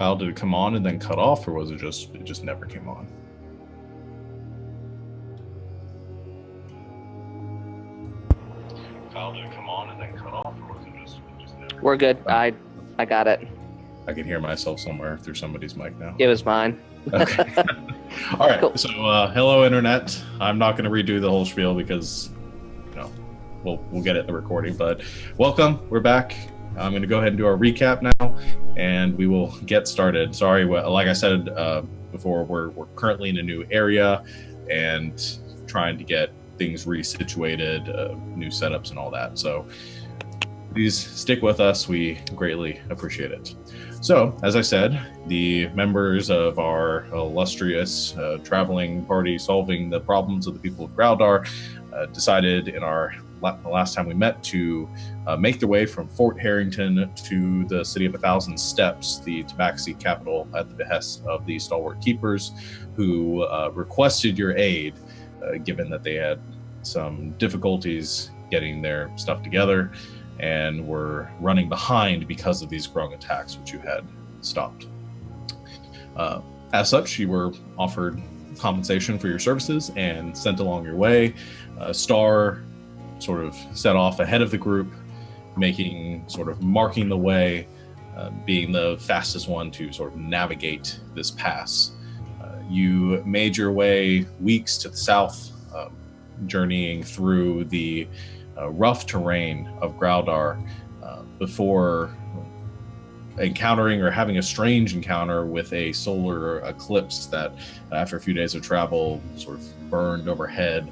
Kyle, did it come on and then cut off, or was it just never came on? Kyle, did it come on and then cut off, or was it just never? We're good. I got it. I can hear myself somewhere through somebody's mic now. It was mine. Okay. All right. Cool. So, hello, internet. I'm not going to redo the whole spiel because, we'll get it in the recording. But welcome. We're back. I'm going to go ahead and do our recap now, and we will get started. Sorry, like I said before, we're currently in a new area and trying to get things resituated, new setups and all that. So please stick with us. We greatly appreciate it. So, as I said, the members of our illustrious traveling party solving the problems of the people of Groudar decided in the last time we met to make their way from Fort Harrington to the City of 1,000 Steps, the Tabaxi capital, at the behest of the Stalwart Keepers, who requested your aid, given that they had some difficulties getting their stuff together and were running behind because of these grung attacks, which you had stopped. As such, you were offered compensation for your services and sent along your way. Star sort of set off ahead of the group, marking the way, being the fastest one to sort of navigate this pass. You made your way weeks to the south, journeying through the rough terrain of Groudar before encountering or having a strange encounter with a solar eclipse that, after a few days of travel, sort of burned overhead.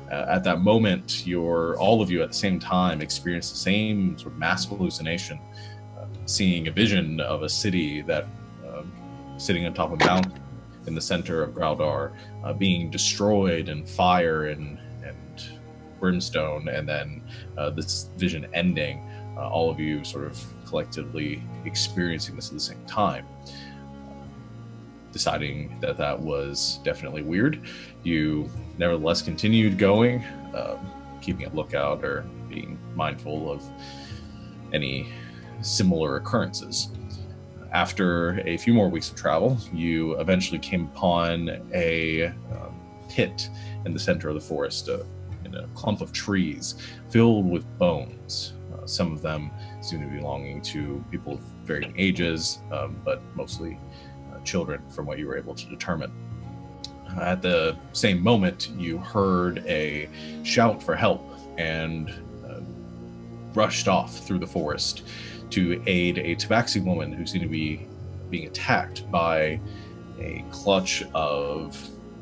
At that moment, all of you at the same time experienced the same sort of mass hallucination, seeing a vision of a city that sitting on top of a mountain in the center of Groudar, being destroyed in fire and brimstone, and then this vision ending, all of you sort of collectively experiencing this at the same time. Deciding that was definitely weird, you nevertheless continued going, keeping a lookout or being mindful of any similar occurrences. After a few more weeks of travel, you eventually came upon a pit in the center of the forest, in a clump of trees filled with bones. Some of them seem to be belonging to people of varying ages, but mostly children, from what you were able to determine. At the same moment, you heard a shout for help and rushed off through the forest to aid a Tabaxi woman who seemed to be being attacked by a clutch of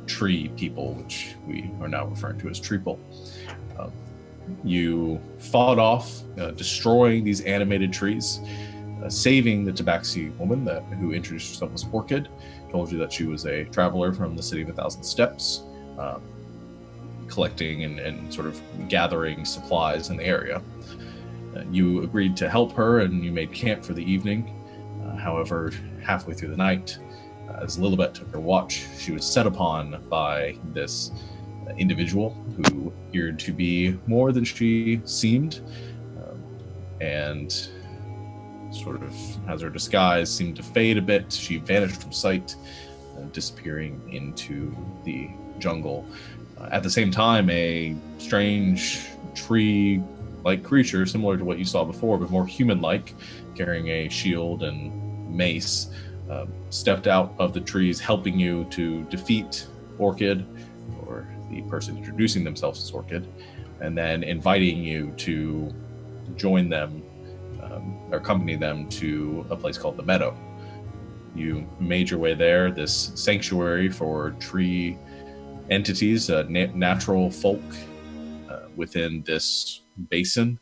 tree people, which we are now referring to as treeple. You fought off, destroying these animated trees, saving the Tabaxi woman who introduced herself as Orchid, told you that she was a traveler from the City of 1,000 Steps, collecting and sort of gathering supplies in the area. You agreed to help her, and you made camp for the evening. However, halfway through the night, as Lilibet took her watch, she was set upon by this individual who appeared to be more than she seemed, and sort of, as her disguise seemed to fade a bit, she vanished from sight, disappearing into the jungle. At the same time, a strange tree-like creature, similar to what you saw before, but more human-like, carrying a shield and mace, stepped out of the trees, helping you to defeat Orchid, or the person introducing themselves as Orchid, and then inviting you to join them, or accompany them to a place called the Meadow. You made your way there, this sanctuary for tree entities, natural folk within this basin,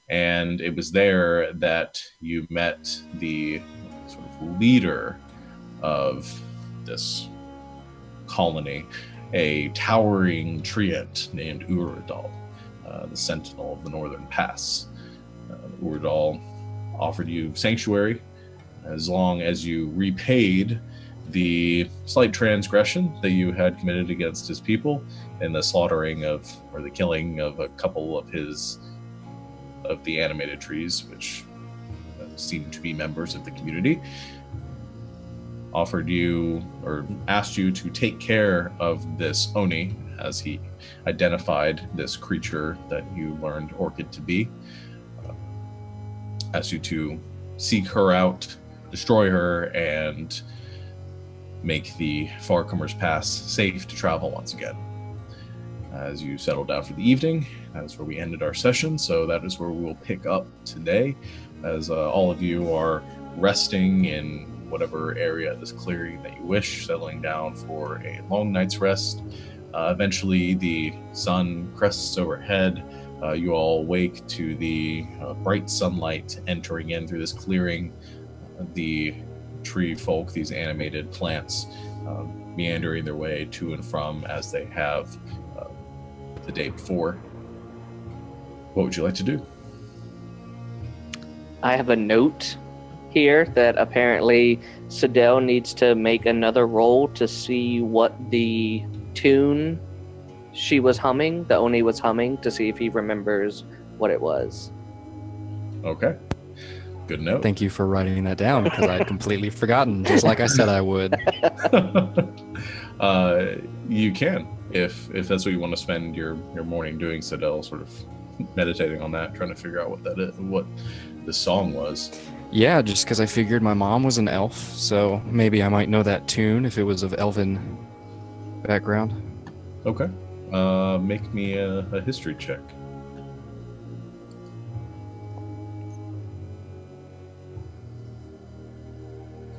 and it was there that you met the sort of leader of this colony, a towering treant named Uridal, the Sentinel of the Northern Pass. Uridal offered you sanctuary as long as you repaid the slight transgression that you had committed against his people in the slaughtering of, or the killing of, a couple of the animated trees, which seemed to be members of the community. offered you or asked you to take care of this Oni, as he identified this creature that you learned Orchid to be. Asked you to seek her out, destroy her, and make the Farcomer's Pass safe to travel once again. As you settle down for the evening, that is where we ended our session, so that is where we will pick up today, as all of you are resting in whatever area of this clearing that you wish, settling down for a long night's rest. Eventually, the sun crests overhead. You all wake to the bright sunlight entering in through this clearing. The tree folk, these animated plants, meandering their way to and from as they have the day before. What would you like to do? I have a note here that apparently Sidel needs to make another roll to see what the tune she was humming, the Oni was humming, to see if he remembers what it was. Okay. Good note. Thank you for writing that down, because I had completely forgotten, just like I said I would. You can, if that's what you want to spend your morning doing, Sidel, sort of meditating on that, trying to figure out what that is, what the song was. Yeah, just because I figured my mom was an elf, so maybe I might know that tune if it was of elven background. Okay. Make me a history check.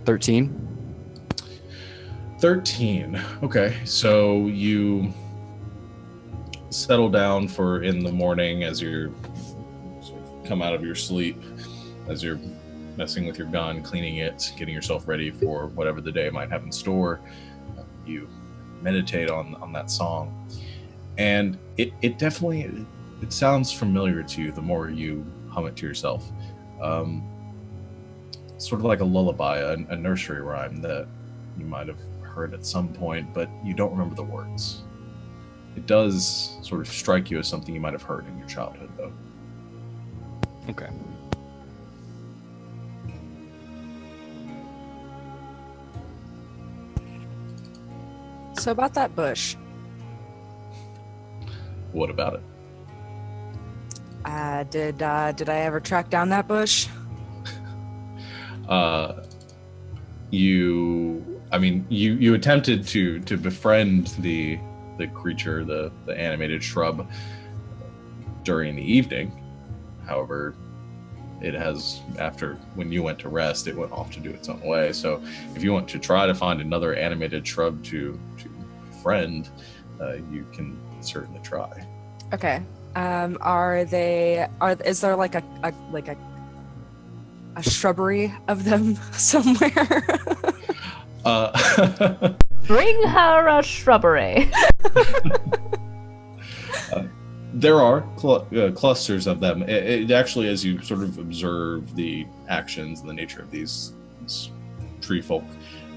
$13. 13. Okay, so you settle down for in the morning as you come out of your sleep, as you're messing with your gun, cleaning it, getting yourself ready for whatever the day might have in store. You meditate on that song, and it definitely it sounds familiar to you the more you hum it to yourself. Sort of like a lullaby, a nursery rhyme that you might have heard at some point, but you don't remember the words. It does sort of strike you as something you might have heard in your childhood, though. Okay. So about that bush. What about it? Did I ever track down that bush? You attempted to befriend the creature, the animated shrub, during the evening. However, it has, after when you went to rest, it went off to do its own way. So if you want to try to find another animated shrub to befriend, you can certainly try. Okay. Is there like a shrubbery of them somewhere? Bring her a shrubbery. There are clusters of them. It actually, as you sort of observe the actions and the nature of these tree folk,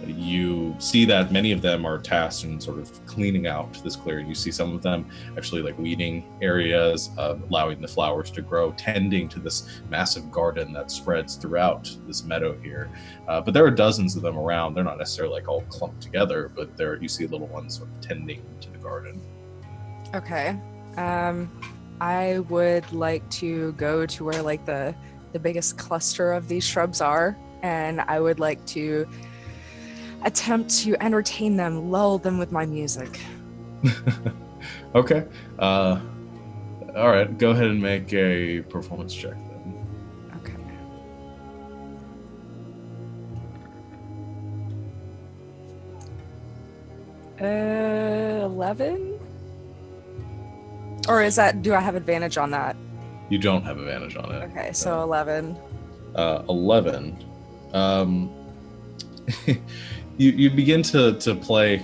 you see that many of them are tasked in sort of cleaning out this clearing. You see some of them actually like weeding areas, allowing the flowers to grow, tending to this massive garden that spreads throughout this meadow here. But there are dozens of them around. They're not necessarily like all clumped together, but you see little ones sort of tending to the garden. Okay. I would like to go to where like the biggest cluster of these shrubs are, and I would like to attempt to entertain them, lull them with my music. Okay. All right. Go ahead and make a performance check then. Okay. 11? Or do I have advantage on that? You don't have advantage on it. Okay, so 11. 11. You begin to play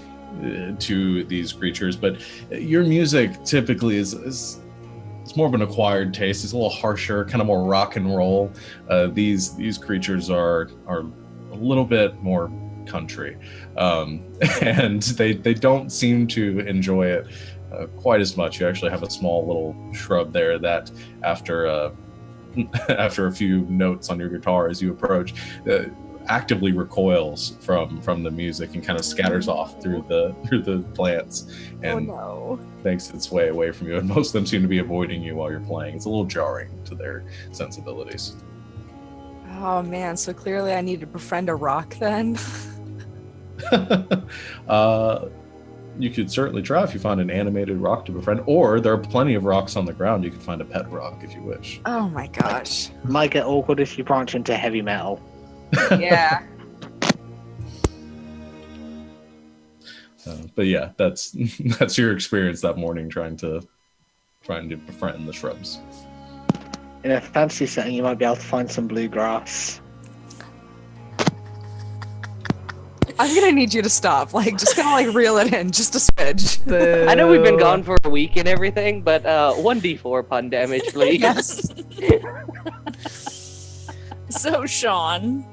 to these creatures, but your music typically is it's more of an acquired taste. It's a little harsher, kind of more rock and roll. These creatures are a little bit more country, and they don't seem to enjoy it quite as much. You actually have a small little shrub there that after a few notes on your guitar as you approach, actively recoils from the music and kind of scatters off through the plants and no. makes its way away from you. And most of them seem to be avoiding you while you're playing. It's a little jarring to their sensibilities. Oh man, so clearly I need to befriend a rock then. You could certainly try if you find an animated rock to befriend, or there are plenty of rocks on the ground. You could find a pet rock if you wish. Oh my gosh. Might get awkward if you branch into heavy metal. Yeah. But yeah, that's your experience that morning trying to befriend the shrubs. In a fancy setting, you might be able to find some bluegrass. I'm gonna need you to stop. Like, just kind of like reel it in, just a smidge. I know we've been gone for a week and everything, but 1d4 pun damage, please. Yes. So, Sean,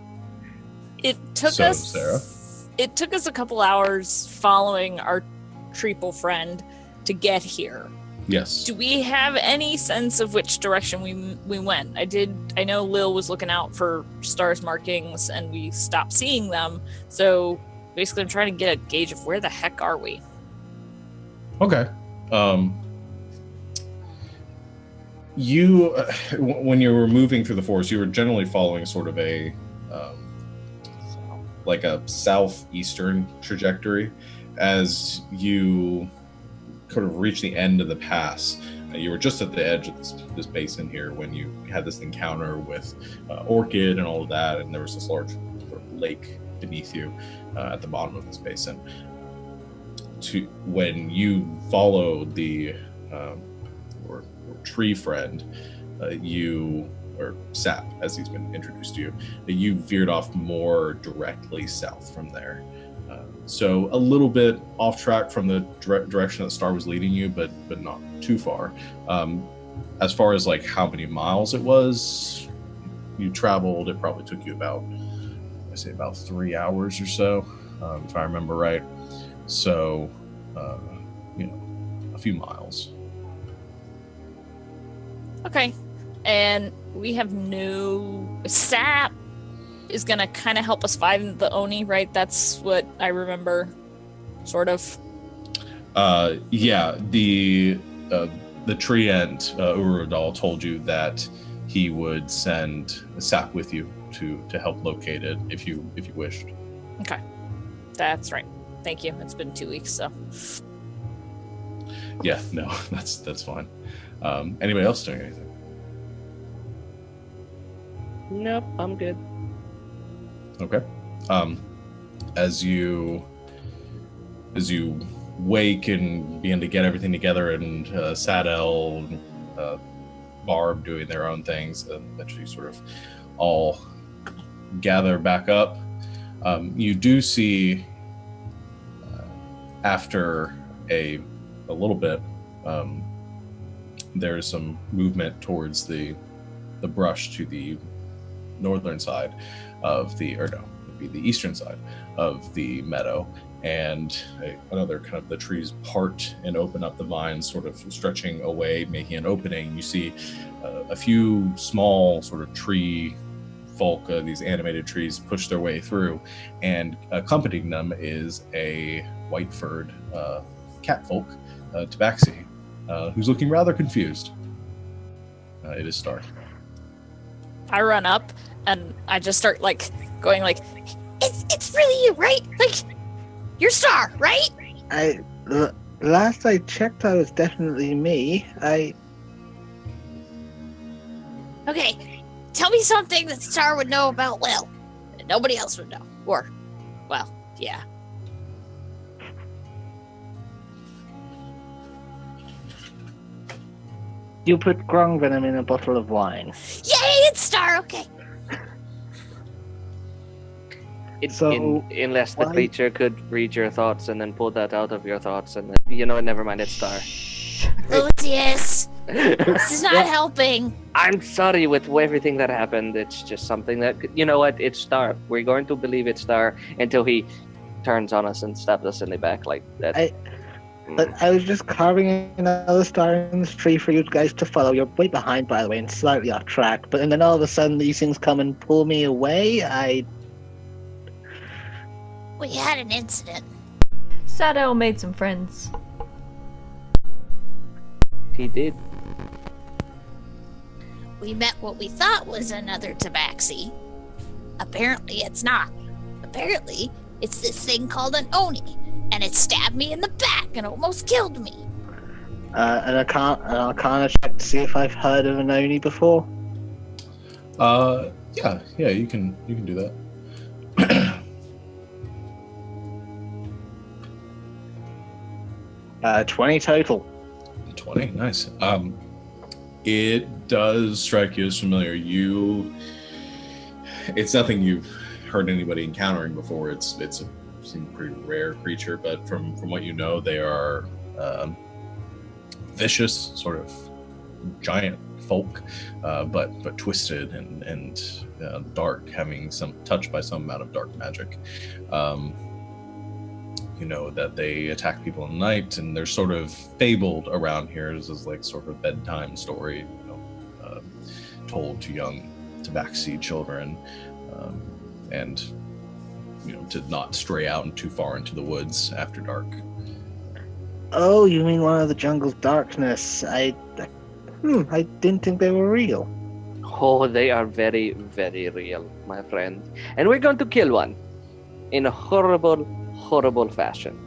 it took Sarah? It took us a couple hours following our treeple friend to get here. Yes. Do we have any sense of which direction we went? I know Lil was looking out for stars markings and we stopped seeing them. So basically I'm trying to get a gauge of where the heck are we? Okay. You, when you were moving through the forest, you were generally following sort of a like a southeastern trajectory. As you sort of reach the end of the pass, you were just at the edge of this basin here when you had this encounter with Orchid and all of that, and there was this large sort of lake beneath you at the bottom of this basin. When you followed the or tree friend, or Sap, as he's been introduced to you, you veered off more directly south from there. So a little bit off track from the direction that Star was leading you, but not too far. As far as like how many miles it was you traveled, it probably took you about 3 hours or so, if I remember right. So, a few miles. Okay. And we have Sap is going to kind of help us find the Oni, right? That's what I remember, sort of. Yeah, the tree ant, Urudal, told you that he would send Sap with you to help locate it if you wished. Okay. That's right. Thank you. It's been 2 weeks, so. Yeah, no, that's fine. Anybody else doing anything? Nope, I'm good. Okay. As you wake and begin to get everything together, and Sadel and Barb doing their own things, eventually sort of all gather back up. You do see after a little bit, there's some movement towards the brush to the northern side of the eastern side of the meadow, and another kind of the trees part and open up, the vines sort of stretching away, making an opening. You see a few small sort of tree folk, these animated trees, push their way through, and accompanying them is a white-furred catfolk, Tabaxi, who's looking rather confused. It is Star. I run up and I just start going it's really you, right? Like, you're Star, right? Last I checked, I was definitely me. Okay, tell me something that Star would know about Lil that nobody else would know. Or, well, yeah. You put grung venom in a bottle of wine. Yay, it's Star, okay. Unless the why- creature could read your thoughts and then pull that out of your thoughts, and then, never mind, it's Star. Lucius, this is not helping. I'm sorry with everything that happened. It's just something that, it's Star. We're going to believe it's Star until he turns on us and stabs us in the back like that. But I was just carving another star in this tree for you guys to follow. You're way behind, by the way, and slightly off track. But then all of a sudden, these things come and pull me away. We had an incident. Sadell made some friends. He did. We met what we thought was another Tabaxi. Apparently it's not. Apparently it's this thing called an Oni, and it stabbed me in the back and almost killed me. And I can't check to see if I've heard of an Oni before. Yeah, you can do that. 20 total. 20, nice. It does strike you as familiar. It's nothing you've heard anybody encountering before. It's a seems pretty rare creature, but from what you know, they are vicious, sort of giant folk, but twisted and dark, having some touched by some amount of dark magic. You know that they attack people at night, and they're sort of fabled around here as like sort of bedtime story, told to young Tabaxi children, and to not stray out too far into the woods after dark. Oh, you mean one of the jungle's darkness? I didn't think they were real. Oh, they are very, very real, my friend. And we're going to kill one in a horrible, horrible fashion.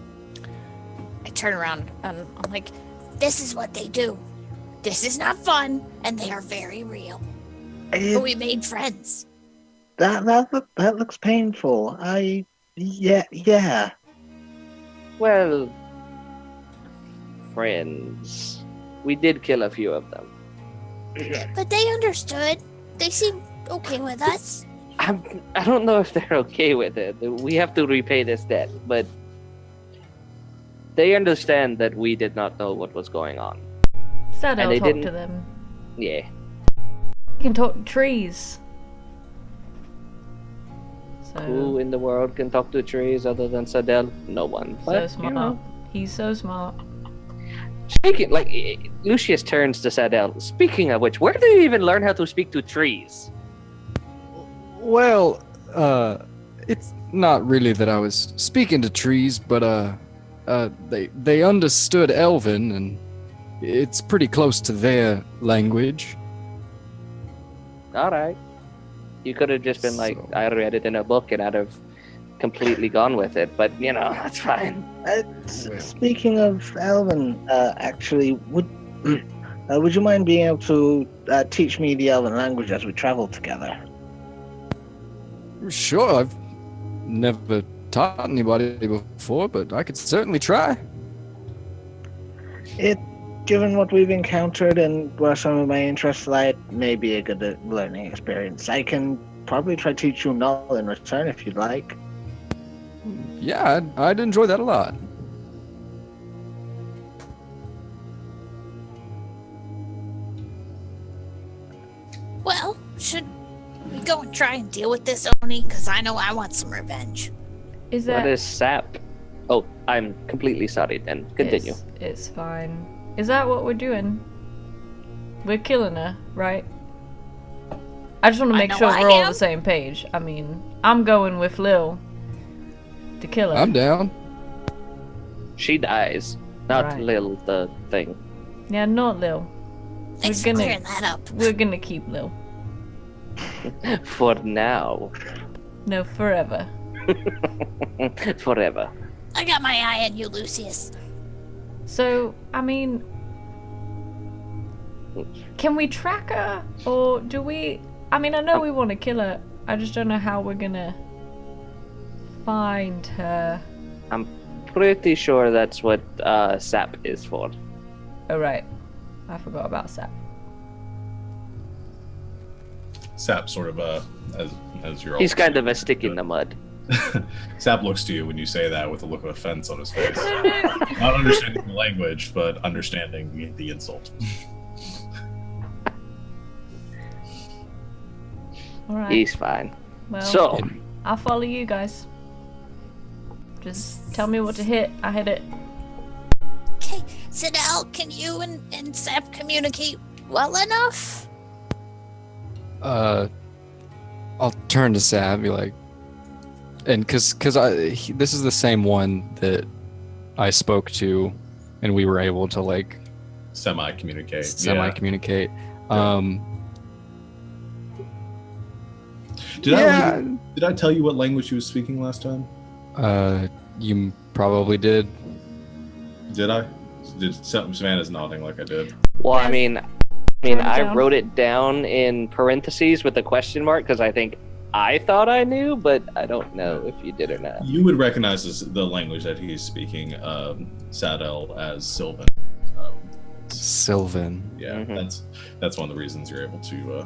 I turn around and I'm like, this is what they do. This is not fun, and they are very real. But we made friends. That looks painful. Yeah. Well, friends. We did kill a few of them. But they understood. They seemed okay with us. I don't know if they're okay with it. We have to repay this debt, but they understand that we did not know what was going on. Sadell talked to them. Yeah. You can talk to trees. So, Who in the world can talk to trees other than Sadell? No one. so smart. He's so smart. Speaking, Lucius turns to Sadell. Speaking of which, where do you even learn how to speak to trees? Well, it's not really that I was speaking to trees, but they understood Elven, and it's pretty close to their language. All right. You could have just been like, So- I read it in a book, and I'd have completely gone with it. But that's fine. Speaking of Elven, actually, would you mind being able to teach me the Elven language as we travel together? Sure, I've never taught anybody before, but I could certainly try. Given what we've encountered and where some of my interests lie, it may be a good learning experience. I can probably try to teach you Null in return if you'd like. Yeah, I'd enjoy that a lot. Well, should we go and try and deal with this Oni? Because I know I want some revenge. Is What that? is sap? Oh, I'm completely sorry then. Continue. It's fine. Is that what we're doing? We're killing her, right? I just want to I make know sure I we're all on am. the same page. I mean, I'm going with Lil to kill her. I'm down. She dies, not Right. Lil, the thing. Yeah, not Lil. Thanks We're for gonna- clearing that up. We're gonna keep Lil. For now. No, forever. Forever. I got my eye on you, Lucius. So, I mean, can we track her? Or do we... I mean, I know we want to kill her. I just don't know how we're gonna find her. Pretty sure that's what sap is for. Oh, right. I forgot about Sap. Sap sort of as you're all He's kind of a stick in the mud. Sap looks to you when you say that with a look of offense on his face. Not understanding the language, but understanding the insult. Alright. He's fine. Well, So, I'll follow you guys. Just tell me what to hit. I hit it. Okay, Sidel, can you and Sap communicate well enough? I'll turn to Sam and be like, and because this is the same one that I spoke to, and we were able to like semi-communicate. Communicate. Did I tell you what language he was speaking last time? You probably did. Did I? Savannah's nodding like I did. Well, I mean, I down. wrote it down in parentheses with a question mark because I thought I knew, but I don't know if you did or not. You would recognize the language that he's speaking, Sadel, as Sylvan. Sylvan. Yeah, Mhm. that's one of the reasons you're able to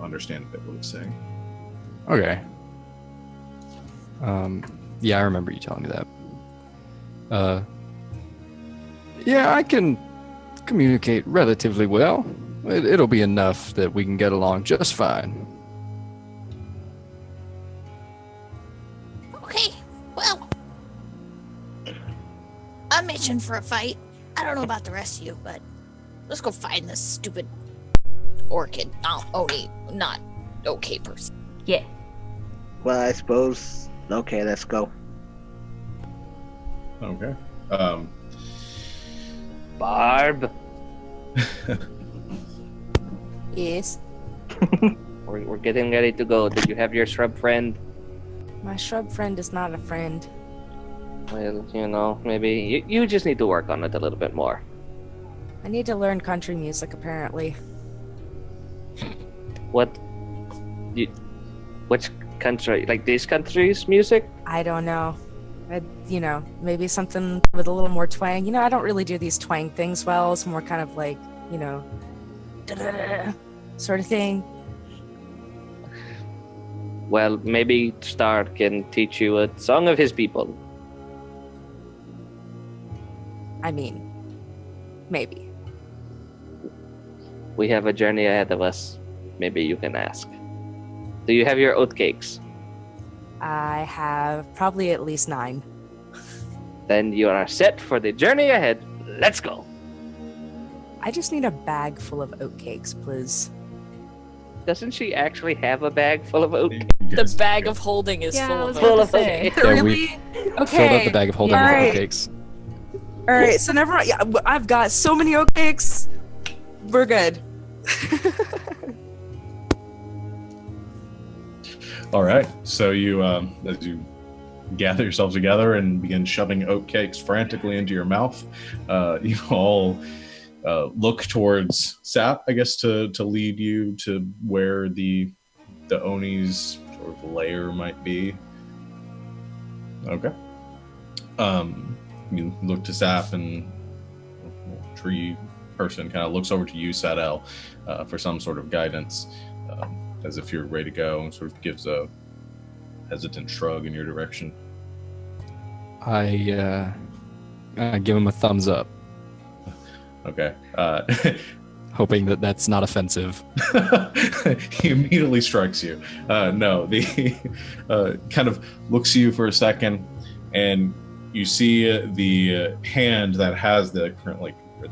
understand a bit what he's saying. Okay. Yeah, I remember you telling me that. Yeah, I can communicate relatively well. It'll be enough that we can get along just fine. Okay, well, I'm itching for a fight. I don't know about the rest of you, but let's go find this stupid orchid. Not okay person. Yeah. Well, I suppose. Okay, let's go. Okay. Barb, Yes. we're getting ready to go. Did you have your shrub friend? My shrub friend is not a friend. Well, maybe you just need to work on it a little bit more. I need to learn country music, apparently. Which country? Like these countries' music? I don't know. Maybe something with a little more twang. I don't really do these twang things well. It's more kind of like, da-da-da sort of thing. Well, maybe Star can teach you a song of his people. I mean, maybe. We have a journey ahead of us. Maybe you can ask. Do you have your oatcakes? I have probably at least 9. Then you are set for the journey ahead. Let's go. I just need a bag full of oatcakes, please. Doesn't she actually have a bag full of oatcakes? The bag of holding is Yeah, I full was of about Full to of say. oatcakes. Yeah, Really? Okay. Filled up the bag of holding with Alright. oatcakes. All right, so never mind. Yeah, I've got so many oatcakes. We're good. All right. So you, as you gather yourselves together and begin shoving oatcakes frantically into your mouth, you all look towards Sap, I guess, to lead you to where the Oni's sort of lair might be. Okay. You look to Sap, and the tree person kind of looks over to you, Sadel, for some sort of guidance, as if you're ready to go, and sort of gives a hesitant shrug in your direction. I give him a thumbs up, Okay. hoping that that's not offensive. He immediately strikes you. No, the kind of looks at you for a second, and you see the hand that has the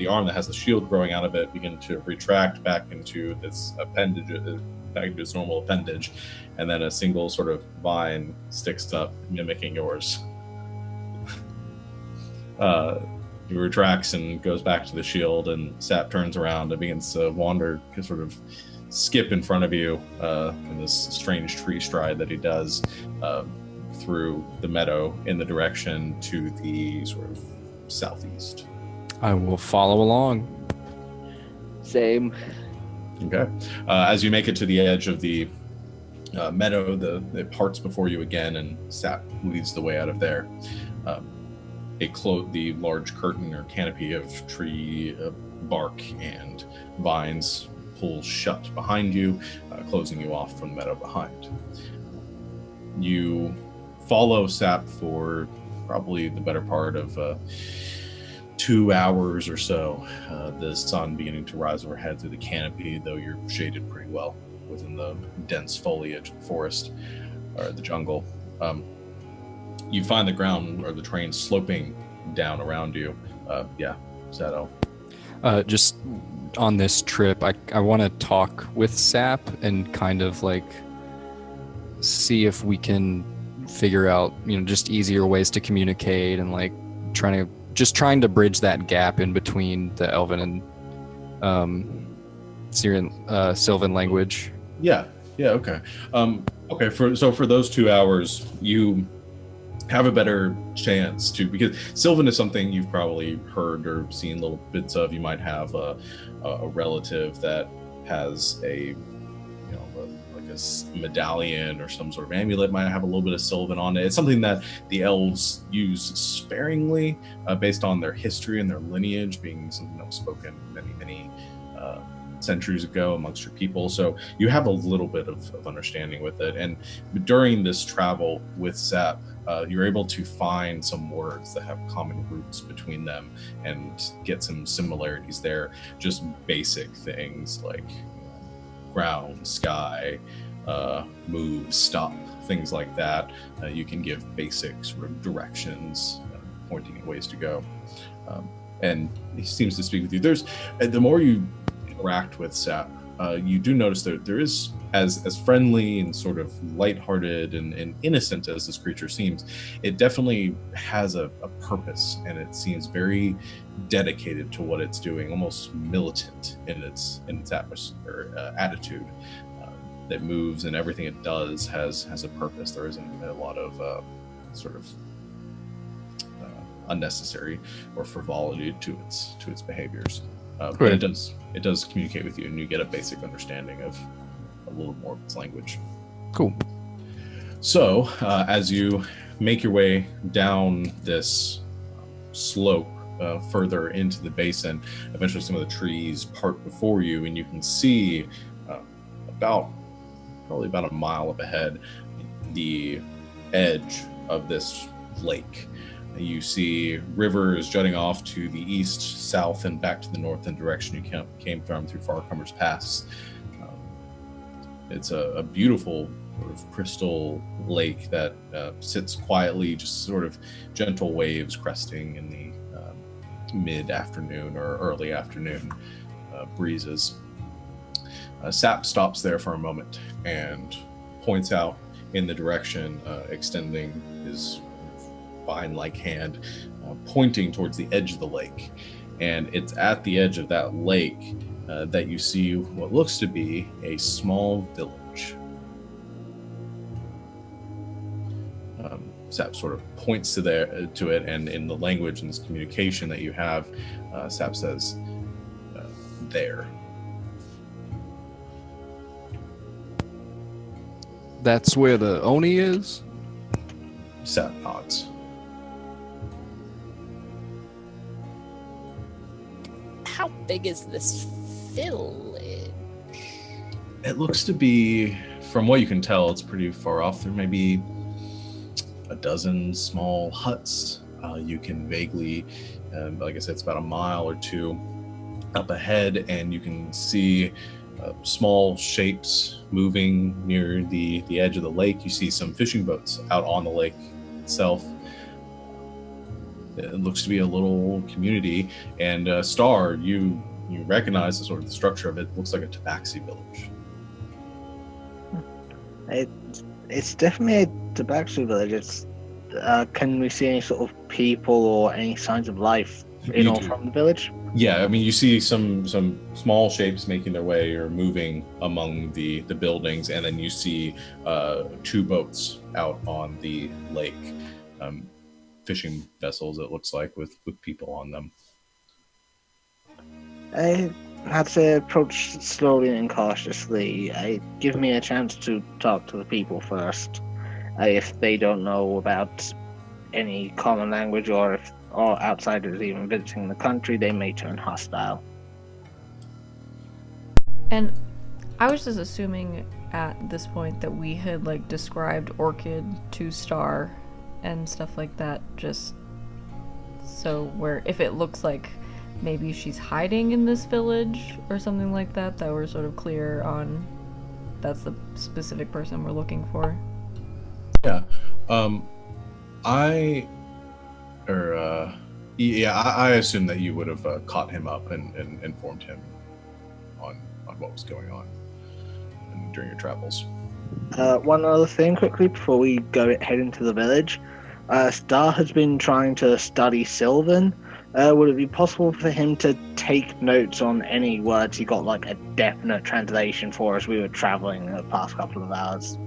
arm that has the shield growing out of it begin to retract back into this appendage, back into its normal appendage, and then a single sort of vine sticks up, mimicking yours. He retracts and goes back to the shield, and Sap turns around and begins to wander, sort of skip in front of you in this strange tree stride that he does through the meadow in the direction to the sort of southeast. I will follow along. Same. Okay. As you make it to the edge of the meadow, it parts before you again, and Sap leads the way out of there. The large curtain or canopy of tree bark and vines pulls shut behind you, closing you off from the meadow behind. You follow Sap for probably the better part of 2 hours or so. The sun beginning to rise overhead through the canopy, though you're shaded pretty well within the dense foliage of the forest or the jungle. You find the ground or the terrain sloping down around you. Sado. Just on this trip, I want to talk with Sap and kind of like see if we can figure out, just easier ways to communicate and like trying to bridge that gap in between the Elven and Sylvan language. Yeah, okay. Okay, for those 2 hours, you have a better chance to, because Sylvan is something you've probably heard or seen little bits of. You might have a relative that has a medallion or some sort of amulet, might have a little bit of Sylvan on it. It's something that the elves use sparingly, based on their history and their lineage being something that was spoken many centuries ago amongst your people. So you have a little bit of understanding with it. And during this travel with Sap, you're able to find some words that have common roots between them and get some similarities there. Just basic things like ground, sky, move, stop, things like that. You can give basic sort of directions, pointing at ways to go. And he seems to speak with you. The more you interact with Sap, you do notice that there is, as friendly and sort of lighthearted and innocent as this creature seems, it definitely has a purpose, and it seems very dedicated to what it's doing, almost militant in its atmosphere, attitude. That moves, and everything it does has a purpose. There isn't a lot of sort of unnecessary or frivolity to its behaviors. But it does communicate with you, and you get a basic understanding of a little more of its language. Cool. So as you make your way down this slope further into the basin, eventually some of the trees part before you, and you can see probably about a mile up ahead, the edge of this lake. You see rivers jutting off to the east, south, and back to the north in direction you came from through Farcomer's Pass. It's a beautiful sort of crystal lake that sits quietly, just sort of gentle waves cresting in the mid-afternoon or early afternoon breezes. Sap stops there for a moment and points out in the direction, extending his vine-like hand, pointing towards the edge of the lake. And it's at the edge of that lake that you see what looks to be a small village. Sap sort of points to it, and in the language and this communication that you have, Sap says, there. That's where the Oni is? Sap nods. How big is this village? It looks to be, from what you can tell, it's pretty far off. There may be a dozen small huts. You can vaguely, like I said, it's about a mile or two up ahead, and you can see small shapes moving near the edge of the lake. You see some fishing boats out on the lake itself. It looks to be a little community, and Star, you recognize the sort of the structure of it. It looks like a Tabaxi village. It's definitely a Tabaxi village. Can we see any sort of people or any signs of life from the village? Yeah, I mean, you see some small shapes making their way or moving among the buildings, and then you see 2 boats out on the lake, fishing vessels, it looks like, with people on them. I had to approach slowly and cautiously. Give me a chance to talk to the people first. If they don't know about any common language, or if outsiders even visiting the country, they may turn hostile. And I was just assuming at this point that we had described Orchid to Star and stuff like that, just so where if it looks like maybe she's hiding in this village or something like that, that we're sort of clear on that's the specific person we're looking for. Yeah. I assume that you would have caught him up and informed him on what was going on during your travels. One other thing quickly before we head into the village. Star has been trying to study Sylvan. Would it be possible for him to take notes on any words he got like a definite translation for as we were traveling the past couple of hours?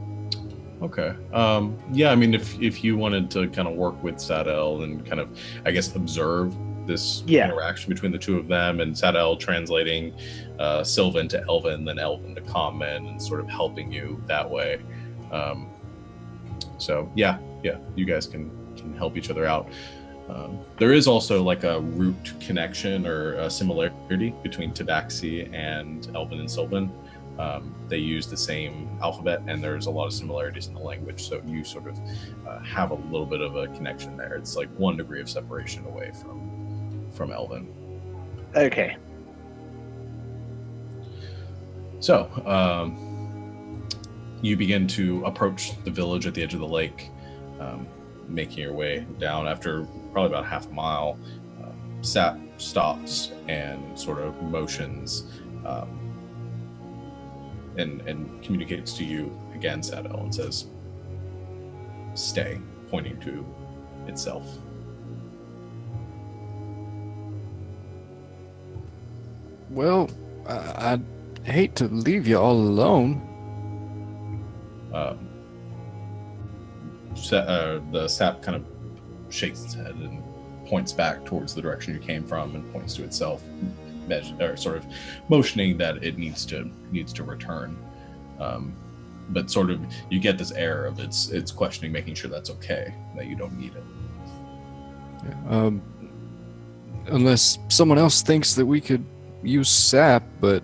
Okay. Yeah, I mean, if you wanted to kind of work with Sadel and kind of, I guess, observe this interaction between the two of them, and Sadel translating Sylvan to Elven, then Elven to Common, and sort of helping you that way. So yeah, you guys can help each other out. There is also like a root connection or a similarity between Tabaxi and Elven and Sylvan. They use the same alphabet, and there's a lot of similarities in the language, so you sort of have a little bit of a connection there. It's like 1 degree of separation away from Elven. Okay. So you begin to approach the village at the edge of the lake, making your way down. After probably about half a mile, Sap stops and sort of motions and communicates to you again, Sadel, and says, "Stay," pointing to itself. Well, I'd hate to leave you all alone. The Sap kind of shakes its head and points back towards the direction you came from and points to itself, sort of motioning that it needs to return. But sort of you get this air of it's questioning, making sure that's okay, that you don't need it. Yeah, unless someone else thinks that we could use Sap, but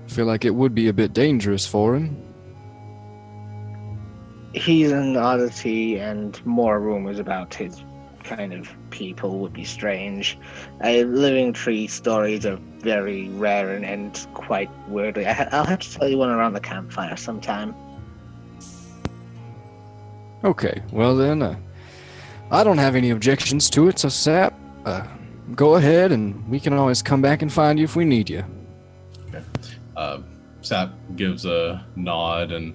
I feel like it would be a bit dangerous for him. He's an oddity, and more rumors about his kind of people would be strange. Living tree stories are very rare and end quite weirdly. I'll have to tell you one around the campfire sometime. Okay, well then, I don't have any objections to it, so Sap, go ahead and we can always come back and find you if we need you. Okay. Sap gives a nod and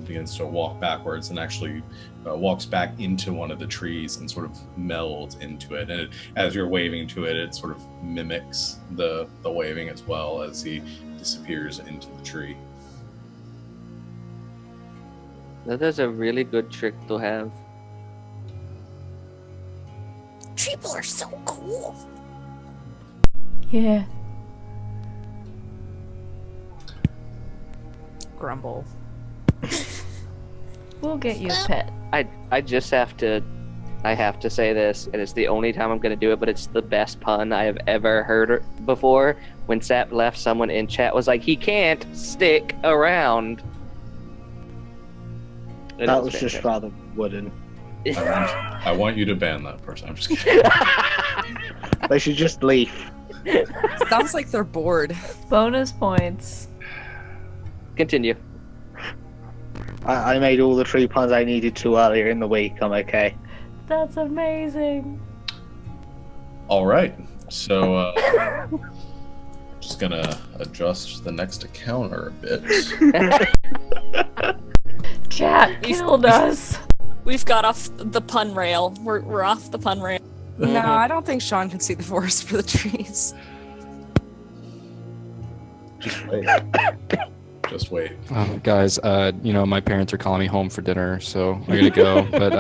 begins to walk backwards, and actually walks back into one of the trees and sort of melds into it. And as you're waving to it, it sort of mimics the waving as well as he disappears into the tree. That is a really good trick to have. People are so cool. Yeah. Grumble. We'll get you a pet. I just have to say this, and it's the only time I'm going to do it, but it's the best pun I have ever heard before. When Sap left, someone in chat was like, "He can't stick around." And That was just rather wooden. I want you to ban that person. I'm just kidding. They should just leave. Sounds like they're bored. Bonus points. Continue. I made all the tree puns I needed to earlier in the week. I'm okay. That's amazing. All right. So just gonna adjust the next encounter a bit. Chat killed us. We've got off the pun rail. We're off the pun rail. No, I don't think Sean can see the forest for the trees. Just wait. Just wait. Oh, guys, my parents are calling me home for dinner, so I gotta go. But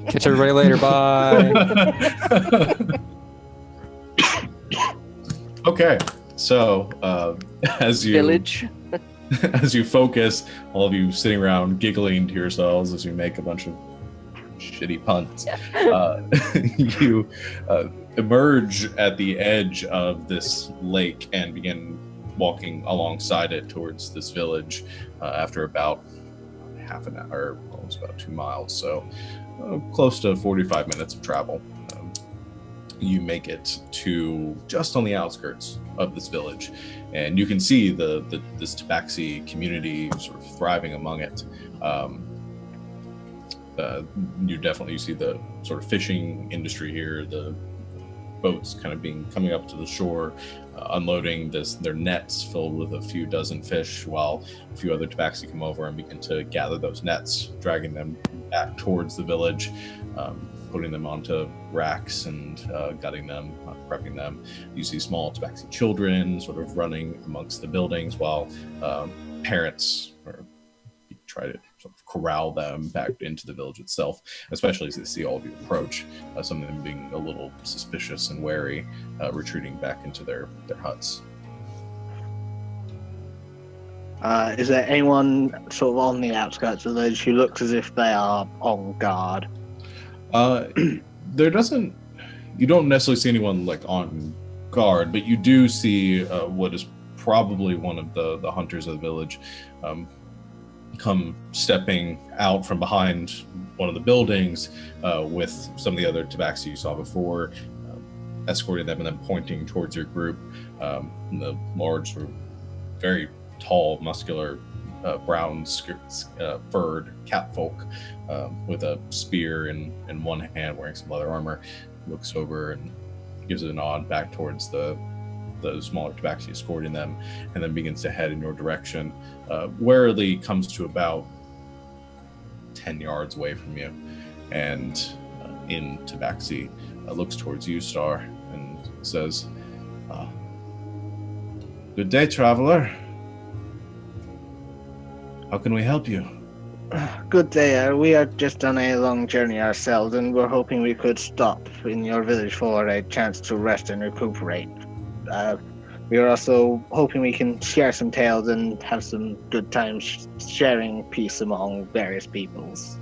catch everybody later. Bye. Okay. So as you Village. as you focus, all of you sitting around giggling to yourselves as you make a bunch of shitty puns, you emerge at the edge of this lake and begin walking alongside it towards this village after about half an hour, almost about 2 miles, so close to 45 minutes of travel. You make it to just on the outskirts of this village, and you can see this Tabaxi community sort of thriving among it. You see the sort of fishing industry here, the boats kind of coming up to the shore, unloading their nets filled with a few dozen fish, while a few other Tabaxi come over and begin to gather those nets, dragging them back towards the village, putting them onto racks and gutting them, prepping them. You see small Tabaxi children sort of running amongst the buildings, while parents try to sort of corral them back into the village itself, especially as they see all of you approach, some of them being a little suspicious and wary, retreating back into their huts. Is there anyone sort of on the outskirts of the village who looks as if they are on guard? You don't necessarily see anyone like on guard, but you do see what is probably one of the hunters of the village come stepping out from behind one of the buildings with some of the other Tabaxi you saw before, escorting them and then pointing towards your group. The large, sort of very tall, muscular, brown furred catfolk with a spear in one hand, wearing some leather armor, looks over and gives a nod back towards the smaller Tabaxi escorting them, and then begins to head in your direction. Warily comes to about 10 yards away from you, and in Tabaxi looks towards you, Star, and says, "Good day, traveler. How can we help you?" Good day. We are just on a long journey ourselves, and we're hoping we could stop in your village for a chance to rest and recuperate. We are also hoping we can share some tales and have some good times sharing peace among various peoples.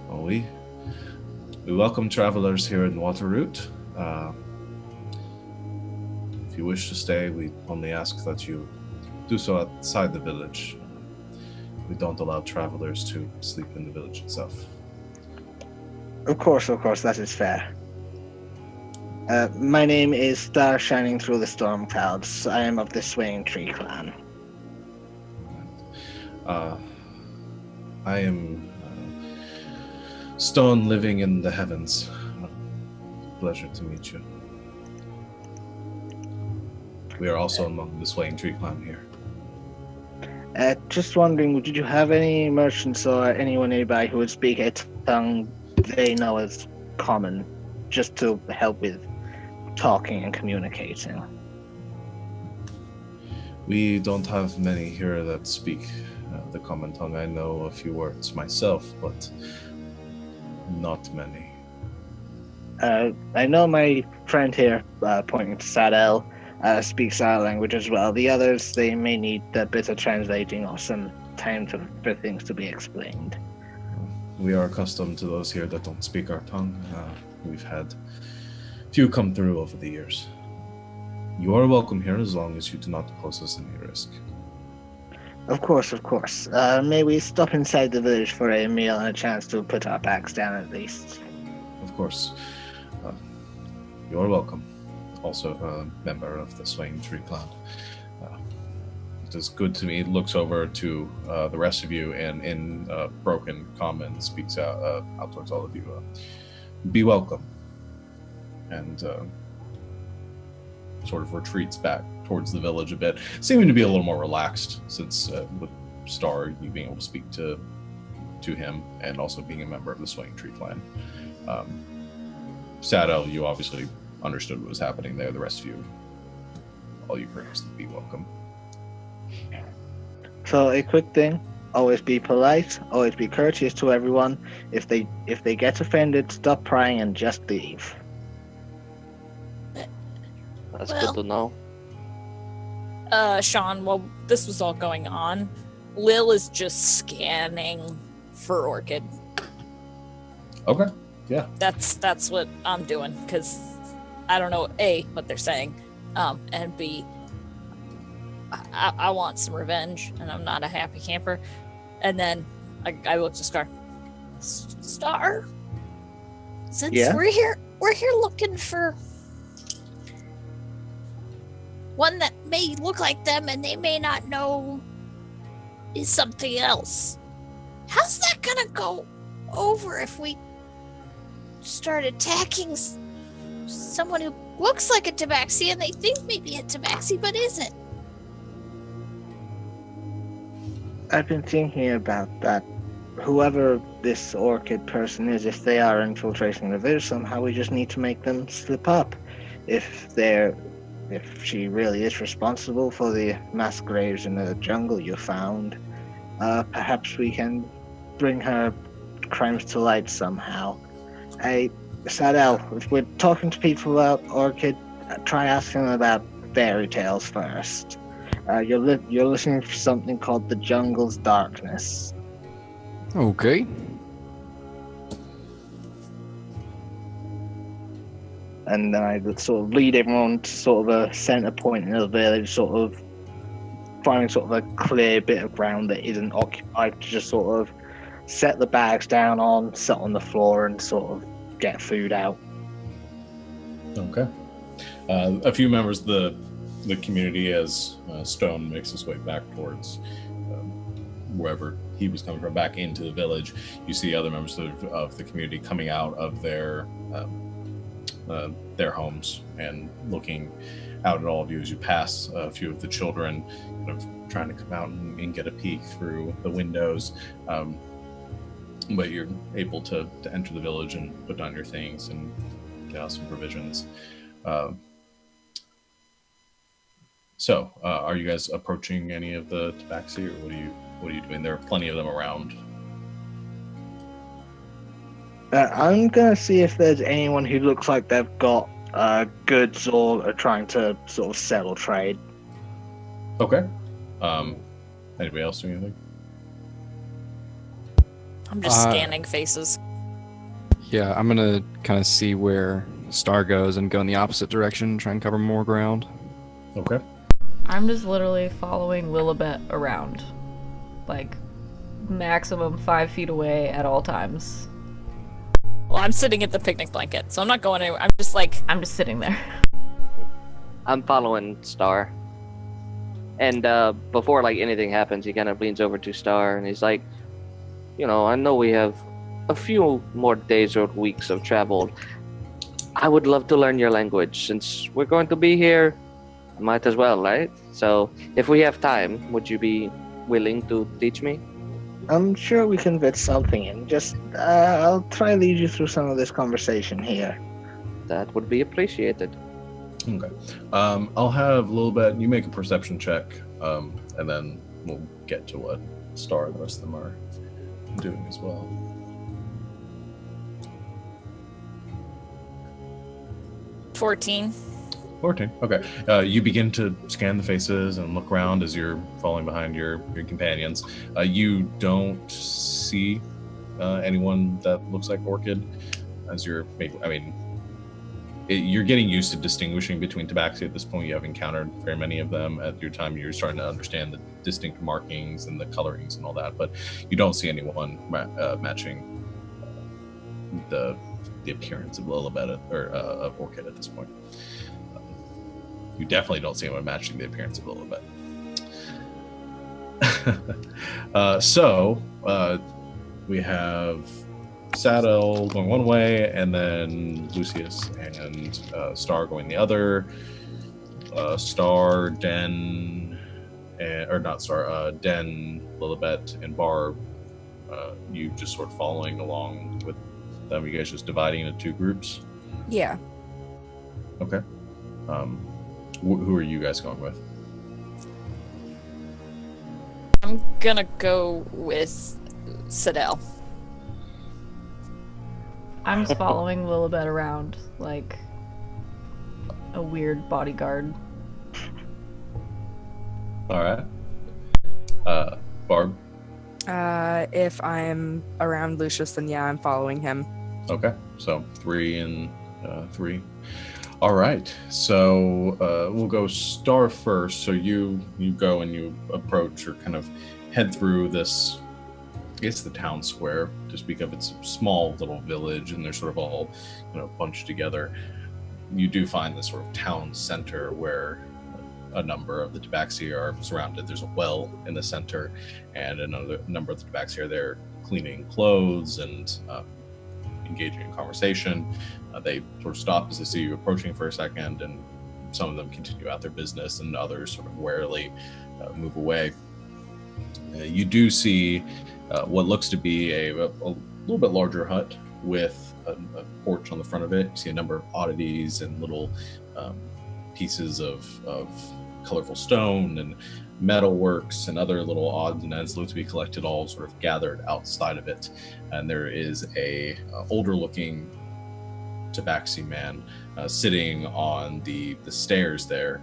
Well, we welcome travelers here in Waterroot. If you wish to stay, we only ask that you do so outside the village. We don't allow travelers to sleep in the village itself. Of course, that is fair. My name is Star Shining Through the Storm Clouds. I am of the Swaying Tree clan. I am Stone living in the heavens. Pleasure to meet you. We are also among the Swaying Tree clan here. Just wondering, did you have any merchants or anyone nearby who would speak a tongue they know is common, just to help with talking and communicating? We don't have many here that speak the common tongue. I know a few words myself, but not many. I know my friend here, pointing to Sadel, speaks our language as well. The others, they may need a bit of translating or some time for things to be explained. We are accustomed to those here that don't speak our tongue. We've had few come through over the years. You are welcome here as long as you do not pose us any risk. Of course. May we stop inside the village for a meal and a chance to put our backs down at least? Of course. You are welcome. Also a member of the Swaying Tree clan. It is good to me. It looks over to the rest of you and in broken common speaks out towards all of you. Be welcome. And sort of retreats back towards the village a bit, seeming to be a little more relaxed since with Star, you being able to speak to him and also being a member of the Swaying Tree clan. Sadel, you obviously understood what was happening there. The rest of you, all you heard was be welcome. So a quick thing, always be polite, always be courteous to everyone. If they get offended, stop prying and just leave. That's good to know. Sean, while this was all going on, Lil is just scanning for Orchid. Okay, yeah. That's what I'm doing, because I don't know, A, what they're saying, and B, I want some revenge, and I'm not a happy camper. And then I look to Star. Star? Since we're here looking for one that may look like them and they may not know is something else. How's that gonna go over if we start attacking someone who looks like a Tabaxi and they think maybe a Tabaxi but isn't. I've been thinking about that. Whoever this orchid person is, if they are infiltrating the village somehow, we just need to make them slip up. If she really is responsible for the mass graves in the jungle you found, perhaps we can bring her crimes to light somehow. Hey, Sadell, if we're talking to people about orchid, try asking them about fairy tales first. You're listening for something called The Jungle's Darkness. Okay. And then I sort of lead everyone to sort of a center point in the village, sort of finding sort of a clear bit of ground that isn't occupied to just sort of set the bags down on, sit on the floor, and sort of get food out. Okay. A few members of the community, as Stone makes his way back towards wherever he was coming from, back into the village, you see other members of the community coming out of their homes and looking out at all of you as you pass. A few of the children kind of trying to come out and get a peek through the windows, but you're able to enter the village and put down your things and get out some provisions. So, are you guys approaching any of the Tabaxi, or what are you doing? There are plenty of them around. I'm gonna see if there's anyone who looks like they've got goods or are trying to sort of settle trade. Okay. Anybody else doing anything? I'm just scanning faces. Yeah, I'm gonna kind of see where Star goes and go in the opposite direction, try and cover more ground. Okay. I'm just literally following Lilibet around. Like, maximum 5 feet away at all times. Well, I'm sitting at the picnic blanket, so I'm not going anywhere. I'm just sitting there. I'm following Star. And before anything happens, he kind of leans over to Star and he's like, I know we have a few more days or weeks of travel. I would love to learn your language. Since we're going to be here, might as well, right? So if we have time, would you be willing to teach me? I'm sure we can fit something in. Just, I'll try to lead you through some of this conversation here. That would be appreciated. Okay. I'll have a little bit. You make a perception check, and then we'll get to what Star and the rest of them are doing as well. 14. 14. Okay. You begin to scan the faces and look around as you're falling behind your companions. You don't see anyone that looks like Orchid as you're you're getting used to distinguishing between Tabaxi at this point. You have encountered very many of them at your time. You're starting to understand the distinct markings and the colorings and all that, but you don't see anyone matching the appearance of Lilibet or of Orchid at this point. You definitely don't see anyone matching the appearance of Lilibet. So we have Saddle going one way, and then Lucius and Star going the other. Star, Den, Den, Lilibet, and Barb. You just sort of following along with them. You guys just dividing into two groups. Yeah. Okay. Who are you guys going with? I'm gonna go with Sadell. I'm just following Lilibet around like a weird bodyguard. All right. Barb? If I'm around Lucius, then yeah, I'm following him. Okay, so 3 and 3. All right, so we'll go Star first. So you go and you approach or kind of head through this, I guess the town square, to speak of. It's a small little village and they're sort of all bunched together. You do find this sort of town center where a number of the Tabaxi are surrounded. There's a well in the center, and another number of the Tabaxi are there cleaning clothes and engaging in conversation. They sort of stop as they see you approaching for a second, and some of them continue out their business, and others sort of warily move away. You do see what looks to be a little bit larger hut with a porch on the front of it. You see a number of oddities and little pieces of colorful stone and metal works and other little odds and ends look to be collected, all sort of gathered outside of it. And there is a older looking Tabaxi man sitting on the stairs there,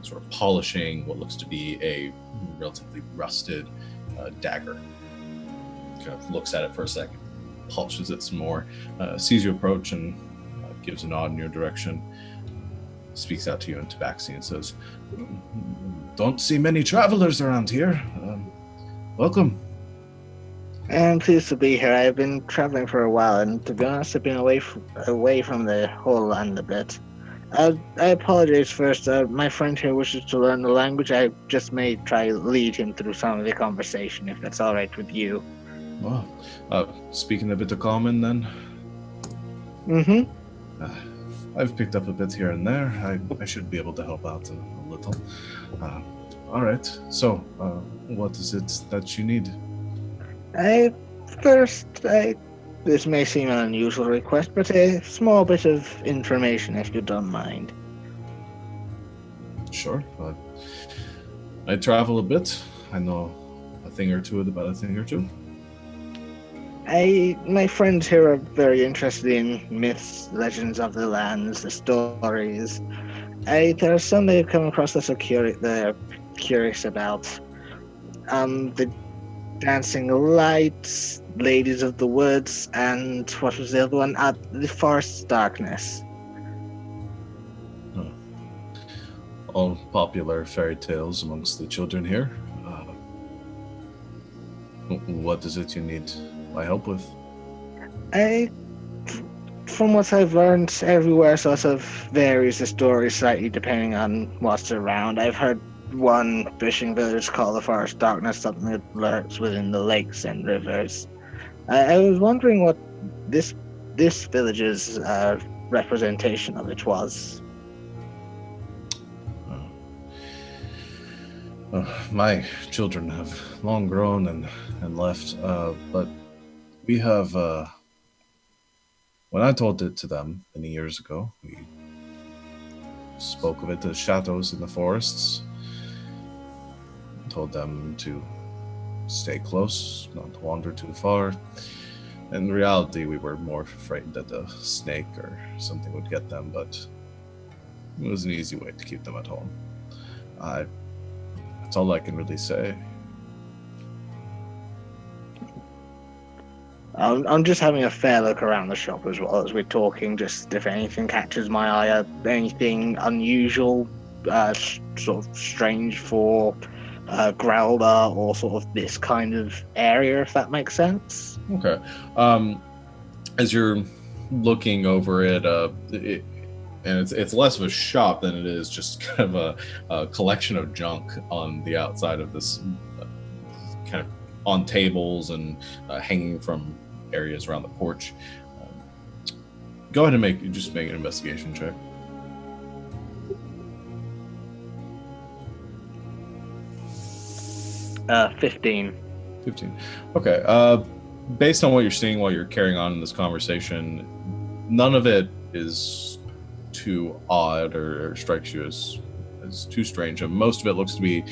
sort of polishing what looks to be a relatively rusted dagger. Kind of looks at it for a second, polishes it some more, sees you approach, and gives a nod in your direction. Speaks out to you in Tabaxi and says, "Don't see many travelers around here. Welcome." I'm pleased to be here. I've been traveling for a while, and to be honest, I've been away from the whole land a bit. I apologize first. My friend here wishes to learn the language. I just may try lead him through some of the conversation, if that's all right with you. Well, speaking a bit of common, then. Mm-hmm. I've picked up a bit here and there. I should be able to help out a little. All right. So, what is it that you need? This may seem an unusual request, but a small bit of information, if you don't mind. Sure. I travel a bit. I know a thing or two about a thing or two. My friends here are very interested in myths, legends of the lands, the stories. There are some they've come across that they're curious about. The dancing lights, ladies of the woods, and what was the other one? The forest's darkness. All popular fairy tales amongst the children here. What is it you need my help with? From what I've learned, everywhere sort of varies the story slightly depending on what's around. I've heard one fishing village called the Forest Darkness, something that lurks within the lakes and rivers. I was wondering what this village's representation of it was. My children have long grown and left, but we have, when I told it to them many years ago, we spoke of it as shadows in the forests, told them to stay close, not to wander too far. In reality, we were more afraid that a snake or something would get them, but it was an easy way to keep them at home. That's all I can really say. I'm just having a fair look around the shop as well as we're talking, just if anything catches my eye, anything unusual, sort of strange for Growler or sort of this kind of area, if that makes sense. Okay. As you're looking over it, and it's less of a shop than it is just kind of a collection of junk on the outside of this, kind of on tables and hanging from areas around the porch. Go ahead and make an investigation check. Uh, 15. 15. Okay. Based on what you're seeing while you're carrying on in this conversation, none of it is too odd or strikes you as too strange. Most of it looks to be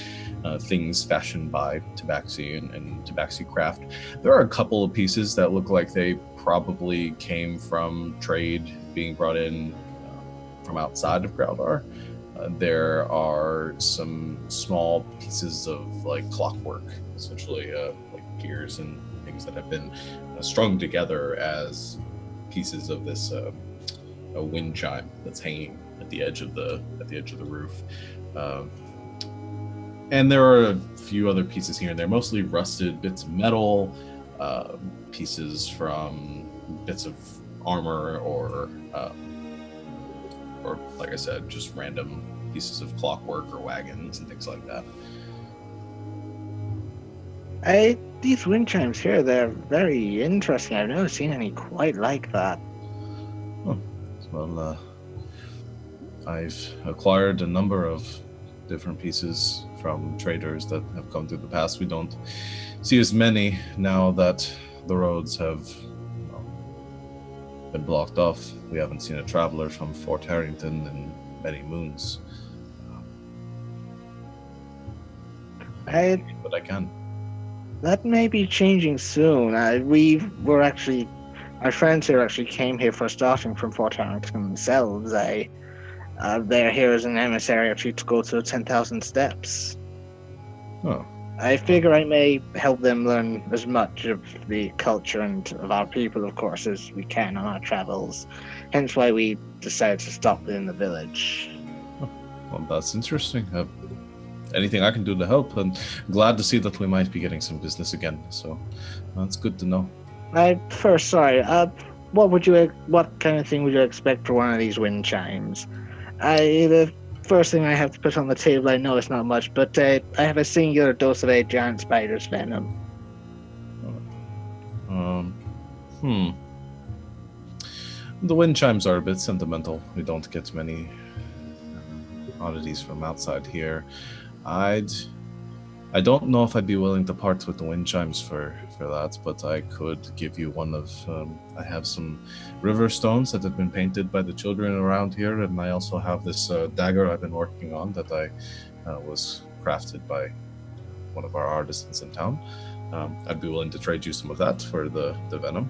things fashioned by Tabaxi and Tabaxi craft. There are a couple of pieces that look like they probably came from trade being brought in from outside of Growlar. There are some small pieces of like clockwork, essentially like gears and things that have been strung together as pieces of this a wind chime that's hanging at the edge of the roof. And there are a few other pieces here and there, mostly rusted bits of metal, pieces from bits of armor, or like I said, just random pieces of clockwork or wagons and things like that. these wind chimes here, they're very interesting. I've never seen any quite like that. Oh, well, I've acquired a number of different pieces from traders that have come through the past. We don't see as many now that the roads have been blocked off. We haven't seen a traveler from Fort Harrington in many moons. But I can. That may be changing soon. My friends here actually came here for starting from Fort Harrington themselves. They're here as an emissary actually to go to 10,000 steps. Oh. I figure I may help them learn as much of the culture and of our people, of course, as we can on our travels. Hence why we decided to stop in the village. Well, that's interesting. Anything I can do to help, and glad to see that we might be getting some business again. So that's good to know. What kind of thing would you expect for one of these wind chimes? The first thing I have to put on the table, I know it's not much, but I have a singular dose of a giant spider's venom. The wind chimes are a bit sentimental. We don't get many oddities from outside here. I don't know if I'd be willing to part with the wind chimes for that, but I could give you one of... I have some river stones that have been painted by the children around here, and I also have this dagger I've been working on that was crafted by one of our artisans in town. I'd be willing to trade you some of that for the venom.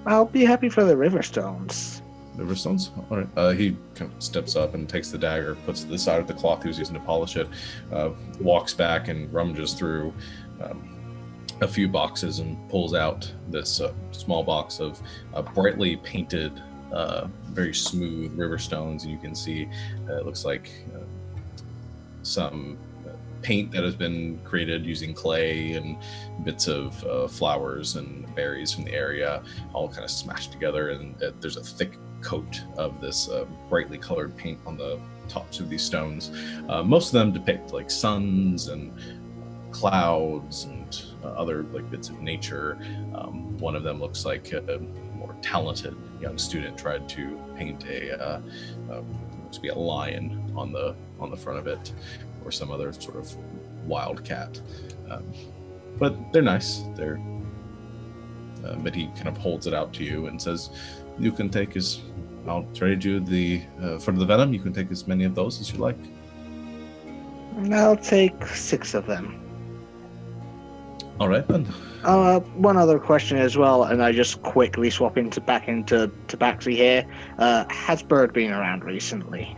I'll be happy for the river stones. River stones? All right. He kind of steps up and takes the dagger, puts it aside of the cloth he was using to polish it, walks back and rummages through a few boxes and pulls out this small box of brightly painted, very smooth river stones. And you can see it looks like some paint that has been created using clay and bits of flowers and berries from the area, all kind of smashed together. And there's a thick coat of this brightly colored paint on the tops of these stones. Most of them depict like suns and clouds and other like bits of nature. One of them looks like a more talented young student tried to paint looks to be a lion on the front of it, or some other sort of wildcat. But they're nice. But he kind of holds it out to you and says, "You can take I'll trade you for the venom. You can take as many of those as you like." I'll take 6 of them. All right, then. One other question as well, and I just quickly swap back into Tabaxi here. Has Bird been around recently?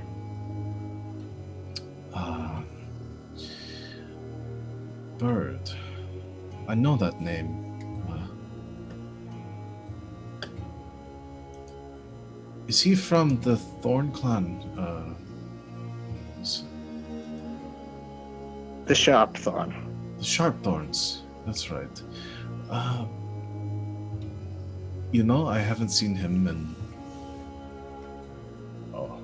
Bird. I know that name. Is he from the Thorn Clan? The Sharp Thorn. The Sharp Thorns. That's right. I haven't seen him in a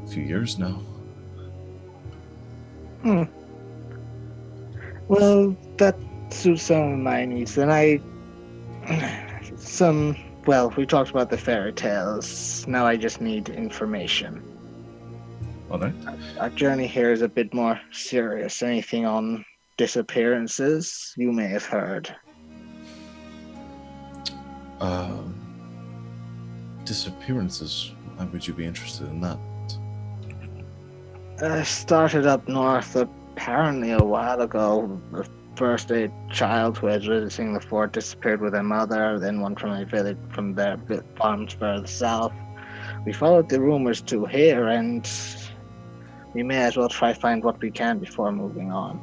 few years now. Well, that suits some of my needs. And we talked about the fairy tales. Now I just need information. All right. Our journey here is a bit more serious. Anything on disappearances you may have heard? Disappearances? Why would you be interested in that? Started up north apparently a while ago. First, a child who was visiting the fort disappeared with her mother, then one from a village from their farms further south. We followed the rumors to here, and we may as well try find what we can before moving on.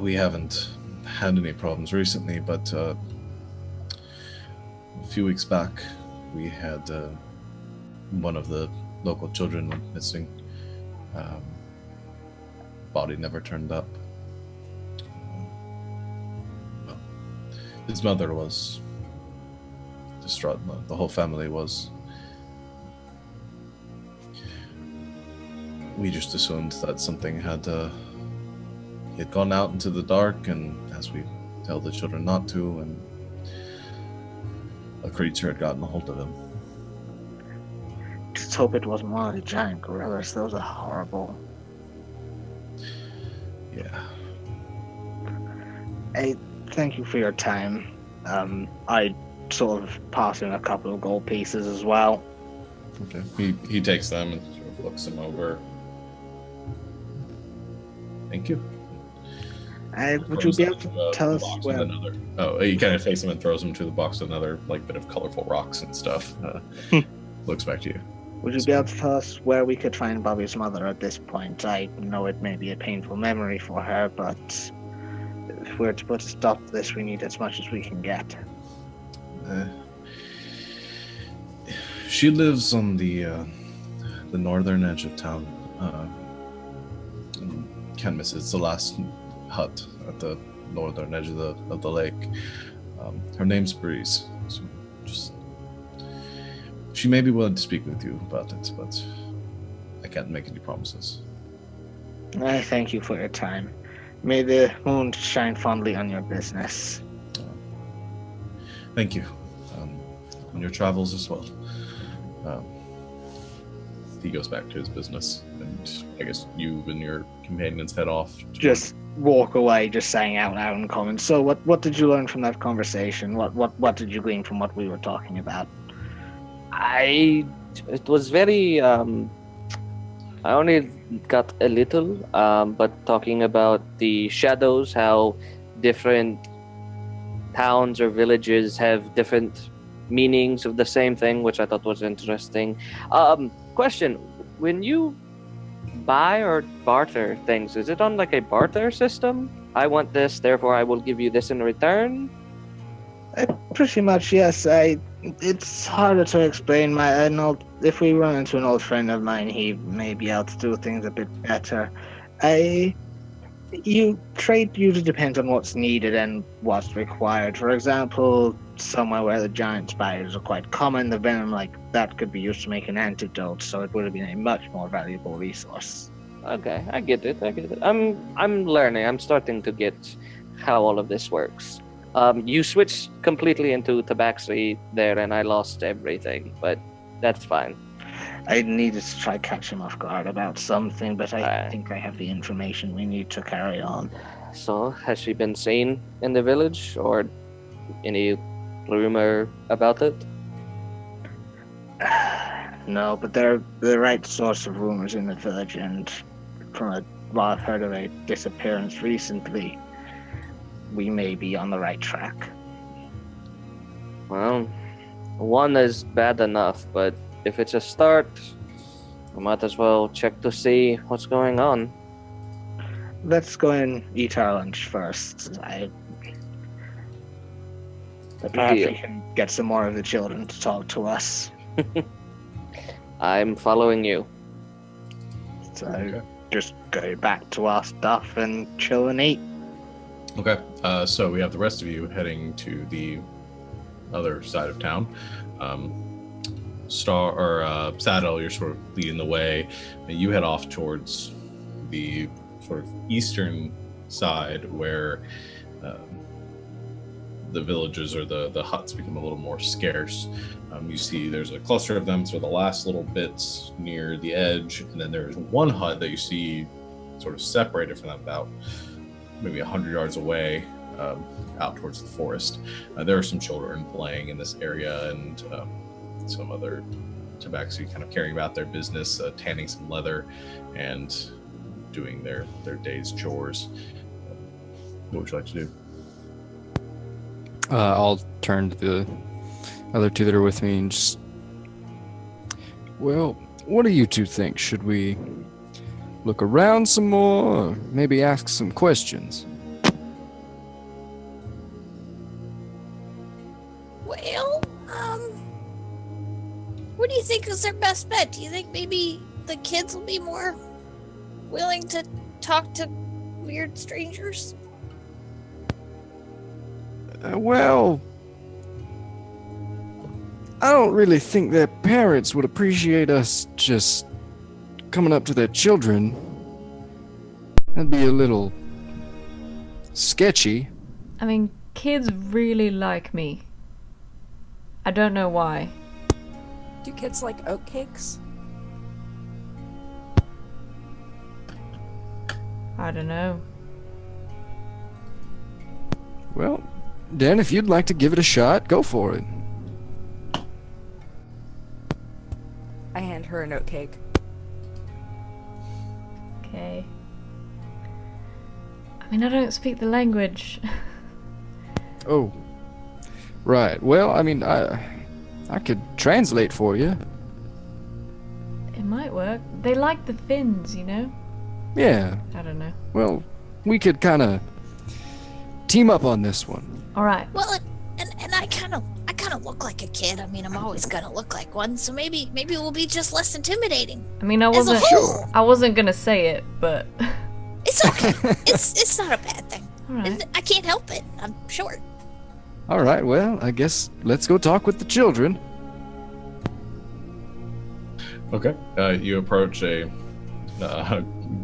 We haven't had any problems recently, but a few weeks back we had one of the local children went missing. Body never turned up. His mother was distraught. The whole family was. We just assumed that something had he had gone out into the dark, and as we tell the children not to, and a creature had gotten a hold of him. Just hope it wasn't one of the giant gorillas. Those are horrible. Yeah. Hey, thank you for your time. I sort of pass in a couple of gold pieces as well. Okay. He takes them and sort of looks them over. Thank you. Would you be able to tell us where? Oh, he kind of takes them and throws them to the box with another like bit of colorful rocks and stuff. Looks back to you. Would you be able to tell us where we could find Bobby's mother at this point? I know it may be a painful memory for her, but if we're to put a stop to this, we need as much as we can get. She lives on the northern edge of town. Can't miss it. It's the last hut at the northern edge of the lake. Her name's Breeze. So she may be willing to speak with you about it, but I can't make any promises. I thank you for your time. May the moon shine fondly on your business. Thank you. On your travels as well. He goes back to his business, and I guess you and your companions head off. Just walk away, just saying out loud in common. So, what did you learn from that conversation? What did you glean from what we were talking about? It was very, I only got a little, but talking about the shadows, how different towns or villages have different meanings of the same thing, which I thought was interesting. Question, when you buy or barter things, is it on like a barter system? I want this, therefore I will give you this in return? Pretty much, yes. It's harder to explain. If we run into an old friend of mine, he may be able to do things a bit better. Trade usually depends on what's needed and what's required. For example, somewhere where the giant spiders are quite common, the venom like that could be used to make an antidote, so it would have been a much more valuable resource. Okay, I get it. I'm learning. I'm starting to get how all of this works. You switched completely into Tabaxi there, and I lost everything, but that's fine. I needed to try catch him off guard about something, but I think I have the information we need to carry on. So, has she been seen in the village, or any rumor about it? No, but they're the right source of rumors in the village, and from what I've heard of a disappearance recently, we may be on the right track. Well, one is bad enough, but if it's a start, we might as well check to see what's going on. Let's go and eat our lunch first. Perhaps we can get some more of the children to talk to us. I'm following you. So just go back to our stuff and chill and eat. Okay, so we have the rest of you heading to the other side of town. Saddle, you're sort of leading the way, and you head off towards the sort of eastern side where the villages or the huts become a little more scarce. You see there's a cluster of them, so the last little bits near the edge, and then there's one hut that you see sort of separated from them about maybe 100 yards away, out towards the forest. There are some children playing in this area, and some other Tabaxi kind of carrying about their business, tanning some leather and doing their day's chores. What would you like to do? I'll turn to the other two that are with me and just... Well, what do you two think? Should we look around some more, or maybe ask some questions? Well, what do you think is their best bet? Do you think maybe the kids will be more willing to talk to weird strangers? Well, I don't really think their parents would appreciate us just coming up to their children, that'd be a little sketchy. I mean, kids really like me. I don't know why. Do kids like oatcakes? I don't know. Well, Dan, if you'd like to give it a shot, go for it. I hand her an oatcake. Okay. I mean, I don't speak the language. Oh, right. Well, I mean, I could translate for you. It might work. They like the Finns, you know? Yeah. I don't know. Well, we could kind of team up on this one. Alright. Well, and I kind of look like a kid. I mean, I'm always gonna look like one, so maybe we'll be just less intimidating. I mean, I As a wasn't whole. I wasn't gonna say it, but It's okay. it's not a bad thing. alright. I can't help it. I'm short. All right. Well, I guess let's go talk with the children. Okay. You approach a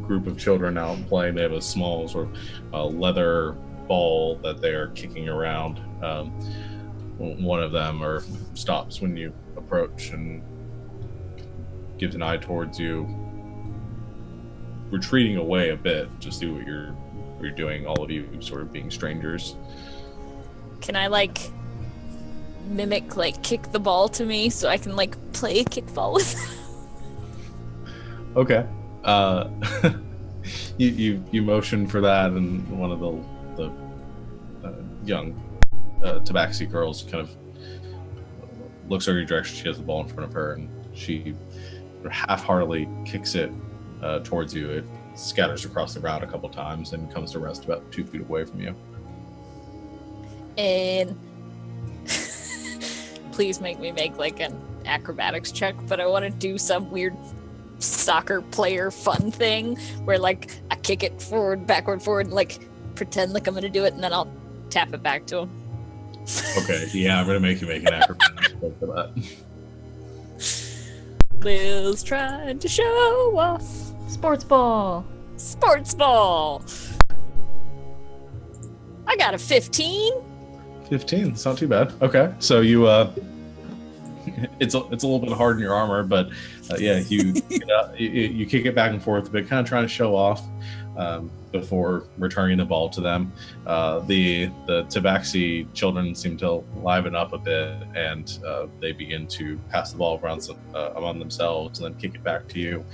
group of children out playing. They have a small sort of leather ball that they are kicking around. One of them stops when you approach and gives an eye towards you, retreating away a bit to see what you're doing. All of you sort of being strangers. Can I like mimic like kick the ball to me so I can like play kickball with them? Okay. You motion for that, and one of the young Tabaxi girls kind of looks over your direction. She has the ball in front of her, and she half-heartedly kicks it towards you. It scatters across the ground a couple times and comes to rest about 2 feet away from you. And please make me make like an acrobatics check, but I want to do some weird soccer player fun thing where like I kick it forward, backward, forward, like pretend like I'm gonna do it, and then I'll tap it back to him. Okay, yeah, I'm gonna make you make an acrobatics check for that. Lil's trying to show off. Sports ball. Sports ball. I got a 15. 15. It's not too bad. Okay, so you it's a little bit hard in your armor, but yeah, you you kick it back and forth a bit, kind of trying to show off before returning the ball to them. The Tabaxi children seem to liven up a bit, and they begin to pass the ball around among themselves, and then kick it back to you,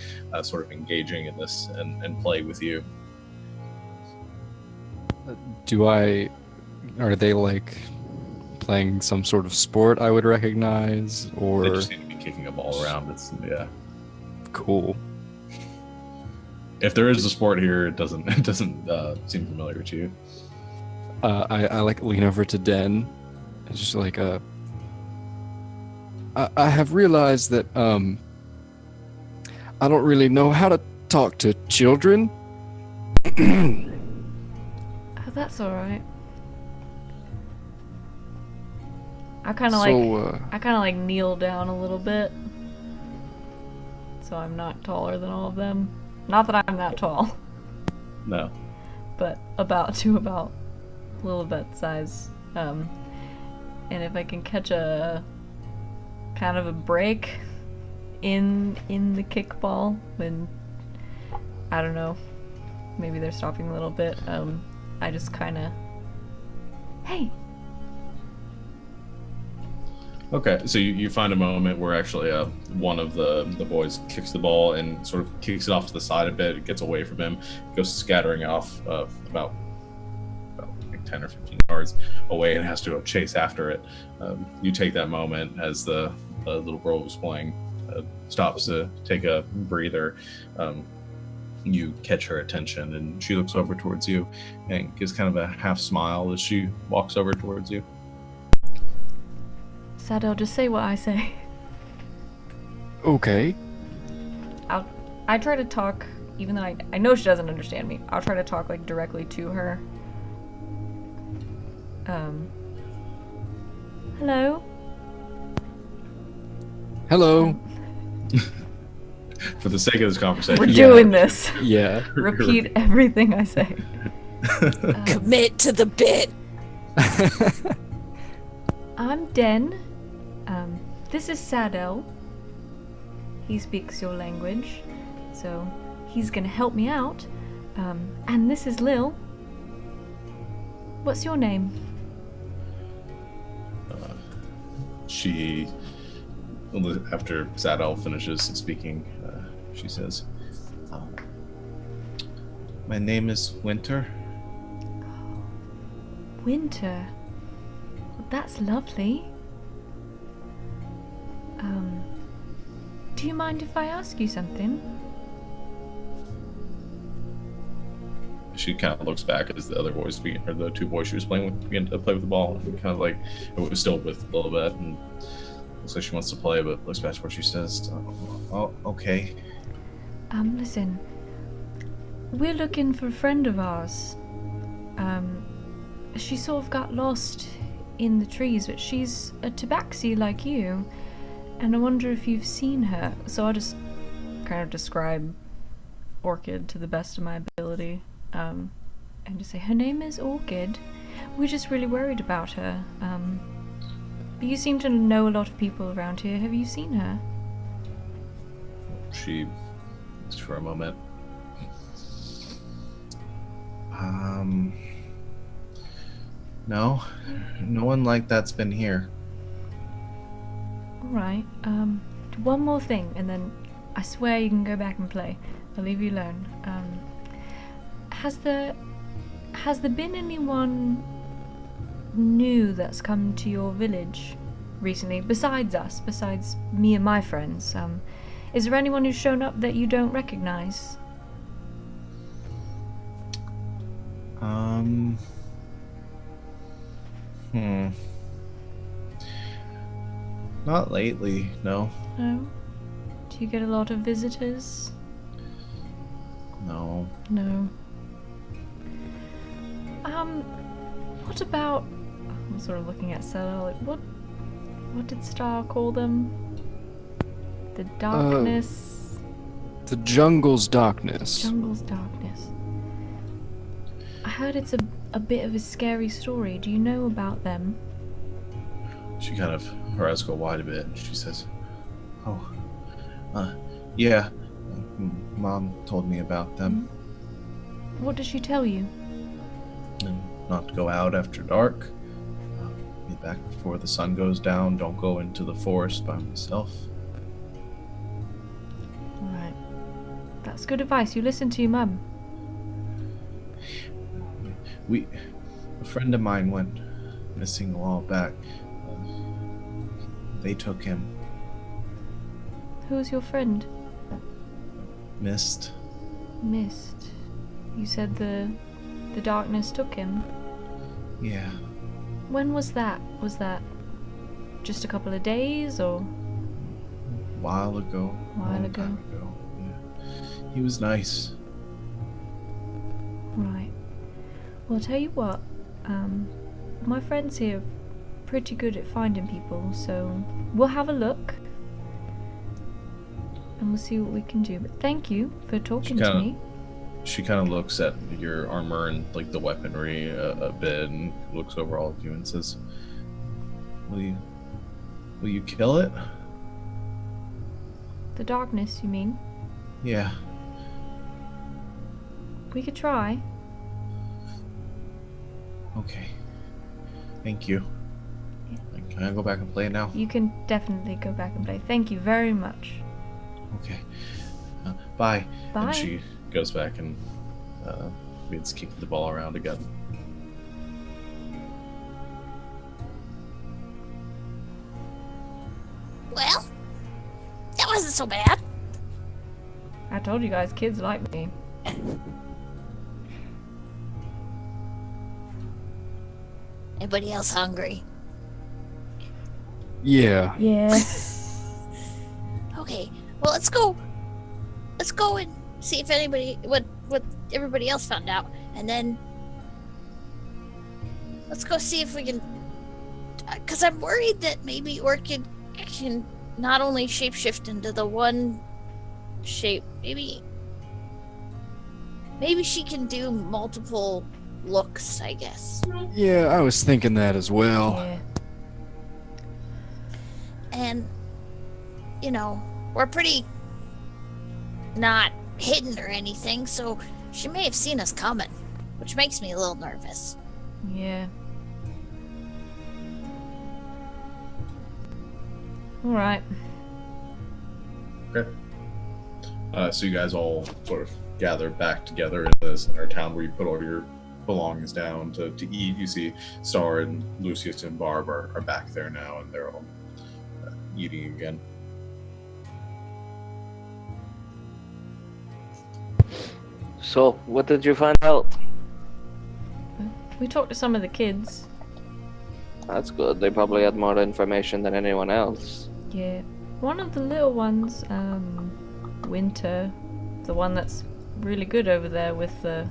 sort of engaging in this and play with you. Are they like playing some sort of sport I would recognize, or They just seem to be kicking a ball around. It's yeah. cool? If there is a sport here, it doesn't seem familiar to you. I like lean over to Den. It's just like I have realized that I don't really know how to talk to children. Oh, that's alright. I kind of like kneel down a little bit, so I'm not taller than all of them. Not that I'm that tall, No. but about a little bit size. And if I can catch a kind of a break in the kickball, when I don't know, maybe they're stopping a little bit. I just kind of, hey. Okay, so you find a moment where actually one of the boys kicks the ball and sort of kicks it off to the side a bit. It gets away from him, goes scattering off about like 10 or 15 yards away, and has to go chase after it. You take that moment as the little girl who's playing stops to take a breather. You catch her attention, and she looks over towards you and gives kind of a half smile as she walks over towards you. Sado, just say what I say. Okay. I try to talk, even though I know she doesn't understand me. I'll try to talk like directly to her. Hello. Hello. For the sake of this conversation. We're doing this. Yeah. Repeat everything I say. Commit to the bit. I'm Den. This is Sadel. He speaks your language, so he's gonna help me out. And this is Lil. What's your name? She, after Sadel finishes speaking, she says, "My name is Winter." Winter. Well, that's lovely. Do you mind if I ask you something? She kind of looks back as the other boys, or the two boys she was playing with, begin to play with the ball. And kind of like, it was still with a little bit, and looks like she wants to play, but looks back to what she says. "Oh, okay." Listen. We're looking for a friend of ours. She sort of got lost in the trees, but she's a Tabaxi like you, and I wonder if you've seen her. So I'll just kind of describe Orchid to the best of my ability, and just say her name is Orchid. We're just really worried about her. But you seem to know a lot of people around here. Have you seen her? She looks for a moment. No one like that's been here. Alright, one more thing, and then I swear you can go back and play. I'll leave you alone. Has there been anyone new that's come to your village recently, besides us, besides me and my friends? Is there anyone who's shown up that you don't recognize? Not lately, no. No? Do you get a lot of visitors? No. No. What about... I'm sort of looking at Stella, like, what did Star call them? The darkness... The jungle's darkness. Jungle's darkness. I heard it's a bit of a scary story. Do you know about them? She kind of, her eyes go wide a bit, and she says, yeah, Mom told me about them. What did she tell you? And not to go out after dark, be back before the sun goes down, don't go into the forest by myself. Alright. That's good advice. You listen to your mum. A friend of mine went missing a while back. They took him. Who's your friend? Mist. Mist. You said the darkness took him. Yeah. When was that? Was that just a couple of days or? While ago. While ago. Time ago. Yeah. He was nice. Right. Well, I'll tell you what. My friends here are pretty good at finding people, so we'll have a look. And we'll see what we can do. But thank you for talking to me. She kind of looks at your armor and like the weaponry a bit, and looks over all of you and says, "Will you kill it?" The darkness, you mean? Yeah. We could try. Okay. Thank you. Yeah. Can I go back and play now? You can definitely go back and play. Thank you very much. Okay. Bye. Bye. And she goes back and begins kicking the ball around again. Well, that wasn't so bad. I told you guys, kids like me. Anybody else hungry? Yeah. Yeah. Okay, well let's go. Let's go and see if anybody what everybody else found out, and then let's go see if we can. Because I'm worried that maybe Orchid can not only shapeshift into the one shape. Maybe she can do multiple looks, I guess. Yeah, I was thinking that as well. Yeah. And, we're pretty not hidden or anything, so she may have seen us coming, which makes me a little nervous. Yeah. Alright. Okay. So you guys all sort of gather back together in the center of town where you put all your belongings down to eat. You see Star and Lucius and Barb are back there now, and they're all eating again. So, what did you find out? We talked to some of the kids. That's good. They probably had more information than anyone else. Yeah. One of the little ones, Winter, the one that's really good over there with the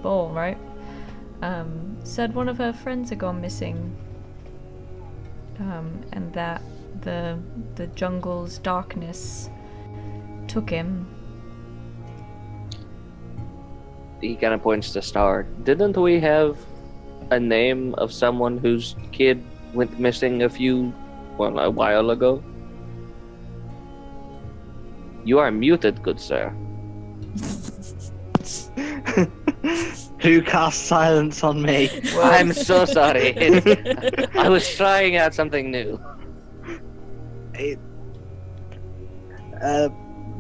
ball, right? Said one of her friends had gone missing. And that the jungle's darkness took him. He kind of points to Star. Didn't we have a name of someone whose kid went missing a while ago? You are muted, good sir. Who cast silence on me? I'm so sorry. I was trying out something new.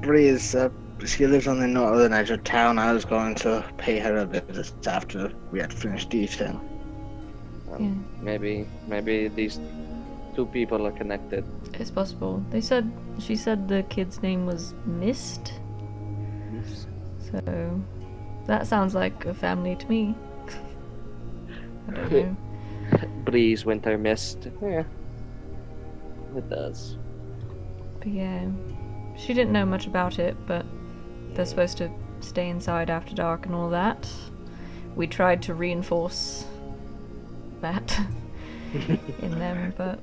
Breeze, she lives on the northern edge of town. I was going to pay her a visit after we had finished eating. Yeah. Maybe these two people are connected. It's possible. She said the kid's name was Mist. So that sounds like a family to me. I don't know. Breeze, Winter, Mist. Yeah. It does. But yeah. She didn't know much about it, but they're supposed to stay inside after dark and all that. We tried to reinforce that in them, but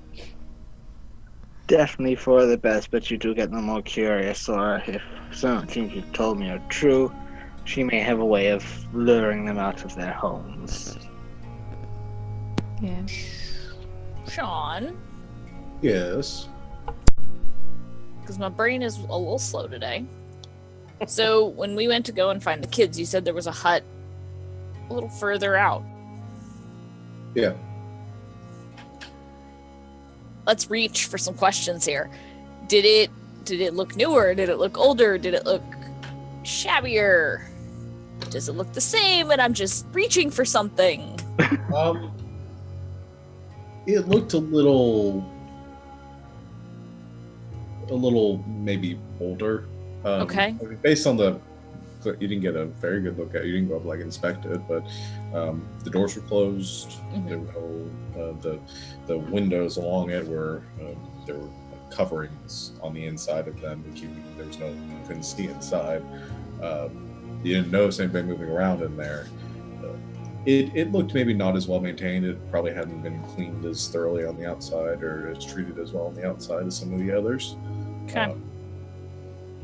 Definitely for the best, but you do get no more curious, or if some of the things you've told me are true, she may have a way of luring them out of their homes. yeah. Sean, Yes. because my brain is a little slow today. So when we went to go and find the kids, you said there was a hut a little further out. Yeah. Let's reach for some questions here. Did it look newer? Did it look older? Did it look shabbier? Does it look the same? And I'm just reaching for something. It looked a little maybe older. Okay. I mean, based on you didn't get a very good look at it. You didn't go up like inspect it, but the doors were closed. Mhm. There were no the windows along it were there were like coverings on the inside of them. There was no, you couldn't see inside. You didn't notice anybody moving around in there. It looked maybe not as well maintained. It probably hadn't been cleaned as thoroughly on the outside or as treated as well on the outside as some of the others. Okay.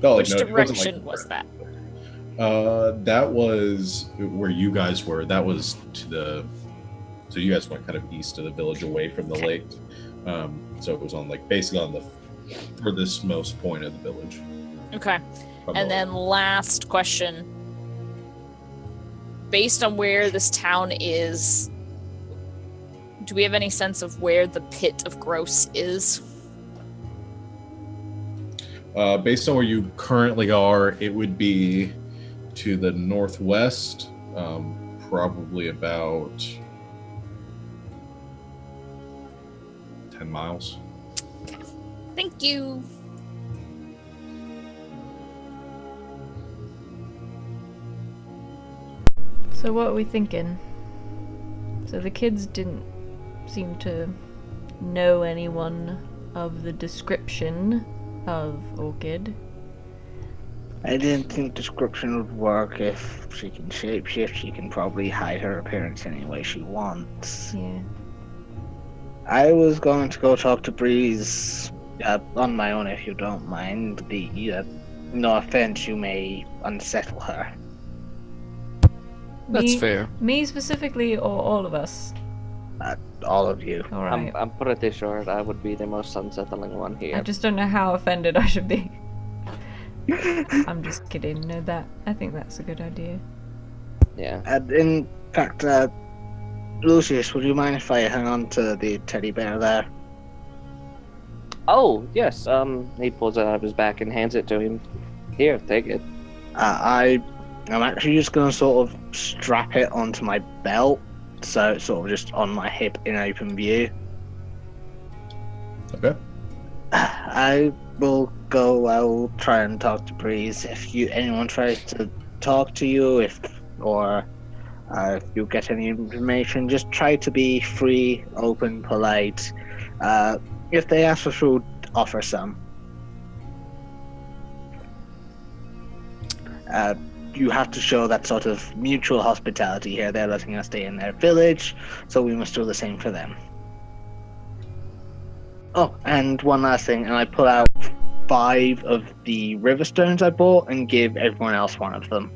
Which direction was that? That was where you guys were. That was so you guys went kind of east of the village, away from the lake. So it was on basically on the furthest most point of the village. Okay. And then last question. Based on where this town is, do we have any sense of where the pit of Gross is? Based on where you currently are, it would be to the northwest, probably about 10 miles. Thank you. So what are we thinking? So the kids didn't seem to know anyone of the description of Orchid. I didn't think description would work. If she can shapeshift, she can probably hide her appearance any way she wants. Yeah. I was going to go talk to Breeze on my own, if you don't mind. no offense, you may unsettle her. That's fair. Me specifically, or all of us? All of you. All right. I'm pretty sure I would be the most unsettling one here. I just don't know how offended I should be. I'm just kidding. No, I think that's a good idea. Yeah. And in fact, Lucius, would you mind if I hang on to the teddy bear there? Oh, yes. He pulls it out of his back and hands it to him. Here, take it. I'm actually just going to sort of strap it onto my belt, so it's sort of just on my hip in open view. Okay. I will try and talk to Breeze. If anyone tries to talk to you, if you get any information, just try to be free, open, polite. If they ask for food, offer some. You have to show that sort of mutual hospitality here. They're letting us stay in their village, so we must do the same for them. Oh, and one last thing, and I pull out 5 of the river stones I bought and give everyone else one of them.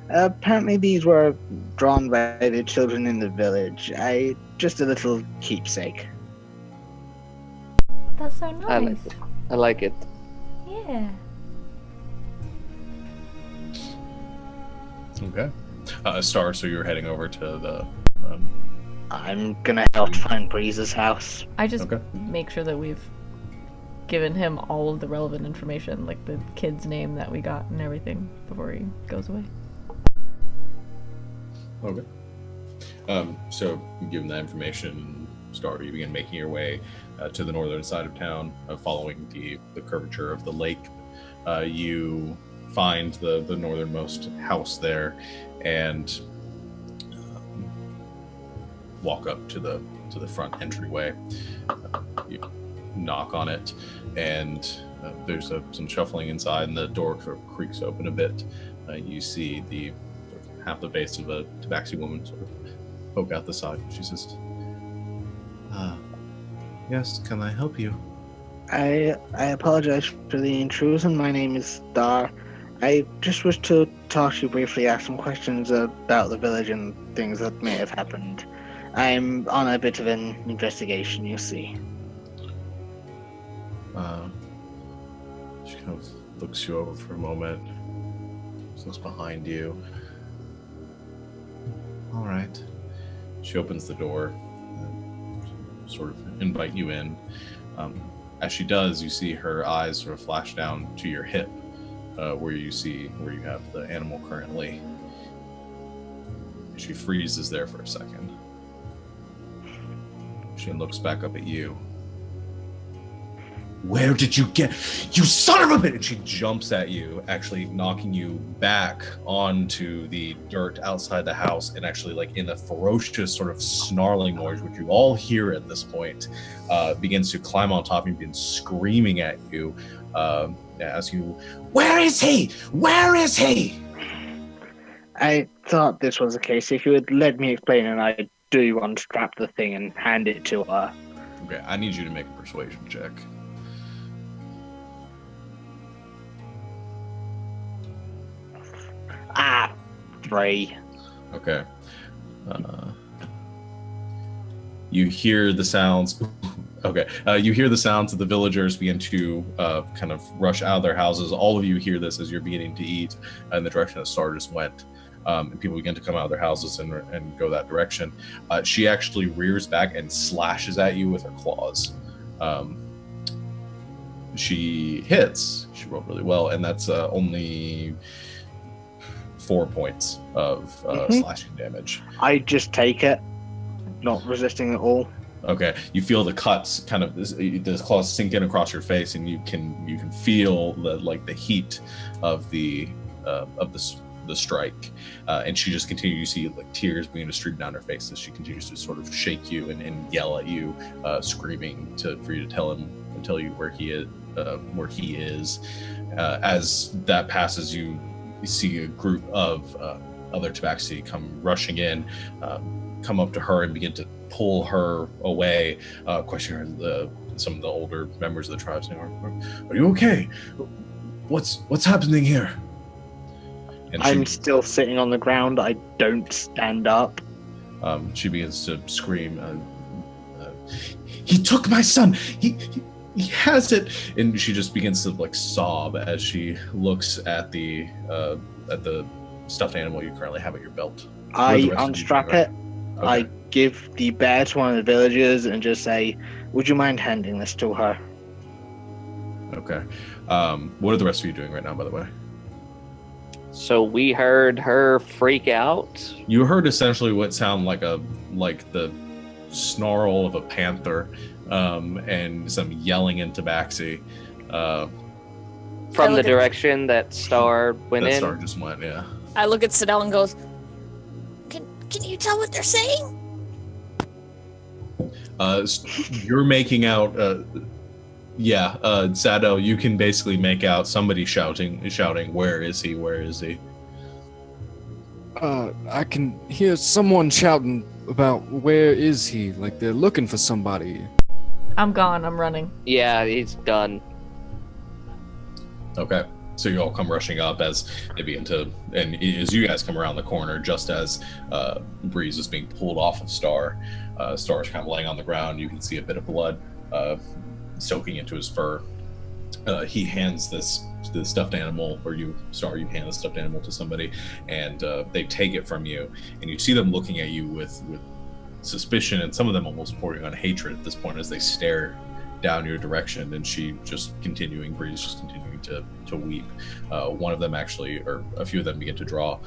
Apparently these were drawn by the children in the village. Just a little keepsake. That's so nice. I like it. Yeah. Okay. Star, so you're heading over to the... I'm gonna help find Breeze's house. I just Okay. make sure that we've given him all of the relevant information, like the kid's name that we got and everything, before he goes away. Okay. So you give them that information. Star, you begin making your way to the northern side of town, following the curvature of the lake. You find the northernmost house there, and walk up to the front entryway. You knock on it, and there's some shuffling inside, and the door sort of creaks open a bit. You see the half the face of a Tabaxi woman sort of poke out the side. She says, "Yes, can I help you?" I apologize for the intrusion. My name is Star. I just wish to talk to you briefly, ask some questions about the village and things that may have happened. I'm on a bit of an investigation, you see. She kind of looks you over for a moment. She looks behind you. All right. She opens the door, sort of invite you in. As she does, you see her eyes sort of flash down to your hip, where you have the animal currently. She freezes there for a second. She looks back up at you. Where did you get... You son of a bitch! And she jumps at you, actually knocking you back onto the dirt outside the house, and actually, like, in a ferocious sort of snarling noise, which you all hear at this point, begins to climb on top and begins screaming at you, asking you, "Where is he? Where is he?" I thought this was the case. If you had let me explain, and I do unstrap the thing and hand it to her. Okay, I need you to make a persuasion check. Ah, 3. Okay. You hear the sounds. Okay. You hear the sounds of the villagers begin to kind of rush out of their houses. All of you hear this as you're beginning to eat in the direction that Star just went. And people begin to come out of their houses and go that direction. She actually rears back and slashes at you with her claws. She hits. She rolled really well, and that's only 4 points of slashing damage. I just take it, not resisting at all. Okay, you feel the cuts kind of the claws sink in across your face, and you can feel the heat of the strike, and she just continues. You see like tears beginning to stream down her face as she continues to sort of shake you and yell at you, screaming for you to tell you where he is. As that passes, you see a group of other Tabaxi come rushing in, come up to her and begin to pull her away, question her, some of the older members of the tribe saying, "Are you okay? What's happening here?" And I'm still sitting on the ground. I don't stand up. She begins to scream. He took my son. He has it, and she just begins to like sob as she looks at the stuffed animal you currently have at your belt. I unstrap it. Okay. I give the bear to one of the villagers and just say, "Would you mind handing this to her?" Okay. What are the rest of you doing right now, by the way? So we heard her freak out. You heard essentially what sounded like the snarl of a panther, and some yelling in Tabaxi. From the direction that Star went in. Star just went, yeah. I look at Sidel and goes, Can you tell what they're saying? You're making out. Sado, you can basically make out somebody shouting, "Where is he? Where is he?" I can hear someone shouting about where is he? Like they're looking for somebody. I'm gone. I'm running. Yeah, he's done. Okay. So you all come rushing up as they begin to, and as you guys come around the corner, just as Breeze is being pulled off of Star, Star's kind of laying on the ground. You can see a bit of blood soaking into his fur. He hands the stuffed animal, or you hand the stuffed animal to somebody, and they take it from you, and you see them looking at you with suspicion, and some of them almost bordering on hatred at this point as they stare down your direction. And Breeze just continuing to weep. One of them actually, or a few of them, begin to draw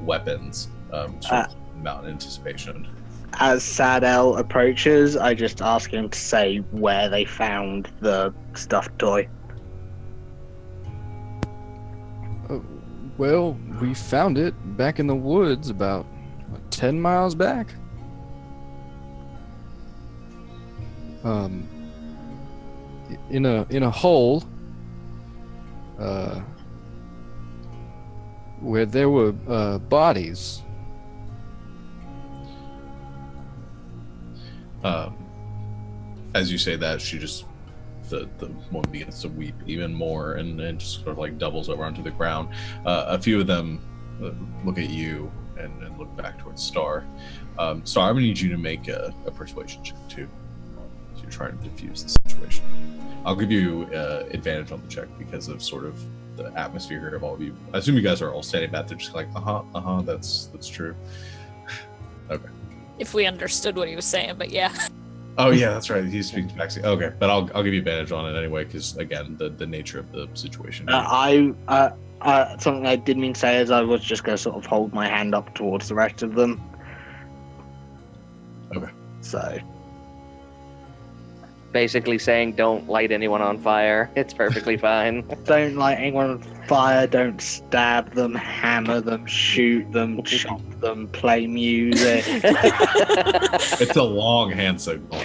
weapons, sort of out in anticipation. As Sadel approaches, I just ask him to say where they found the stuffed toy. Well, we found it back in the woods about 10 miles back. In a hole where there were bodies. As you say that, she just the woman begins to weep even more, and just sort of like doubles over onto the ground. A few of them look at you and look back towards Star. Star, I'm gonna need you to make a persuasion check too. So you're trying to diffuse the situation. I'll give you advantage on the check because of sort of the atmosphere here of all of you. I assume you guys are all standing back there just like, that's true. Okay. if we understood what he was saying, but yeah. Oh yeah, that's right. He speaks Tabaxi. Okay, but I'll give you advantage on it anyway, because again, the nature of the situation. Something I did mean to say is I was just going to sort of hold my hand up towards the rest of them. Okay. So. Basically saying don't light anyone on fire. It's perfectly fine. Don't light anyone on fire, don't stab them, hammer them, shoot them, chop them, play music. It's a long hand signal.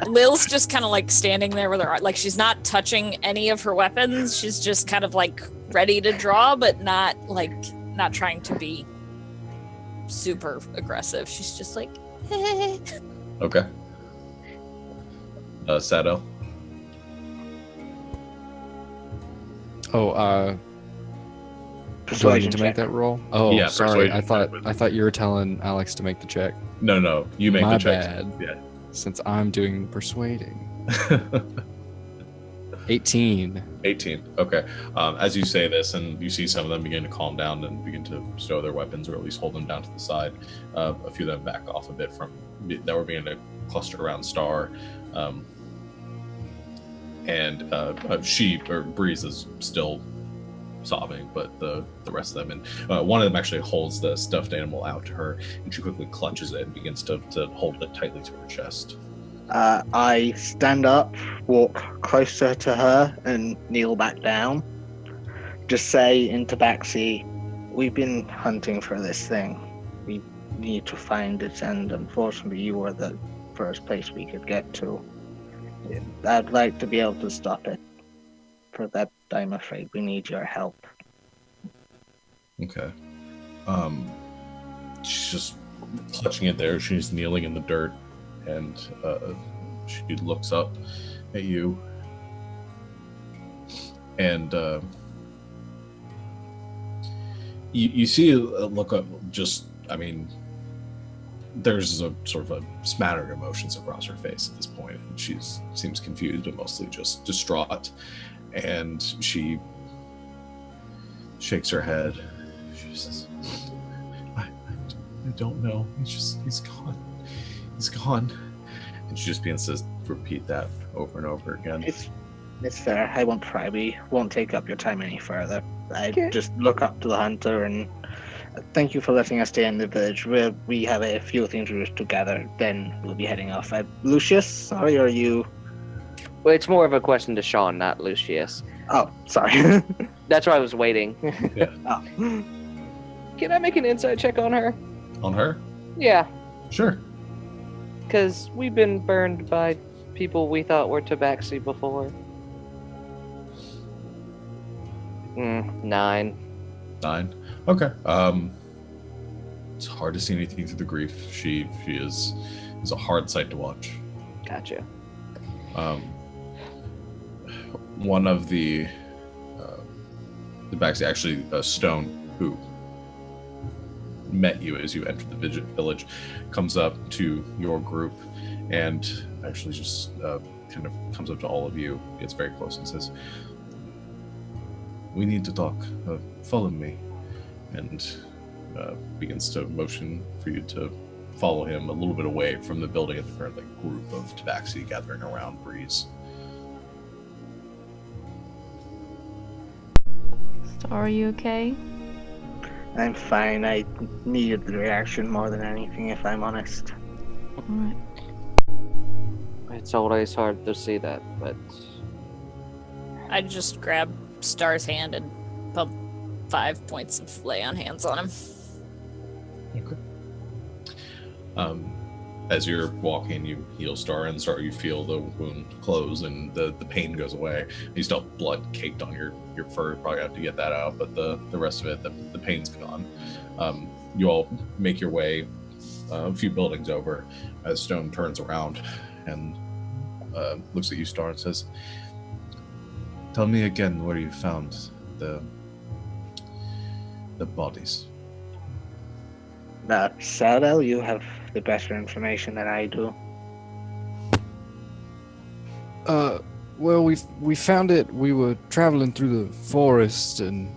Lil's just kind of like standing there with her, like she's not touching any of her weapons. She's just kind of like ready to draw, but not trying to be super aggressive. She's just like, hey. Okay. Sado. Do I Persuasion need to make check. that roll? Oh, Yeah, sorry. persuasion. I thought you were telling Alex to make the check. No, you make My the check. bad. Yeah. Since I'm doing persuading. 18. 18. Okay. As you say this, and you see some of them begin to calm down and begin to stow their weapons, or at least hold them down to the side. A few of them back off a bit from that were beginning to cluster around Star. Breeze is still sobbing, but the rest of them, and one of them actually holds the stuffed animal out to her, and she quickly clutches it and begins to hold it tightly to her chest. I stand up, walk closer to her, and kneel back down. Just say in Tabaxi, we've been hunting for this thing. We need to find it, and unfortunately you were the first place we could get to. I'd like to be able to stop it. For that, I'm afraid we need your help. Okay. She's just clutching it there. She's kneeling in the dirt, and she looks up at you, and you see a look up. Just, I mean, there's a sort of a smattering of emotions across her face at this point. She seems confused, but mostly just distraught. And she shakes her head. She says, I don't know. He's gone. He's gone. And she just begins to repeat that over and over again. It's fair. I won't pry. We won't take up your time any further. I just look up to the hunter and thank you for letting us stay in the village. We have a few things to gather. Then we'll be heading off. Lucius, sorry, are you? Well, it's more of a question to Sean, not Lucius. Oh, sorry. That's why I was waiting. Yeah. Oh. Can I make an insight check on her? On her? Yeah, Sure. because we've been burned by people we thought were Tabaxi before. 9. 9. Okay. It's hard to see anything through the grief. She is a hard sight to watch. Gotcha. One of the Tabaxi, actually Stone, who met you as you entered the village, comes up to your group and actually just kind of comes up to all of you, gets very close and says, "We need to talk. Follow me." And begins to motion for you to follow him a little bit away from the building at the current group of Tabaxi gathering around Breeze. Star, are you okay? I'm fine. I needed the reaction more than anything, if I'm honest. Alright. It's always hard to see that, but I just grab Star's hand and pump 5 points of lay on hands on him. Okay. As you're walking, you heal Star, and Star, you feel the wound close and the pain goes away. You still have blood caked on your fur. You probably have to get that out, but the rest of it, the pain's gone. You all make your way a few buildings over as Stone turns around and looks at you, Star, and says, "Tell me again where you found the bodies." Sarah, you have the better information than I do. Well, we found it. We were traveling through the forest, and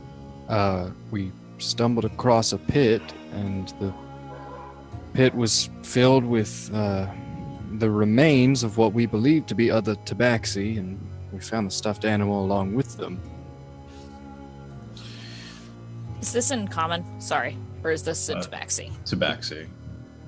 we stumbled across a pit, and the pit was filled with the remains of what we believed to be other Tabaxi, and we found the stuffed animal along with them. Is this in common? Sorry. Or is this in Tabaxi? Tabaxi.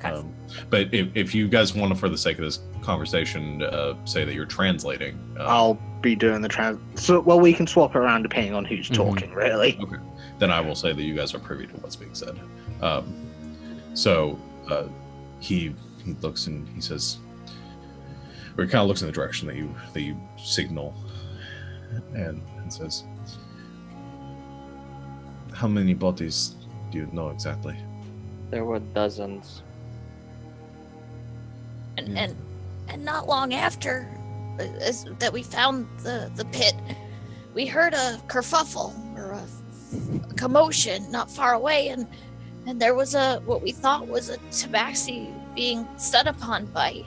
Okay. But if you guys want to, for the sake of this conversation, say that you're translating. I'll be doing the So, well, we can swap around depending on who's talking, really. Okay. Then I will say that you guys are privy to what's being said. So he looks and he says, or he kind of looks in the direction that you signal, and says, "How many bodies do you know exactly?" there were dozens. And not long after that we found the pit, we heard a kerfuffle or a commotion not far away, and there was what we thought was a Tabaxi being set upon by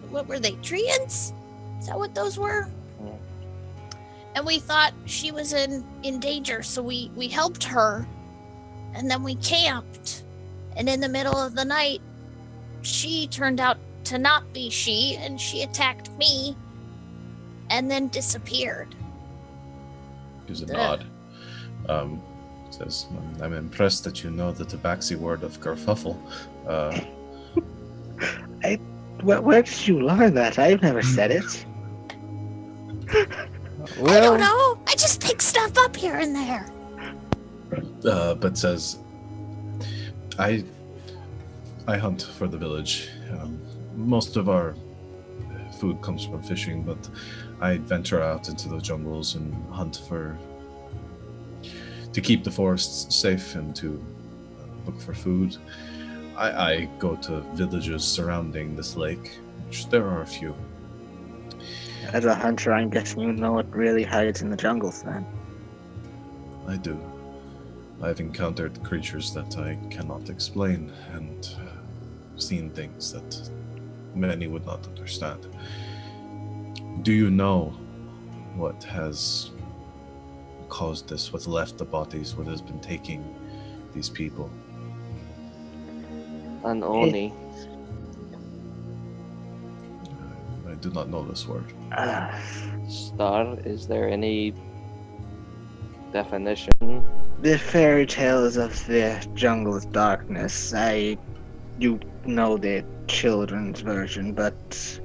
what were they, treants? Is that what those were? Yeah. And we thought she was in danger, so we helped her, and then we camped, and in the middle of the night she turned out to not be she, and she attacked me and then disappeared. Gives a nod. Says, "I'm impressed that you know the Tabaxi word of kerfuffle." Where did you learn that? I've never said it. I don't know. I just pick stuff up here and there. But says, I hunt for the village. Most of our food comes from fishing, but I venture out into the jungles and hunt to keep the forests safe and to look for food. I go to villages surrounding this lake, which there are a few. As a hunter, I'm guessing you know what really hides in the jungles then. I do. I've encountered creatures that I cannot explain, and seen things that many would not understand. Do you know what has caused this, what left the bodies, what has been taking these people? An Oni. I do not know this word. Star, is there any definition? The fairy tales of the jungle's darkness. You know the children's version, but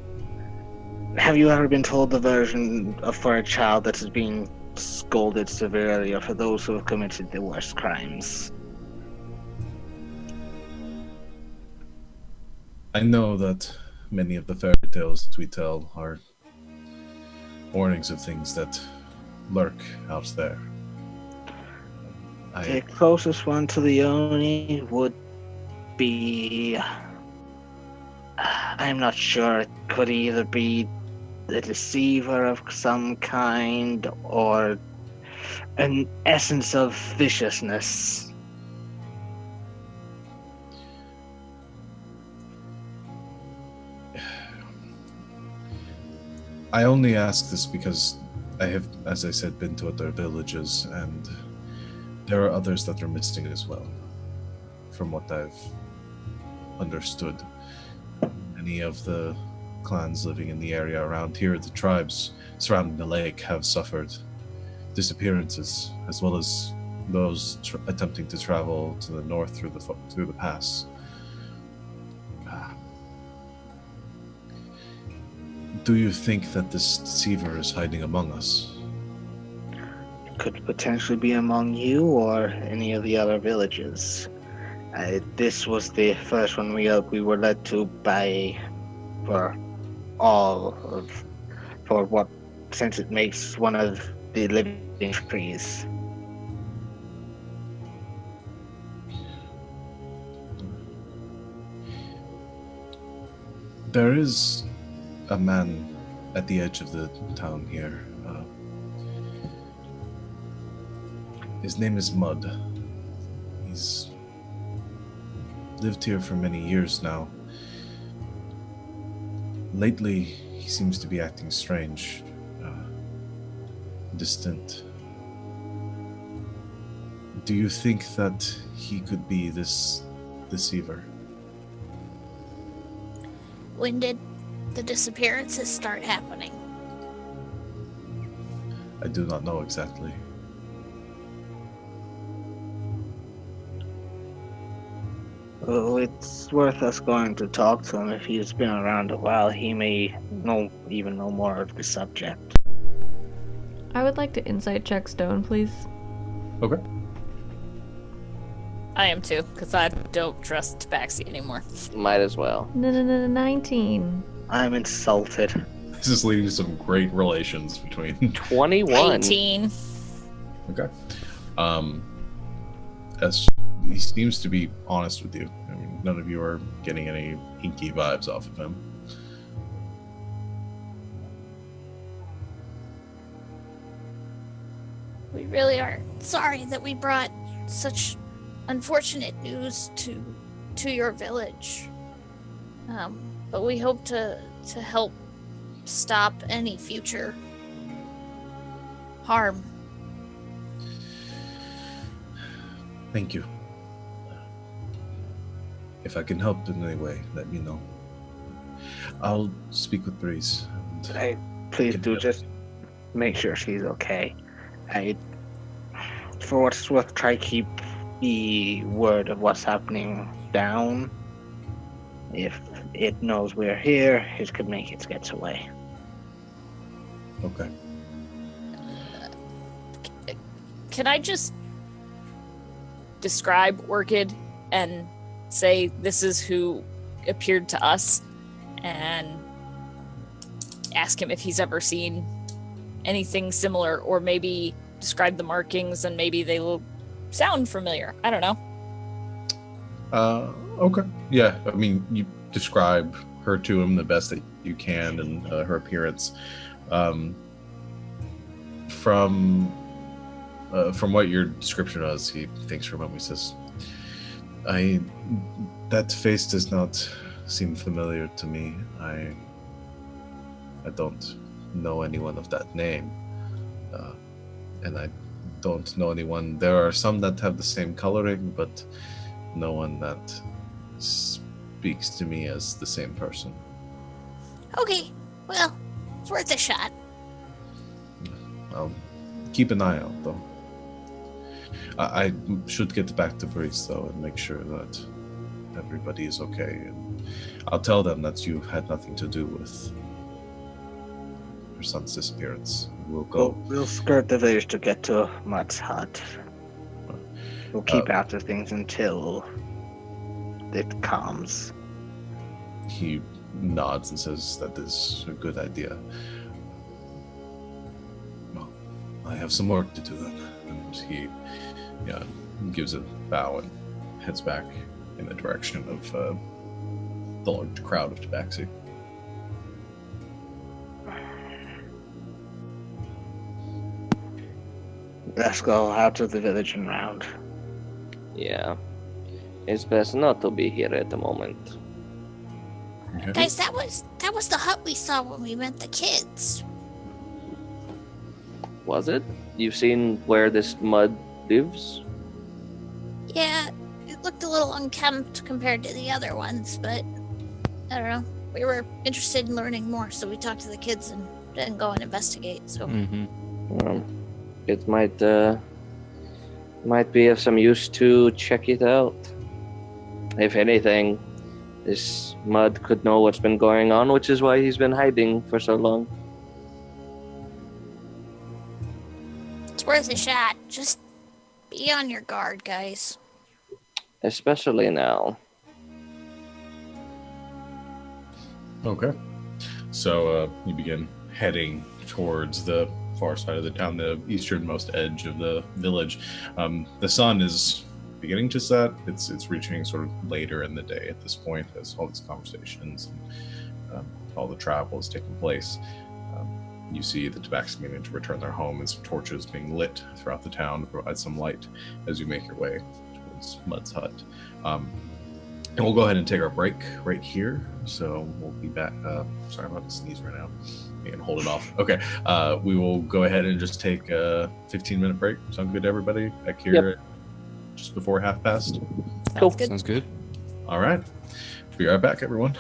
have you ever been told the version of for a child that is being scolded severely, or for those who have committed the worst crimes? I know that many of the fairy tales that we tell are warnings of things that lurk out there. The closest one to the Oni would be... I'm not sure. It could either be a deceiver of some kind, or an essence of viciousness. I only ask this because I have, as I said, been to other villages, and there are others that are missing as well, from what I've understood. Many of the clans living in the area around here, the tribes surrounding the lake, have suffered disappearances, as well as those attempting to travel to the north through the pass. Do you think that this deceiver is hiding among us? Could potentially be among you or any of the other villages. This was the first one we were led to by for what, since it makes one of the living trees. There is a man at the edge of the town here. His name is Mud. He's lived here for many years now. Lately, he seems to be acting strange, distant. Do you think that he could be this deceiver? When did the disappearances start happening? I do not know exactly. Well, it's worth us going to talk to him. If he's been around a while, he may even know more of the subject. I would like to insight check Stone, please. Okay. I am too, because I don't trust Tabaxi anymore. Might as well. 19. I'm insulted. This is leading to some great relations between 21. 18. Okay. As he seems to be honest with you. I mean, none of you are getting any inky vibes off of him. We really are sorry that we brought such unfortunate news to your village. But we hope to help stop any future harm. Thank you. If I can help in any way, let me know. I'll speak with Breeze. Please do just make sure she's okay. For what it's worth, try keep the word of what's happening down. If it knows we're here, it could make its gets away. Okay. Can I just describe Orchid and say this is who appeared to us, and ask him if he's ever seen anything similar, or maybe describe the markings and maybe they will sound familiar. I don't know. Okay. Yeah, I mean, you describe her to him the best that you can, and her appearance. From what your description was, he thinks for a moment. He says, that face does not seem familiar to me. I don't know anyone of that name, and I don't know anyone. There are some that have the same coloring, but no one that speaks to me as the same person. Okay, well, it's worth a shot. I'll keep an eye out, though. I should get back to Breeze, though, and make sure that everybody is okay. And I'll tell them that you've had nothing to do with your son's disappearance. We'll go. We'll skirt the village to get to Mutt's hut. We'll keep out of things until it calms. He nods and says that is a good idea. Well, I have some work to do then. And he gives a bow and heads back in the direction of the large crowd of Tabaxi. Let's go out of the village and round. Yeah. It's best not to be here at the moment. Okay. Guys, that was the hut we saw when we met the kids. Was it? You've seen where this mud lives? Yeah, it looked a little unkempt compared to the other ones, but I don't know. We were interested in learning more, so we talked to the kids and didn't go and investigate. So It might be of some use to check it out. If anything, this mud could know what's been going on, which is why he's been hiding for so long. it's worth a shot. Just be on your guard, guys. Especially now. Okay. So you begin heading towards the far side of the town, the easternmost edge of the village. The sun is beginning to set. It's reaching sort of later in the day at this point, as all these conversations and all the travel is taking place. You see the Tabaxi beginning to return their home, and some torches being lit throughout the town to provide some light as you make your way towards Mud's hut. And we'll go ahead and take our break right here. So we'll be back. Sorry, I'm about to sneeze right now. You can hold it off. Okay. We will go ahead and just take a 15-minute break. Sound good to everybody? Back here just before past. Cool. Sounds good. All right. Be right back, everyone.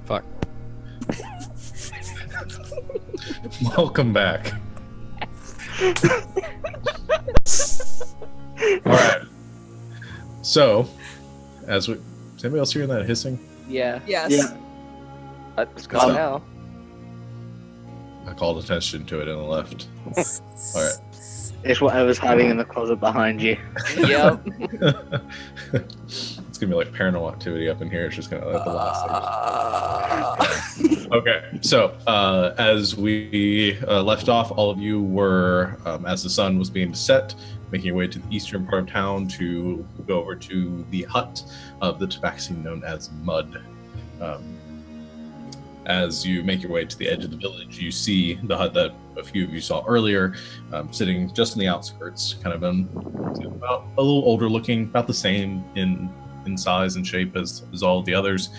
Fuck. Welcome back. All right. So, is anybody else hearing that hissing? Yeah. Yes. Yeah. Let's go So- now. I called attention to it and left. All right. It's whatever's hiding in the closet behind you. Yep. It's gonna be like paranormal activity up in here. It's just gonna like the last thing. Okay, so as we left off, all of you were, as the sun was beginning to set, making your way to the eastern part of town to go over to the hut of the Tabaxi known as Mud. As you make your way to the edge of the village, you see the hut that a few of you saw earlier, sitting just in the outskirts, kind of about a little older looking, about the same in size and shape as all of the others.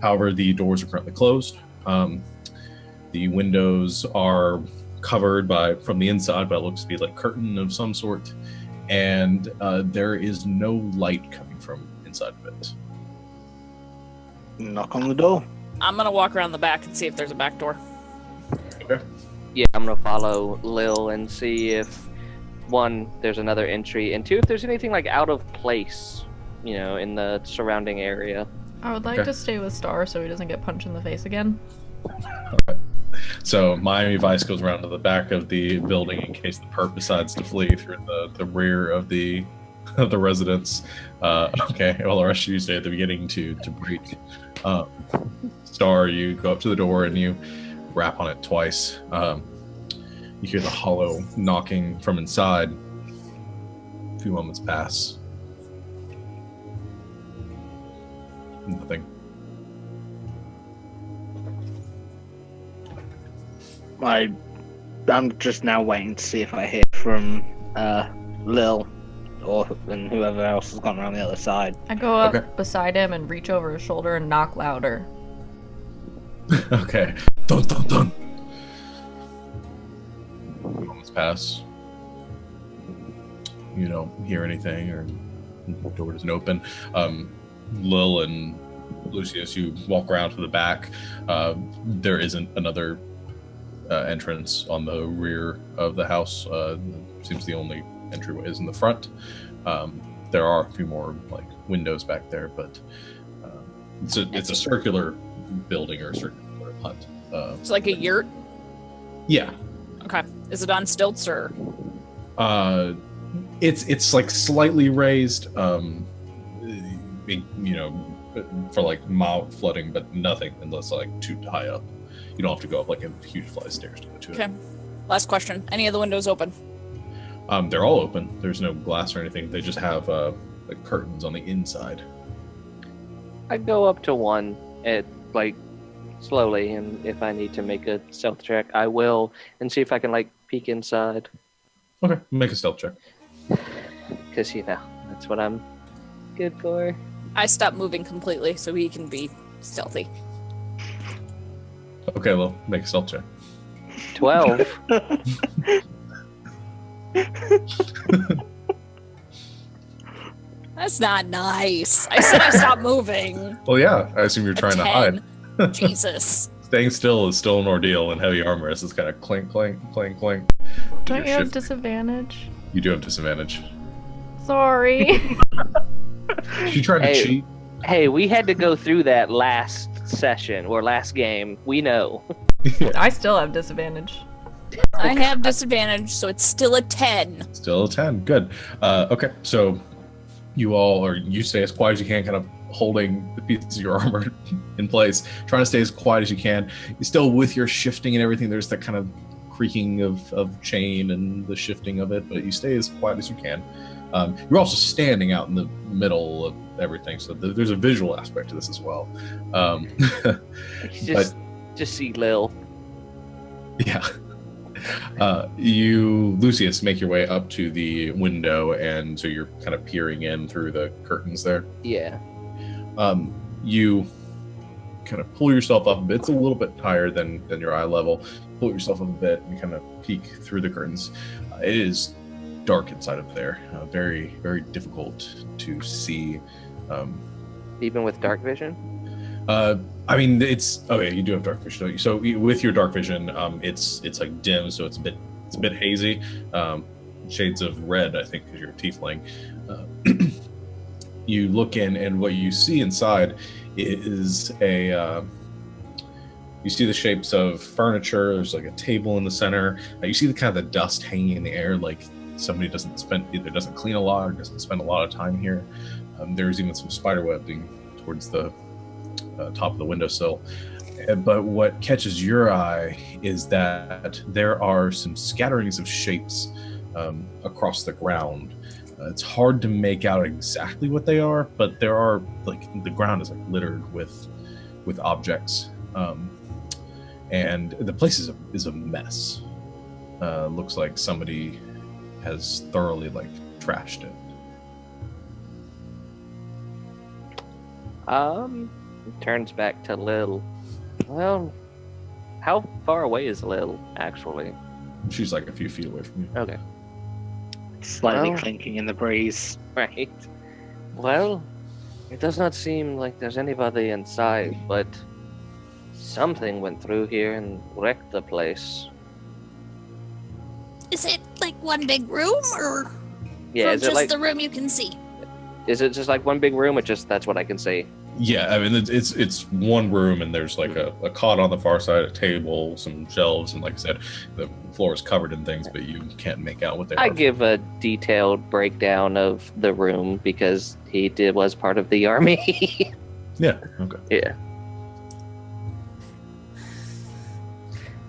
However, the doors are currently closed. The windows are covered from the inside by what looks to be like curtain of some sort, and there is no light coming from inside of it. Knock on the door. I'm gonna walk around the back and see if there's a back door. Okay. Yeah, I'm gonna follow Lil and see if one, there's another entry, and two, if there's anything like out of place, in the surrounding area. I would like to stay with Star so he doesn't get punched in the face again. So Miami Vice goes around to the back of the building in case the perp decides to flee through the rear of the residence. Okay, well, the rest of you stay at the beginning to breach. Star, you go up to the door and you rap on it twice. You hear the hollow knocking from inside. A few moments pass. Nothing. I'm just now waiting to see if I hear from Lil and whoever else has gone around the other side. I go up beside him and reach over his shoulder and knock louder. Okay. Dun dun dun. Moments pass. You don't hear anything, or the door doesn't open. Lil and Lucius, you walk around to the back. There isn't another entrance on the rear of the house. Seems the only entryway is in the front. There are a few more like windows back there, but it's a circular building or a circular hut. It's like a yurt. Yeah. Okay. Is it on stilts or? It's like slightly raised, for like mild flooding, but nothing unless like too high up. You don't have to go up like a huge flight of stairs to go to it. Okay. Last question. Any of the windows open? They're all open. There's no glass or anything. They just have like curtains on the inside. I go up to one, slowly, and if I need to make a stealth check, I will, and see if I can peek inside. Okay, make a stealth check. Because that's what I'm good for. I stop moving completely so he can be stealthy. Okay, well, make a stealth check. 12. That's not nice. I said I stopped moving. Well, yeah, I assume you're trying to hide. Jesus. Staying still is still an ordeal in heavy armor. It's just kind of clink, clink, clink, clink. Don't you have disadvantage? You do have disadvantage. Sorry. She tried to cheat. Hey, we had to go through that last session or last game. We know. I still have disadvantage. I have disadvantage, so it's still a 10. Still a 10. Good. Okay, so you stay as quiet as you can, kind of holding the pieces of your armor in place, trying to stay as quiet as you can. You're still with your shifting and everything. There's that kind of creaking of chain and the shifting of it, but you stay as quiet as you can. You're also standing out in the middle of everything, so there's a visual aspect to this as well. Just see Lil. Yeah. You, Lucius, make your way up to the window, and so you're kind of peering in through the curtains there. Yeah. You kind of pull yourself up a bit. It's a little bit higher than your eye level. Pull yourself up a bit and kind of peek through the curtains. It is dark inside of there. Very, very difficult to see. Even with dark vision? I mean, it's okay. You do have dark vision, don't you? So with your dark vision, it's like dim, so it's a bit hazy. Shades of red, I think, because you're a tiefling. You look in, and what you see inside is you see the shapes of furniture. There's like a table in the center. You see the kind of the dust hanging in the air, like somebody either doesn't clean a lot or doesn't spend a lot of time here. There's even some spider webbing towards the top of the windowsill. But what catches your eye is that there are some scatterings of shapes across the ground. It's hard to make out exactly what they are, but there are, like, the ground is like littered with objects, and the place is a mess. Looks like somebody has thoroughly trashed it. Turns back to Lil. Well, how far away is Lil, actually? She's like a few feet away from you. Okay. Slightly Well- clinking in the breeze. Right. Well, it does not seem like there's anybody inside, but something went through here and wrecked the place. Is it like one big room, or Yeah, from is it just like the room you can see? is it just like one big room, or just that's what I can see? Yeah, I mean, it's one room, and there's like a cot on the far side, a table, some shelves, and like I said, the floor is covered in things, but you can't make out what they are. I give a detailed breakdown of the room because was part of the army. Yeah, okay. Yeah.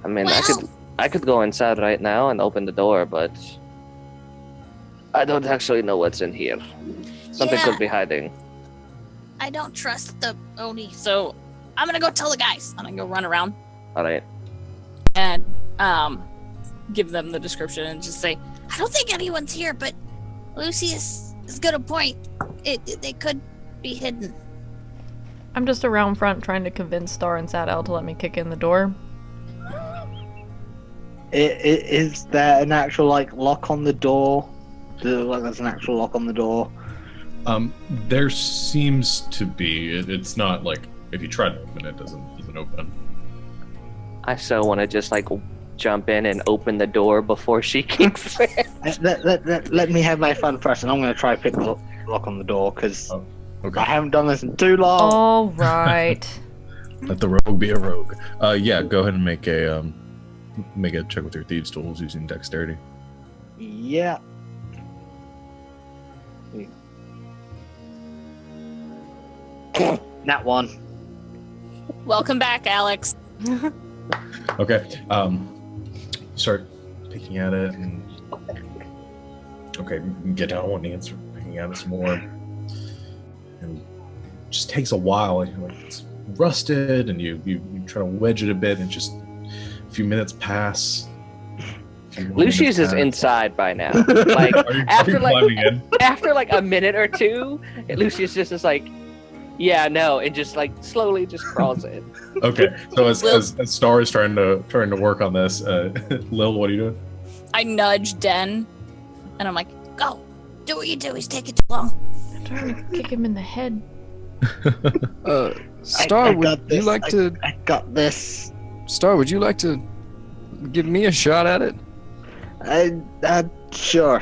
I mean, Well- I could go inside right now and open the door, but I don't actually know what's in here. Something Yeah. could be hiding. I don't trust the Oni, so I'm gonna go tell the guys. I'm gonna go run around All right. and give them the description and just say, I don't think anyone's here, but Lucius has got a point. They could be hidden. I'm just around front trying to convince Star and Sadel to let me kick in the door. Is there an actual lock on the door? There's an actual lock on the door. There seems to be. It's not like if you try to open it, doesn't open. I so want to just jump in and open the door before she kicks it. Let me have my fun first, and I'm going to try pick the lock on the door because I Okay. haven't done this in too long. All right. Let the rogue be a rogue. Yeah, go ahead and make a check with your thieves' tools using dexterity. Yeah. That one. welcome back, Alex. Okay. Start picking at it, and okay, you can get down on one knee and start picking at it some more. And it just takes a while. It's rusted, and you try to wedge it a bit, and just a few minutes pass. Lucius is inside by now. Are you climbing in? After a minute or two, Lucius just is yeah, no, and just slowly just crawls in. Okay, so as Star is trying to work on this, Lil, what are you doing? I nudge Den, and I'm like, Go. Do what you do. He's taking too long. I'm trying to kick him in the head. Star, I would got you this. like to? I got this. Star, would you like to give me a shot at it? Sure.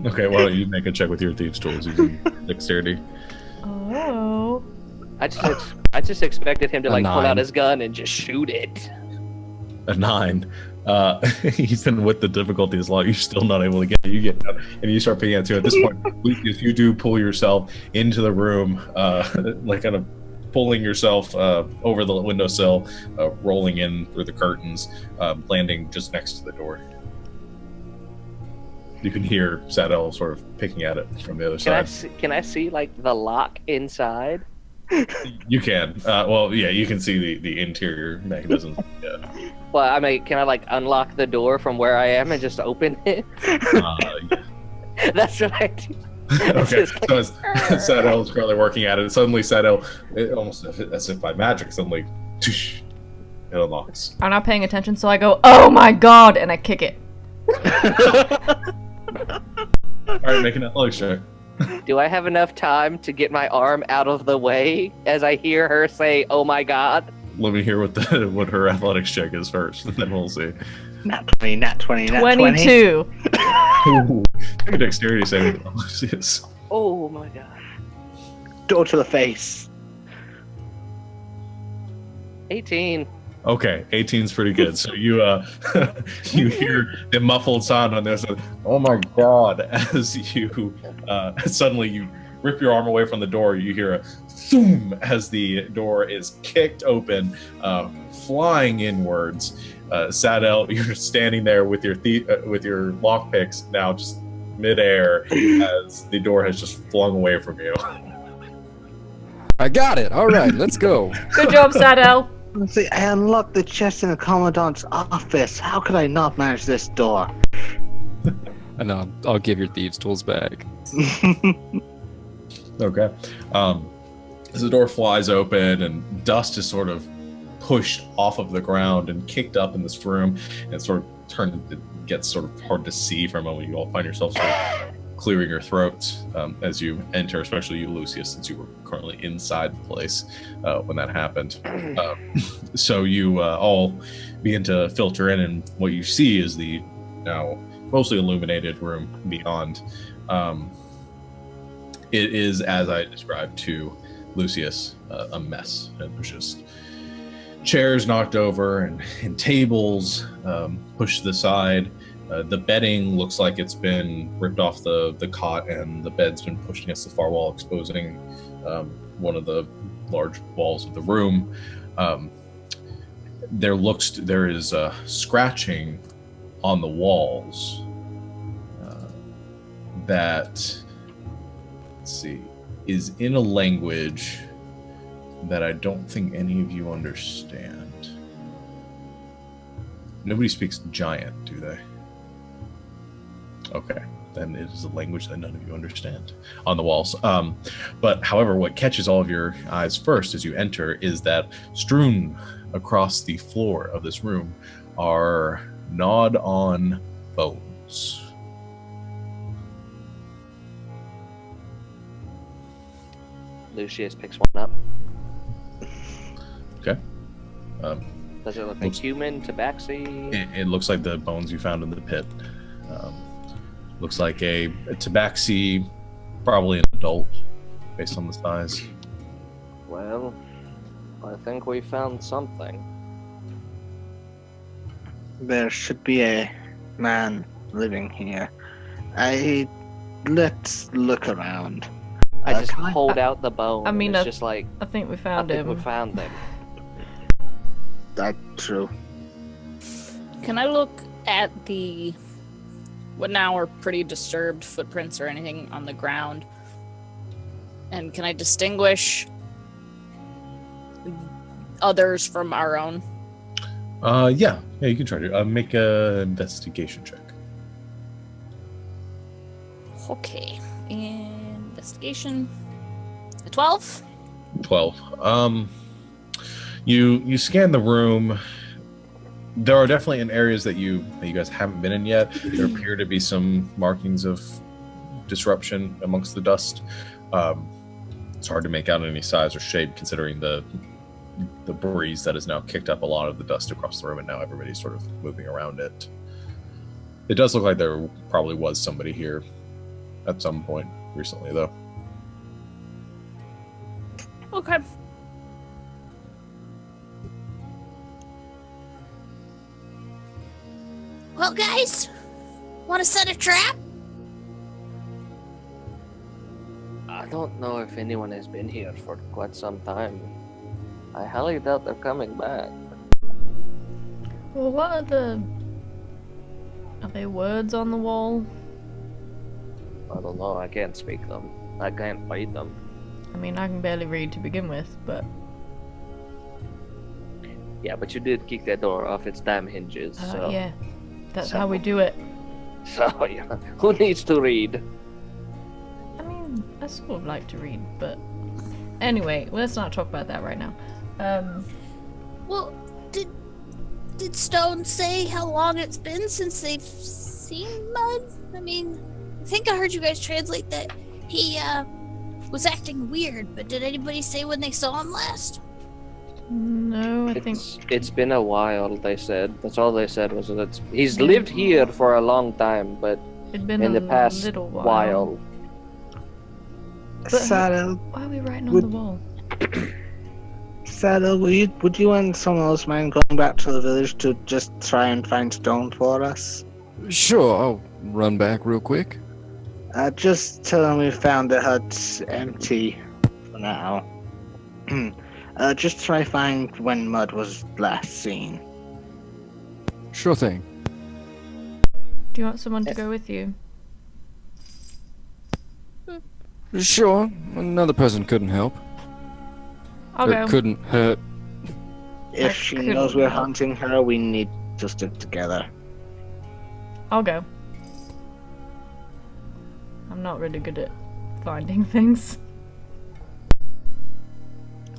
Okay, why don't you make a check with your thieves' tools using dexterity? Oh. I just expected him to A pull 9. out his gun and just shoot it. A 9. Even with the difficulty as long, you're still not able to get it. You get out, and you start picking at it. At this point, Lucius, you do pull yourself into the room, kind of pulling yourself over the windowsill, rolling in through the curtains, landing just next to the door. You can hear Sadel sort of picking at it from the other side. Can I see the lock inside? You can. Well, yeah, you can see the interior mechanism. Yeah. Well, I mean, can I unlock the door from where I am and just open it? Yeah. That's what I do. Okay, so as Sadel is currently working at it, suddenly Sadel, almost as if by magic, suddenly it unlocks. I'm not paying attention, so I go, oh my god, and I kick it. All right, make an athletics check. Do I have enough time to get my arm out of the way as I hear her say, "Oh my god"? Let me hear what her athletics check is first, and then we'll see. Nat 20, nat 20, nat 20. 22. Ooh. Take a dexterity saving throw, Lucius. Oh my god. Door to the face. 18. Okay, 18's pretty good. So you you hear the muffled sound on this. Oh my god! As you suddenly you rip your arm away from the door, you hear a thoom as the door is kicked open, flying inwards. Sadell, you're standing there with your lockpicks now just midair as the door has just flung away from you. I got it. All right, let's go. Good job, Sadell. Let's see, I unlocked the chest in the Commandant's office. How could I not manage this door? And I'll give your thieves' tools back. Okay. As the door flies open and dust is sort of pushed off of the ground and kicked up in this room, and sort of it gets sort of hard to see for a moment. You all find yourself sort of clearing your throats as you enter, especially you, Lucius, since you were currently inside the place when that happened. So you all begin to filter in, and what you see is the now mostly illuminated room beyond. It is, as I described to Lucius, a mess. And there's just chairs knocked over and tables pushed to the side. The bedding looks like it's been ripped off the cot, and the bed's been pushed against the far wall, exposing one of the large walls of the room. There is scratching on the walls that, let's see, is in a language that I don't think any of you understand. Nobody speaks giant, do they? Okay, then it is a language that none of you understand on the walls. But however, what catches all of your eyes first as you enter is that strewn across the floor of this room are gnawed-on bones. Lucius picks one up. Okay. Does it look like human, tabaxi? It looks like the bones you found in the pit. Looks like a tabaxi, probably an adult, based on the size. Well, I think we found something. There should be a man living here. Let's look around. I just hold out the bone. I mean, it's just like, I think we I found think him. we found them. That's true. Can I look at what now are pretty disturbed footprints or anything on the ground? And can I distinguish others from our own? Yeah, you can try to make a investigation check. Okay, investigation. A 12? 12. You scan the room. There are definitely in areas that you guys haven't been in yet. There appear to be some markings of disruption amongst the dust. It's hard to make out any size or shape considering the breeze that has now kicked up a lot of the dust across the room, and now everybody's sort of moving around it. It does look like there probably was somebody here at some point recently, though. Okay. Well, guys, want to set a trap? I don't know if anyone has been here for quite some time. I highly doubt they're coming back. Well, what are they words on the wall? I don't know, I can't speak them. I can't fight them. I mean, I can barely read to begin with, but... Yeah, but you did kick that door off its damn hinges, so... yeah. That's how we do it. So, yeah, who needs to read? I mean, I sort of like to read, but... Anyway, let's not talk about that right now. Well, did Stone say how long it's been since they've seen mud? I mean, I think I heard you guys translate that He was acting weird, but did anybody say when they saw him last? No, I think It's been a while, they said. That's all they said was that he's lived here for a long time, but it'd been in the a past little while. But Saddle, why are we writing on the wall? Saddle, would you and some of those men going back to the village to just try and find stone for us? Sure, I'll run back real quick. Just tell them we found the hut empty for now. Just try find when Mud was last seen. Sure thing. Do you want someone to go with you? Sure, another person couldn't help. I'll Or go. couldn't hurt. If I she couldn't knows we're help. hunting her, we need to stick together. I'll go. I'm not really good at finding things.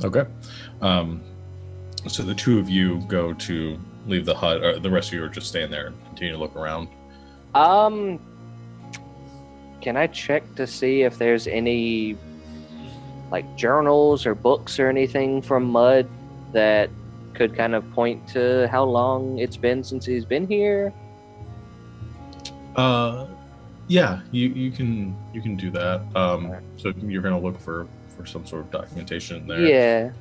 Okay. So the two of you go to leave the hut, or the rest of you are just staying there and continue to look around. Can I check to see if there's any like journals or books or anything from Mud that could kind of point to how long it's been since he's been here? Yeah, you can do that. So you're gonna look for some sort of documentation there. Yeah.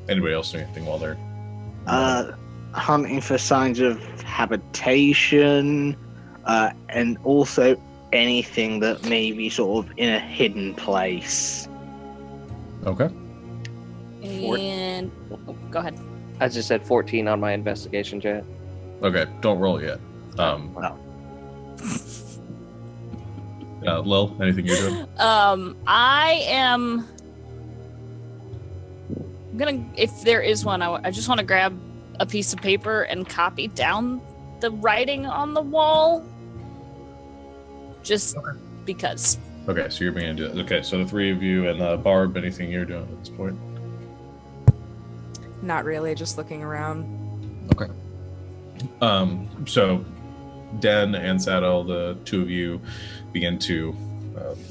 Anybody else do anything while they're Hunting for signs of habitation, and also anything that may be sort of in a hidden place. okay? And go ahead. I just said 14 on my investigation chat. Okay, don't roll yet. Lil, anything you're doing? I am gonna, if there is one, I just want to grab a piece of paper and copy down the writing on the wall. Just because. Okay, so you're beginning to do that. Okay, so the three of you and Barb, anything you're doing at this point? Not really, just looking around. Okay. So Den and Saddle, the two of you, begin to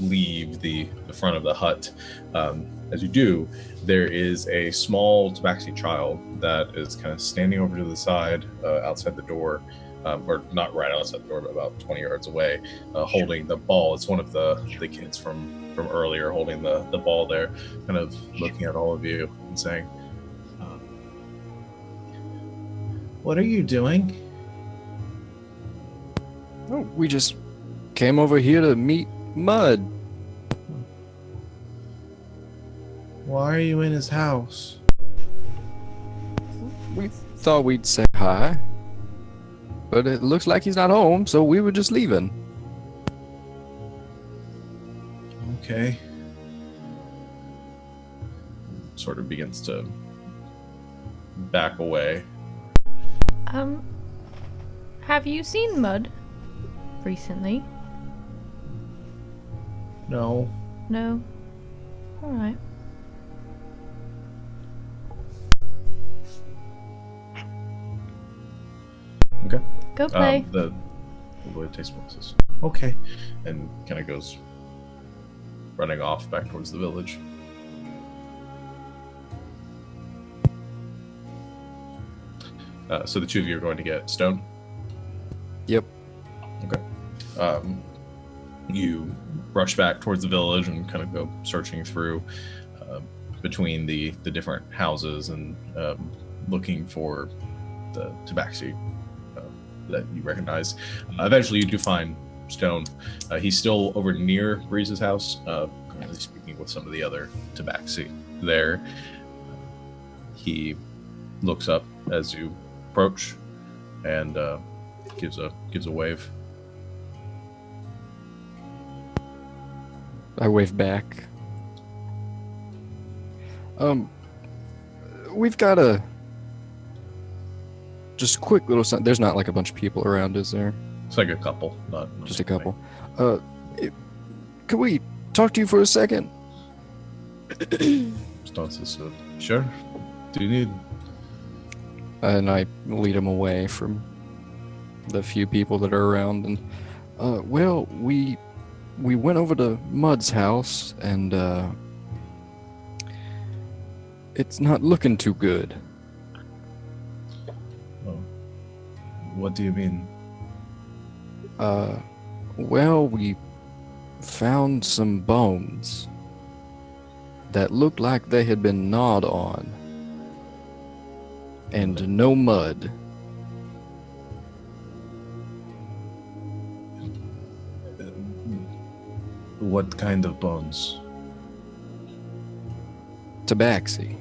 leave the front of the hut. As you do, there is a small Tabaxi child that is kind of standing over to the side outside the door, or not right outside the door, but about 20 yards away, holding the ball. It's one of the kids from earlier holding the ball there, kind of looking at all of you and saying, "What are you doing?" Oh, we just came over here to meet Mud. Why are you in his house? We thought we'd say hi. But it looks like he's not home, so we were just leaving. Okay. Sort of begins to back away. Have you seen Mud recently? No. No? Alright. Okay. Go play. The boy takes places. Okay. And kind of goes running off back towards the village. So the two of you are going to get stone? Yep. Okay. You rush back towards the village and kind of go searching through between the different houses and looking for the Tabaxi that you recognize. Eventually you do find Stone. He's still over near Breeze's house, currently speaking with some of the other Tabaxi there. He looks up as you approach and gives a wave. I wave back. We've got a just quick little. There's not like a bunch of people around, is there? It's like a couple, not Just a couple. Could we talk to you for a second? Stone says, sure. Do you need? And I lead him away from the few people that are around. And, well, we we went over to Mud's house, and it's not looking too good. Oh. What do you mean? Well, we found some bones that looked like they had been gnawed on, and no mud. What kind of bones? Tabaxi.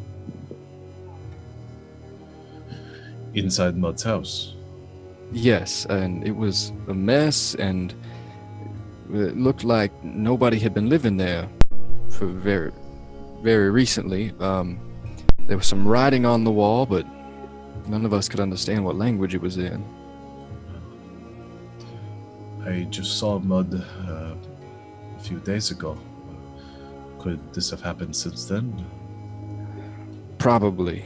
Inside Mud's house. Yes, and it was a mess, and it looked like nobody had been living there for very, very recently. There was some writing on the wall, but none of us could understand what language it was in. I just saw Mud a few days ago. Could this have happened since then? Probably.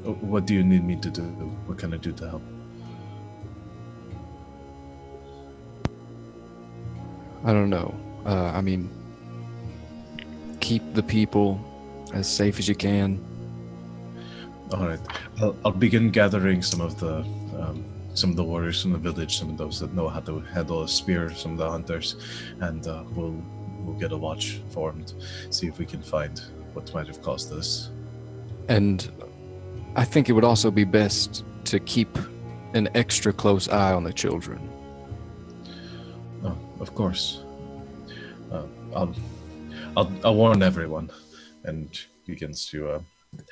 What do you need me to do? What can I do to help? I don't know. I mean, keep the people as safe as you can. All right, I'll begin gathering some of the warriors from the village, some of those that know how to handle a spear, some of the hunters, and we'll get a watch formed, see if we can find what might have caused this. And I think it would also be best to keep an extra close eye on the children. Oh, of course. I'll warn everyone, and begins to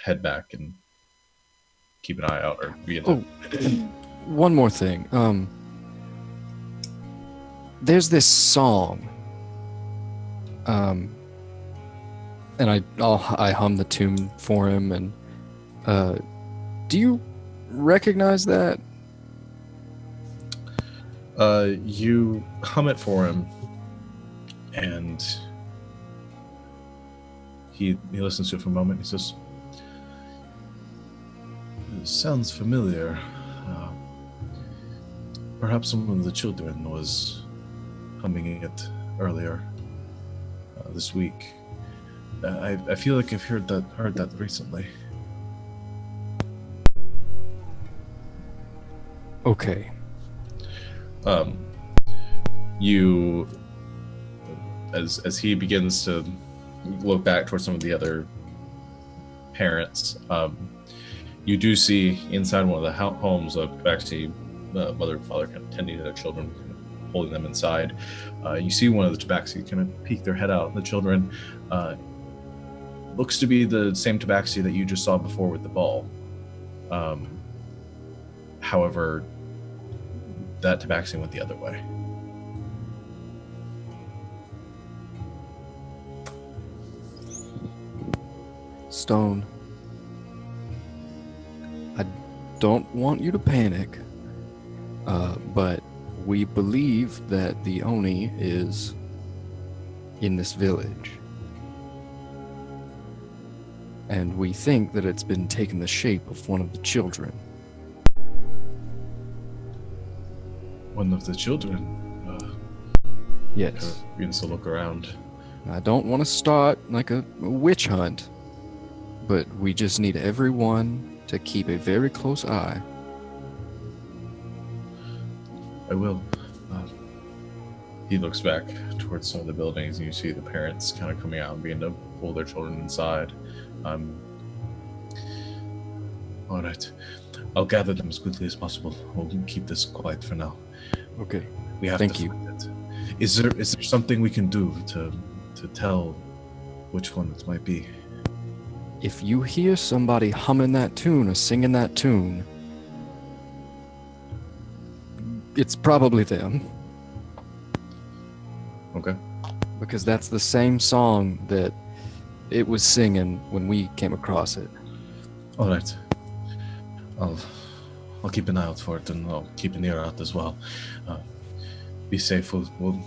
head back and keep an eye out. Or be in one more thing. There's this song. And I hum the tune for him. And do you recognize that? You hum it for him, and he listens to it for a moment. He says, "It sounds familiar. Perhaps one of the children was humming it earlier this week. I feel like I've heard that recently." Okay. You, as he begins to look back towards some of the other parents, you do see inside one of the homes actually mother and father kind of tending to their children, kind of holding them inside. You see one of the Tabaxi kind of peek their head out. The children looks to be the same Tabaxi that you just saw before with the ball. However, that Tabaxi went the other way. Stone, I don't want you to panic, but we believe that the Oni is in this village. And we think that it's been taking the shape of one of the children. One of the children? Yes. Begins to look around. I don't want to start like a witch hunt, but we just need everyone to keep a very close eye. I will. He looks back towards some of the buildings, and you see the parents kind of coming out and beginning to pull their children inside. All right. I'll gather them as quickly as possible. We'll keep this quiet for now. Okay. We have Thank to you. find it. Is there something we can do to tell which one it might be? If you hear somebody humming that tune or singing that tune, it's probably them. Okay. Because that's the same song that it was singing when we came across it. All right. I'll keep an eye out for it, and I'll keep an ear out as well. Be safe. We'll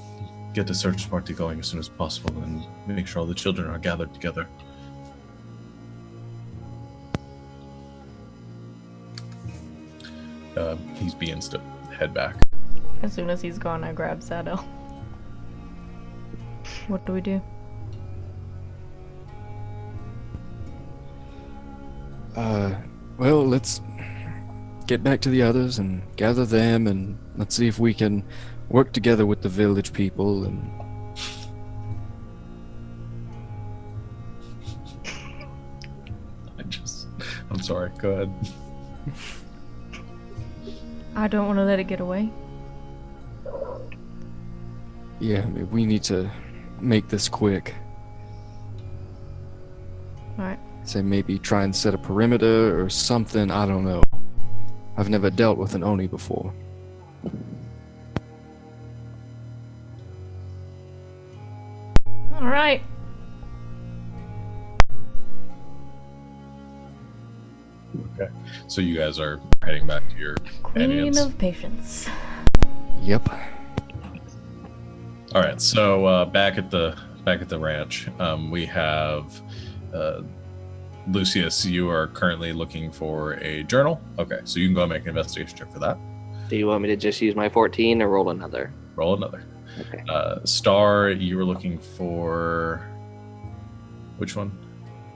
get a search party going as soon as possible, and make sure all the children are gathered together. He begins to head back. As soon as he's gone, I grab Sadell. What do we do? Well, let's get back to the others and gather them, and let's see if we can work together with the village people and... I'm sorry, go ahead. I don't want to let it get away. Yeah, I mean, we need to make this quick. Alright. Say maybe try and set a perimeter or something, I don't know. I've never dealt with an Oni before. Alright. Okay. So you guys are heading back to your Queen companions. of Patience. Yep. All right. So back at the ranch, we have Lucius. You are currently looking for a journal. Okay. So you can go and make an investigation check for that. Do you want me to just use my 14 or roll another? Roll another. Okay. Star, you were looking for which one?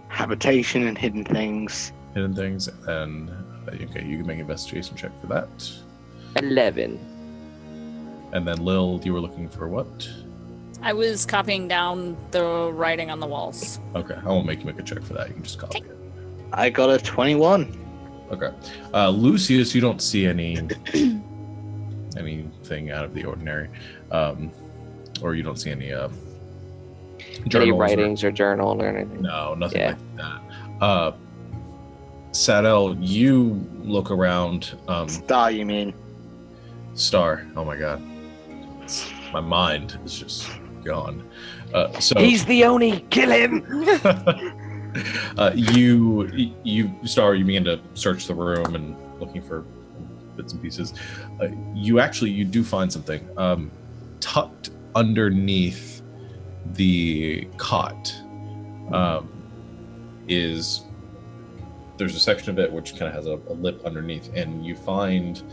Habitation and hidden things. Hidden things, and okay, you can make an investigation check for that. 11. And then Lil, you were looking for what? I was copying down the writing on the walls. Okay, I won't make you make a check for that. You can just copy it. I got a 21. Okay, Lucius, you don't see anything out of the ordinary, or you don't see any Any journals writings or journal or anything? No, nothing like that. Sadell, you look around. Star, you mean? Star, oh my god, my mind is just gone. So He's the Oni. Kill him. you Star, you begin to search the room and looking for bits and pieces. You do find something tucked underneath the cot. There's a section of it which kind of has a lip underneath, and you find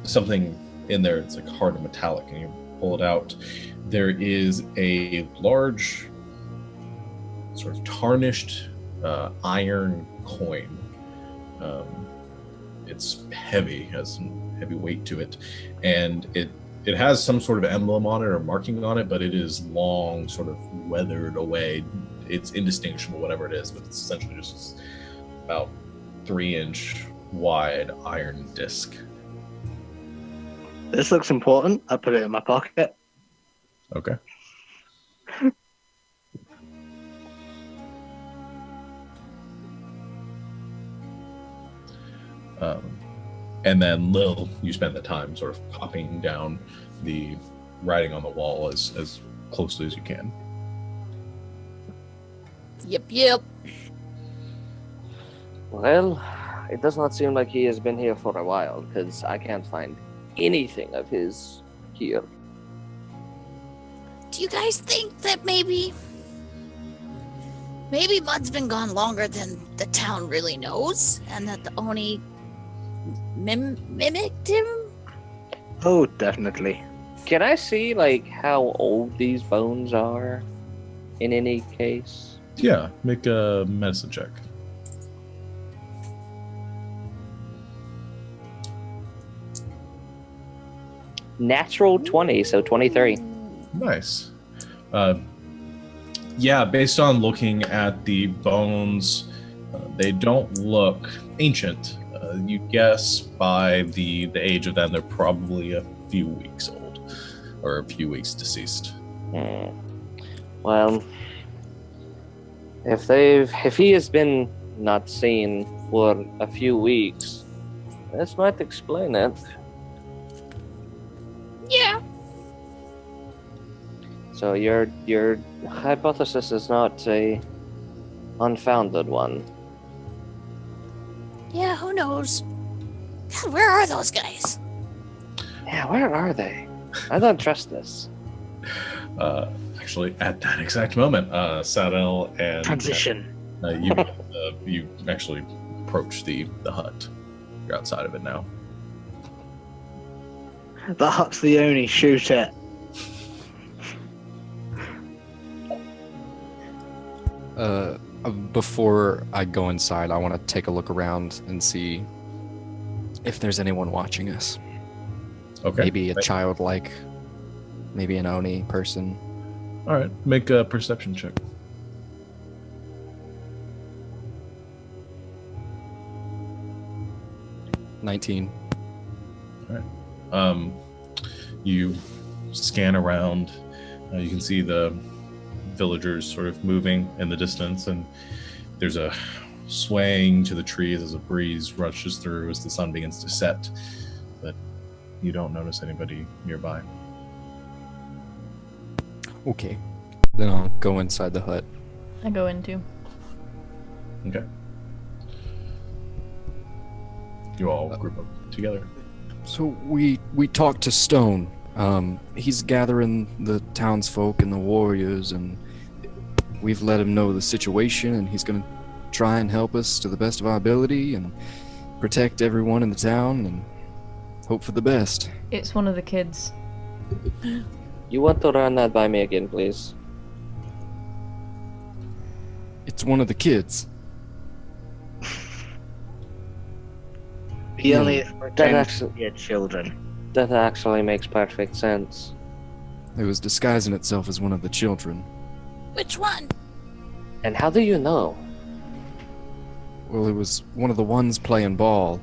something in there. It's like hard and metallic, and you pull it out. There is a large, sort of tarnished iron coin. It's heavy, has some heavy weight to it, and it has some sort of emblem on it or marking on it, but it is long, sort of weathered away. It's indistinguishable, whatever it is, but it's essentially just about 3-inch wide iron disc. This looks important. I put it in my pocket. Okay. And then Lil, you spend the time sort of copying down the writing on the wall as closely as you can. Yep. Well, it does not seem like he has been here for a while, because I can't find anything of his here. Do you guys think that maybe Mud's been gone longer than the town really knows, and that the Oni mimicked him? Oh, definitely. Can I see, like, how old these bones are, in any case? Yeah, make a medicine check. Natural 20, so 23. Nice. Yeah, based on looking at the bones, they don't look ancient. You guess by the age of them, they're probably a few weeks old, or a few weeks deceased. Well, if he has been not seen for a few weeks, this might explain it. Yeah. So your hypothesis is not a unfounded one. Yeah, who knows? God, where are those guys? Yeah, where are they? I don't trust this. Actually, at that exact moment, Sadell and Transition. you actually approach the hut. You're outside of it now. The hut's the only shooter. Before I go inside, I want to take a look around and see if there's anyone watching us. Okay. Maybe a child, maybe an Oni person. All right. Make a perception check. $19. All right. You scan around. You can see the villagers sort of moving in the distance, and there's a swaying to the trees as a breeze rushes through as the sun begins to set, but you don't notice anybody nearby. Okay. Then I'll go inside the hut. I go in too. Okay. You all group up together. So we talked to Stone. He's gathering the townsfolk and the warriors, and we've let him know the situation, and he's gonna try and help us to the best of our ability and protect everyone in the town and hope for the best. It's one of the kids. You want to run that by me again, please? It's one of the kids. He only That pretends to actually, be children. that actually makes perfect sense. It was disguising itself as one of the children. Which one? And how do you know? Well, it was one of the ones playing ball.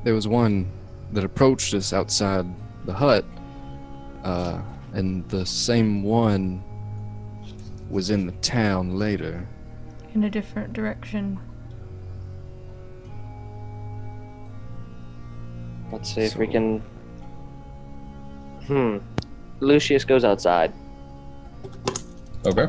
There was one that approached us outside the hut, and the same one was in the town later. In a different direction. Let's see if we can... Lucius goes outside. Okay.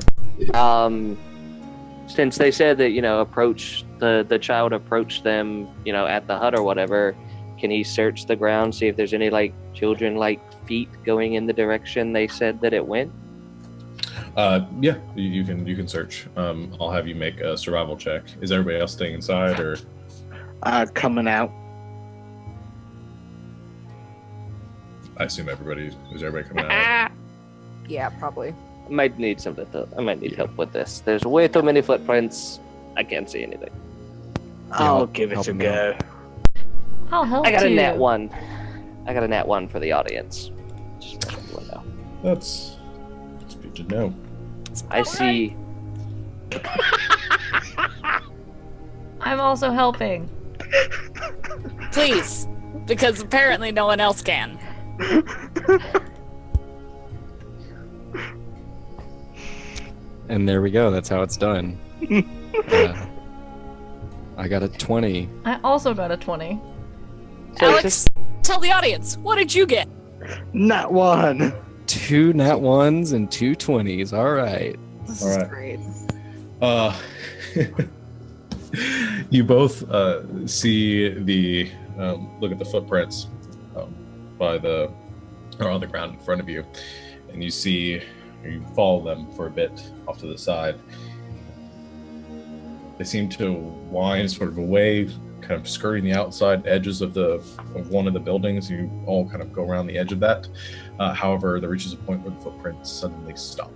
Since they said that, approach the child approached them, at the hut or whatever, can he search the ground, see if there's any children feet going in the direction they said that it went? Yeah, you can search. I'll have you make a survival check. Is everybody else staying inside, or? Coming out. I assume everybody coming out. Yeah, probably. I might need I might need help with this. There's way too many footprints. I can't see anything. I'll give it help a him go. I'll help I got a you. nat 1. I got a nat 1 for the audience. Just let everyone know. That's good to know. I see. I'm also helping. Please, because apparently no one else can. And there we go. That's how it's done. I got a 20. I also got a 20. So it's Alex, just- tell the audience, what did you get? Nat 1. 2 nat 1s and 2 20s. All right. This All is right. great. You both see the look at the footprints on the ground in front of you, and you follow them for a bit off to the side. They seem to wind sort of away, kind of skirting the outside edges of one of the buildings. You all kind of go around the edge of that. However, there reaches a point where the footprints suddenly stop,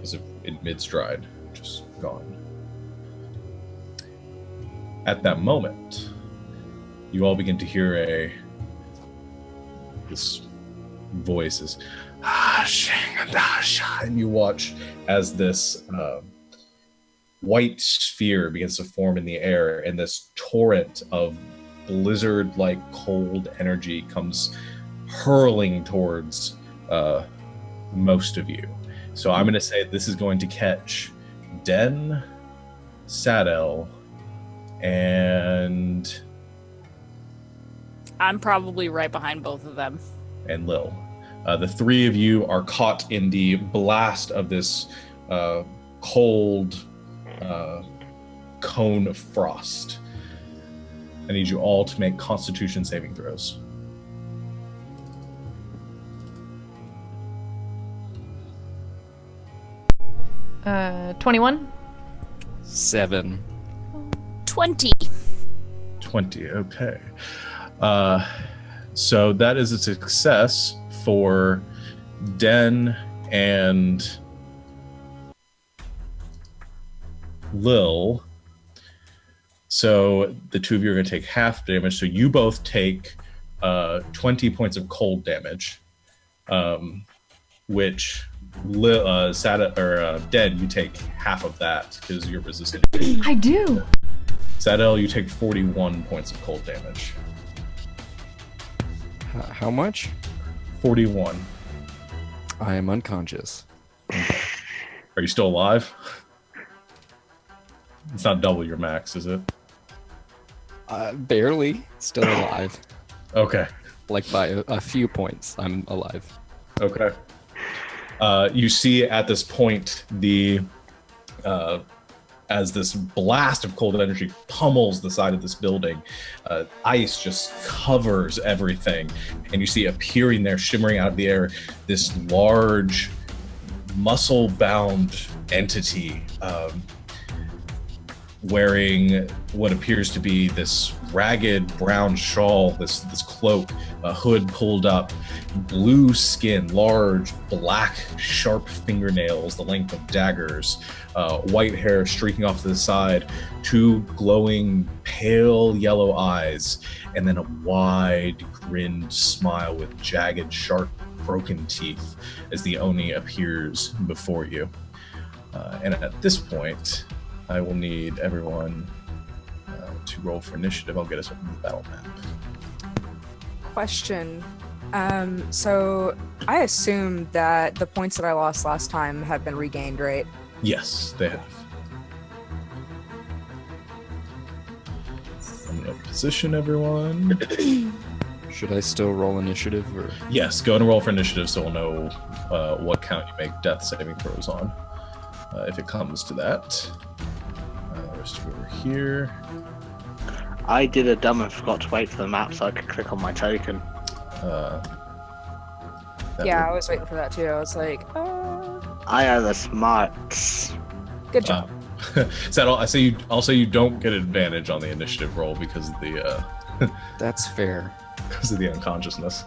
as if in mid-stride, just gone. At that moment, you all begin to hear this voice is, and you watch as this white sphere begins to form in the air, and this torrent of blizzard-like cold energy comes hurling towards most of you. So I'm going to say this is going to catch Den, Sadel, and I'm probably right behind both of them. Lil. The three of you are caught in the blast of this cold cone of frost. I need you all to make Constitution saving throws. 21. 7. 20. 20. Okay. So that is a success for Den and Lil. So the two of you are going to take half damage. So you both take 20 points of cold damage, which Den, you take half of that because you're resistant. I do. Sadel, you take 41 points of cold damage. How much? 41. I am unconscious. Are you still alive? It's not double your max, is it? Barely. Still alive. Okay. Like by a few points, I'm alive. Okay. You see at this point as this blast of cold energy pummels the side of this building, ice just covers everything, and you see appearing there, shimmering out of the air, this large, muscle-bound entity wearing what appears to be this ragged brown shawl, this cloak, a hood pulled up, blue skin, large, black, sharp fingernails, the length of daggers, white hair streaking off to the side, two glowing, pale yellow eyes, and then a wide, grinned smile with jagged, sharp, broken teeth as the Oni appears before you. And at this point, I will need everyone to roll for initiative. I'll get us up in the battle map. Question. So I assume that the points that I lost last time have been regained, right? Yes, they have. I'm going to position everyone. Should I still roll initiative? Or? Yes, go and roll for initiative so we'll know what count you make death saving throws on. If it comes to that. Rest over here. I did a dumb and forgot to wait for the map so I could click on my token. I was waiting for that too. I was like, I have the smarts. Good job. So I'll say you don't get advantage on the initiative roll because of the That's fair. because of the unconsciousness.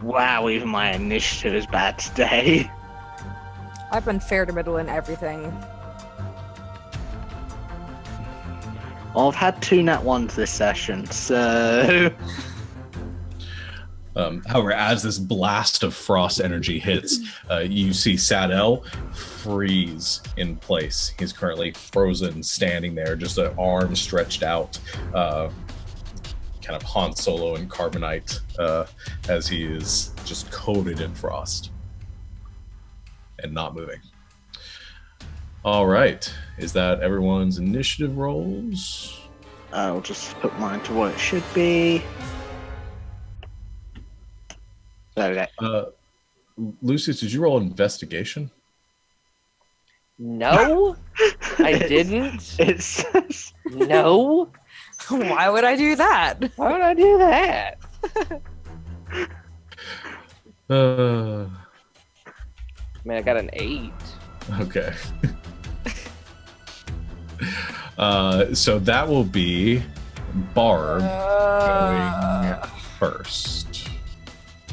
Wow, even my initiative is bad today. I've been fair to middle in everything. Well, I've had 2 nat 1s this session, so... However, as this blast of frost energy hits, you see Sadel freeze in place. He's currently frozen, standing there, just an arm stretched out, kind of Han Solo and Carbonite, as he is just coated in frost and not moving. All right, is that everyone's initiative rolls? I'll just put mine to what it should be. Okay. Lucius, did you roll investigation? No, I didn't. It's No. Why would I do that? Why would I do that? I mean, I got an 8. Okay. So that will be Barb going first.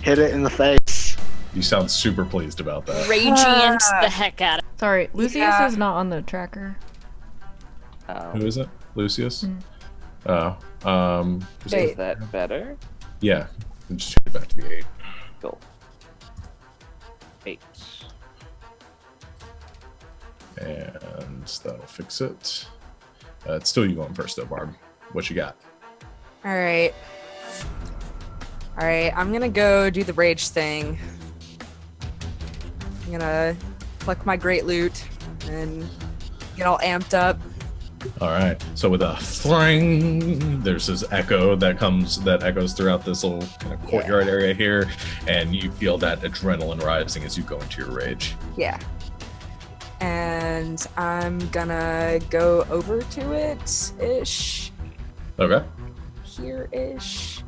hit it in the face. You sound super pleased about that. Radiant the heck out of Sorry, Lucius is not on the tracker. Who is it? Lucius? Is Wait. that better? Yeah. Just change it back to the 8. Cool. 8. And that'll fix it. It's still you going first though, Barb. What you got? All right. I'm gonna go do the rage thing. I'm gonna pluck my great loot and get all amped up. All right. So with a thring, there's this echo that echoes throughout this little kind of courtyard area here, and you feel that adrenaline rising as you go into your rage. Yeah. And I'm gonna go over to it ish. Okay. Here ish.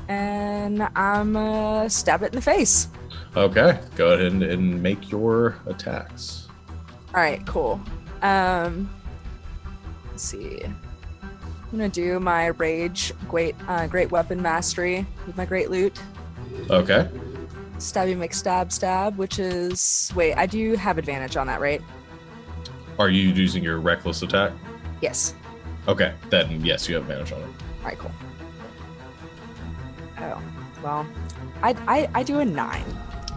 And I'm stab it in the face. Okay. Go ahead and make your attacks. All right, cool. Let's see. I'm gonna do my rage great weapon mastery with my great loot. Okay. Stabby McStab, which is I do have advantage on that, right? Are you using your reckless attack? Yes. Okay, then yes, you have advantage on it. All right, cool. Oh, well, I do a 9.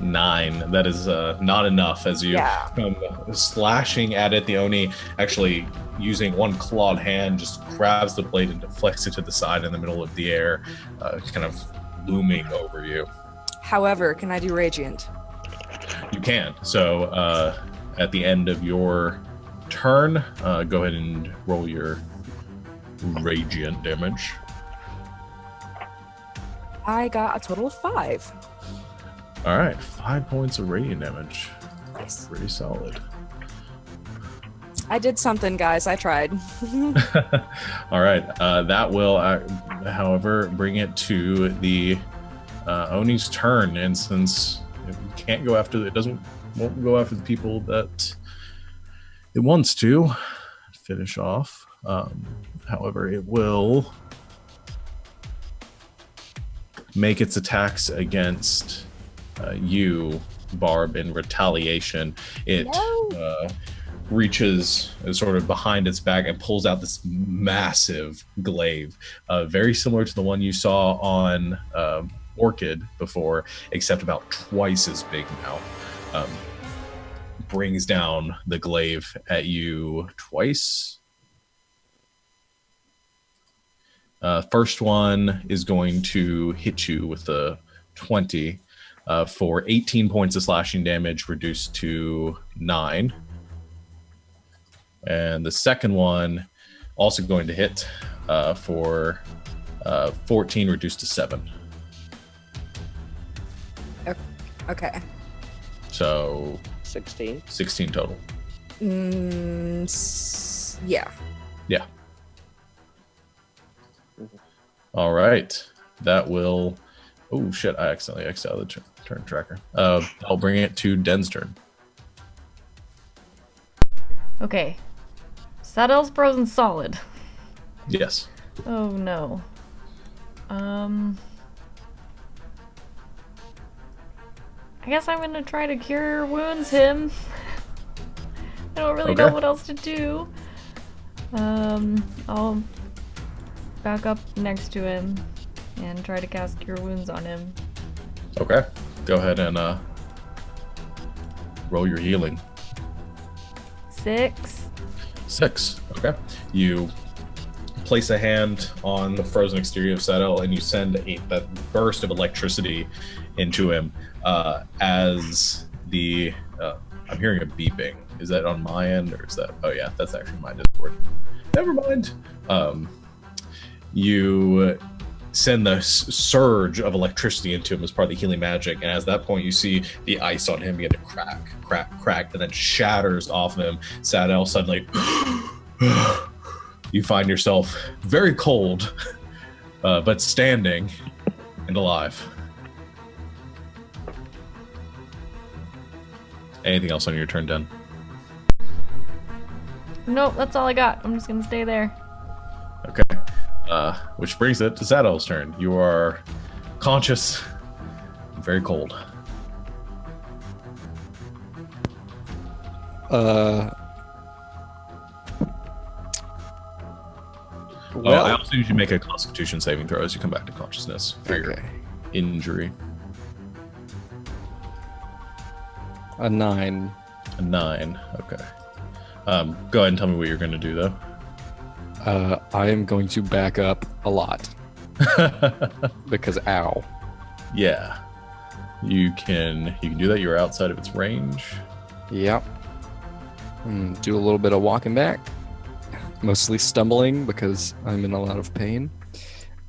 9. That is not enough as you come slashing at it. The Oni actually using one clawed hand just grabs the blade and deflects it to the side in the middle of the air, kind of looming over you. However, can I do Radiant? You can. So at the end of your turn, go ahead and roll your Radiant damage. I got a total of 5. All right, 5 points of radiant damage. Nice. Pretty solid. I did something, guys. I tried. All right, that will, however, bring it to the Oni's turn. And since it can't go after, won't go after the people that it wants to finish off. However, it will make its attacks against you, Barb, in retaliation. It reaches sort of behind its back and pulls out this massive glaive, very similar to the one you saw on Orchid before, except about twice as big now. Brings down the glaive at you twice. First one is going to hit you with a 20 for 18 points of slashing damage, reduced to 9. And the second one also going to hit for 14, reduced to 7. Okay. So 16 total. Yeah. Yeah. All right. That will... Oh, shit. I accidentally X'd out the turn tracker. I'll bring it to Den's turn. Okay. Saddle's frozen solid. Yes. Oh, no. I guess I'm gonna try to cure wounds him. I don't really know what else to do. I'll back up next to him and try to cast Cure Wounds on him. Okay. Go ahead and roll your healing. 6. 6. Okay. You place a hand on the frozen exterior of Saddle and you send that burst of electricity into him as the... I'm hearing a beeping. Is that on my end or is that... Oh yeah, that's actually my Discord. Never mind. You send the surge of electricity into him as part of the healing magic, and at that point you see the ice on him begin to crack, and then shatters off of him. Sadel suddenly... You find yourself very cold, but standing and alive. Anything else on your turn, Den? Nope, that's all I got. I'm just gonna stay there. Okay. Which brings it to Saddle's turn. You are conscious and very cold. I also usually make a Constitution saving throw as you come back to consciousness for your injury. A 9. A 9. Okay. Go ahead and tell me what you're going to do, though. I am going to back up a lot. Because ow. Yeah. You can do that. You're outside of its range. Yep. Do a little bit of walking back. Mostly stumbling because I'm in a lot of pain.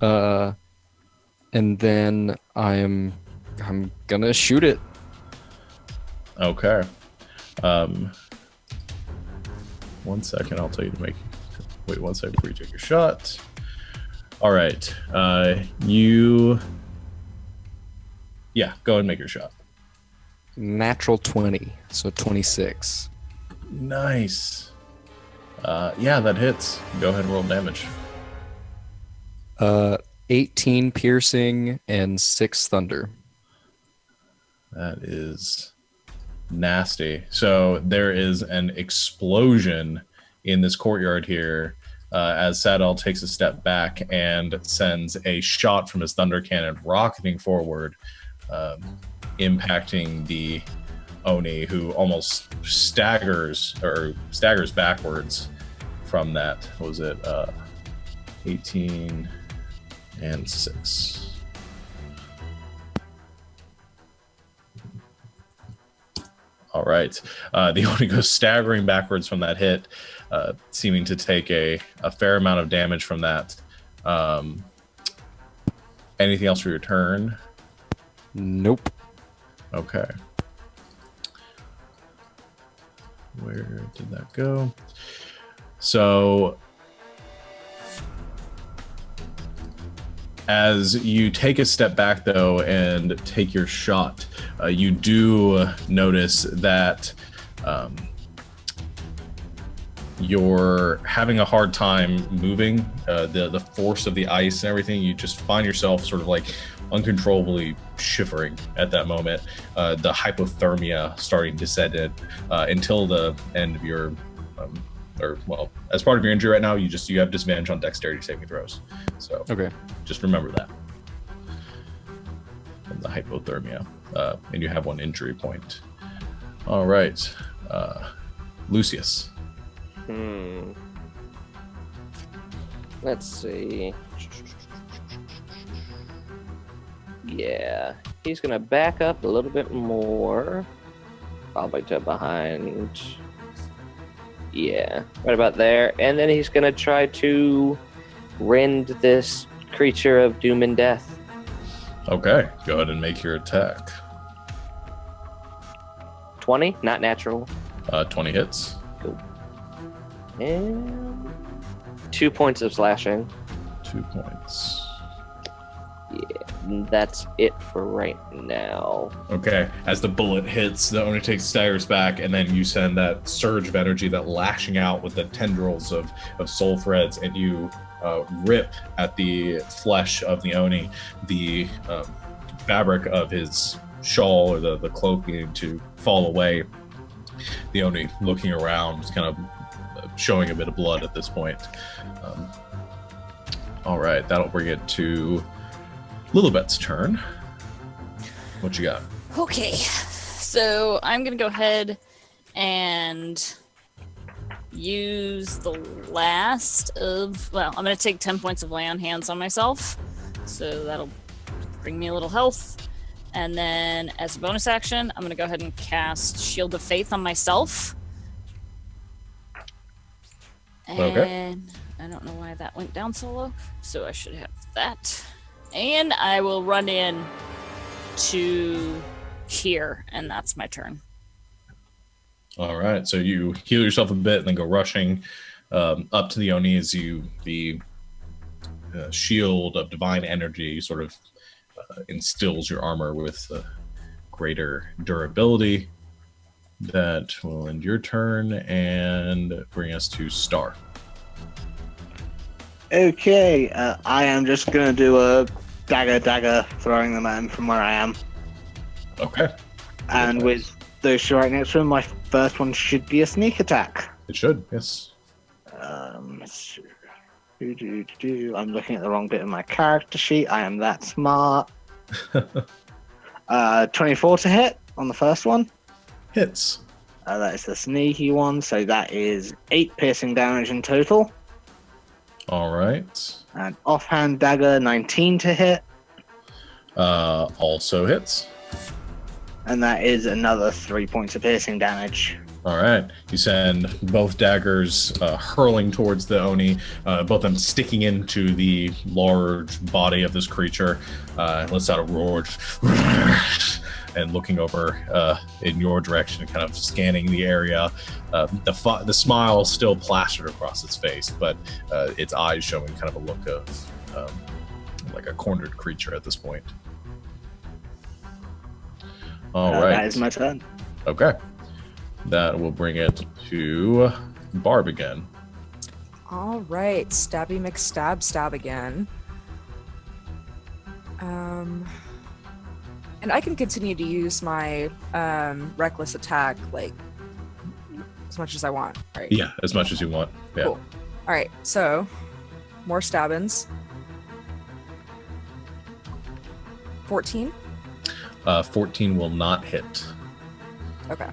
And then I'm gonna shoot it. Okay. 1 second, I'll tell you to make... Wait 1 second before you take your shot. All right. Yeah, go ahead and make your shot. Natural 20, so 26. Nice. Yeah, that hits. Go ahead and roll damage. 18 piercing and 6 thunder. That is nasty. So there is an explosion in this courtyard here as Sadal takes a step back and sends a shot from his thunder cannon rocketing forward, impacting the Oni, who almost staggers backwards from that. What was it? 18 and 6. All right. The Oni goes staggering backwards from that hit, seeming to take a fair amount of damage from that. Anything else for your turn? Nope. Okay. Where did that go? So as you take a step back, though, and take your shot, you do notice that you're having a hard time moving. The force of the ice and everything, you just find yourself sort of like uncontrollably shivering at that moment. The hypothermia starting to set in until the end of your as part of your injury right now, you have disadvantage on dexterity saving throws. So Okay. just remember that. And the hypothermia. And you have 1 injury point. All right. Lucius. Let's see. Yeah, he's gonna back up a little bit more, probably to behind. Yeah, right about there. And then he's gonna try to rend this creature of doom and death. Okay, go ahead and make your attack. 20, not natural. 20 hits. Cool. And 2 points of slashing. 2 points. Yeah, that's it for right now. Okay, as the bullet hits, the Oni takes staggers back, and then you send that surge of energy, that lashing out with the tendrils of soul threads, and you rip at the flesh of the Oni. The fabric of his shawl or the cloak beginning to fall away. The Oni looking around, kind of showing a bit of blood at this point. All right, that'll bring it to Lilibet's turn. What you got? Okay, so I'm gonna go ahead and use the last of, I'm gonna take 10 points of lay on hands on myself, so that'll bring me a little health. And then as a bonus action, I'm gonna go ahead and cast Shield of Faith on myself. And Okay. I don't know why that went down so low, so I should have that. And I will run in to here, and that's my turn. All right, so you heal yourself a bit and then go rushing up to the Oni as the shield of divine energy sort of instills your armor with greater durability. That will end your turn and bring us to Star. Okay, I am just going to do a dagger, throwing them at him from where I am. Okay. And with those two right next to him, my first one should be a sneak attack. It should, yes. I'm looking at the wrong bit of my character sheet. I am that smart. 24 to hit on the first one. Hits. That is the sneaky one, so that is 8 piercing damage in total. All right. And offhand dagger, 19 to hit. Also hits. And that is another 3 points of piercing damage. All right. You send both daggers hurling towards the Oni, both of them sticking into the large body of this creature. Lets out a roar and looking over in your direction, kind of scanning the area. The smile still plastered across its face, but its eyes showing kind of a look of like a cornered creature at this point. All right. That is my turn. Okay. That will bring it to Barb again. All right, Stabby McStab stab again. And I can continue to use my reckless attack like as much as I want, right? Yeah, as much as you want. Yeah. Cool. All right, so more stabbings. 14. 14 will not hit. Okay.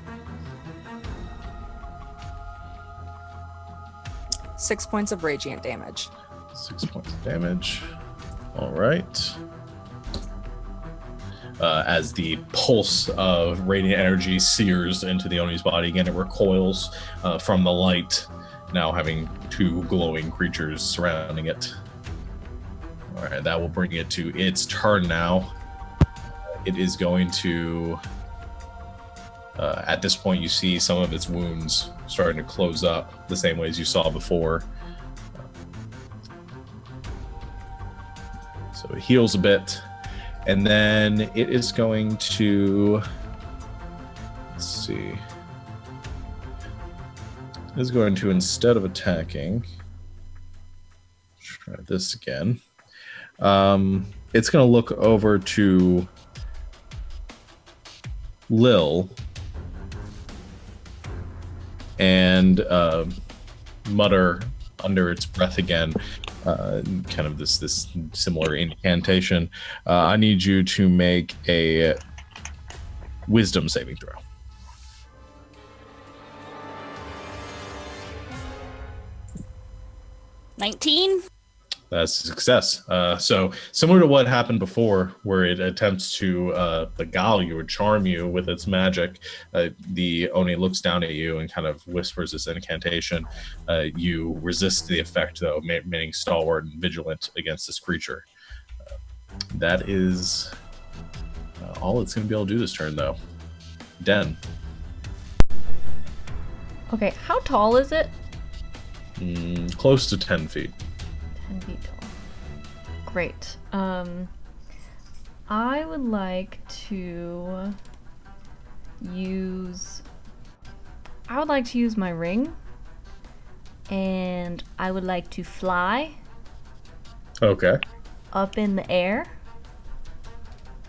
6 points of radiant damage. 6 points of damage. All right. As the pulse of radiant energy sears into the Oni's body, again, it recoils from the light, now having two glowing creatures surrounding it. All right, that will bring it to its turn now. It is going to... at this point, you see some of its wounds starting to close up the same way as you saw before. So it heals a bit. And then it is going to... Let's see. It is going to, instead of attacking... Try this again. It's going to look over to Lil and mutter under its breath again, kind of this similar incantation. I need you to make a wisdom saving throw. 19. That's a success. So similar to what happened before, where it attempts to beguile you or charm you with its magic, the Oni looks down at you and kind of whispers this incantation. You resist the effect, though, remaining stalwart and vigilant against this creature. That is all it's going to be able to do this turn, though. Den. Okay, how tall is it? Close to 10 feet. 10 feet tall. Great. I would like to use my ring, and I would like to fly Okay. up in the air.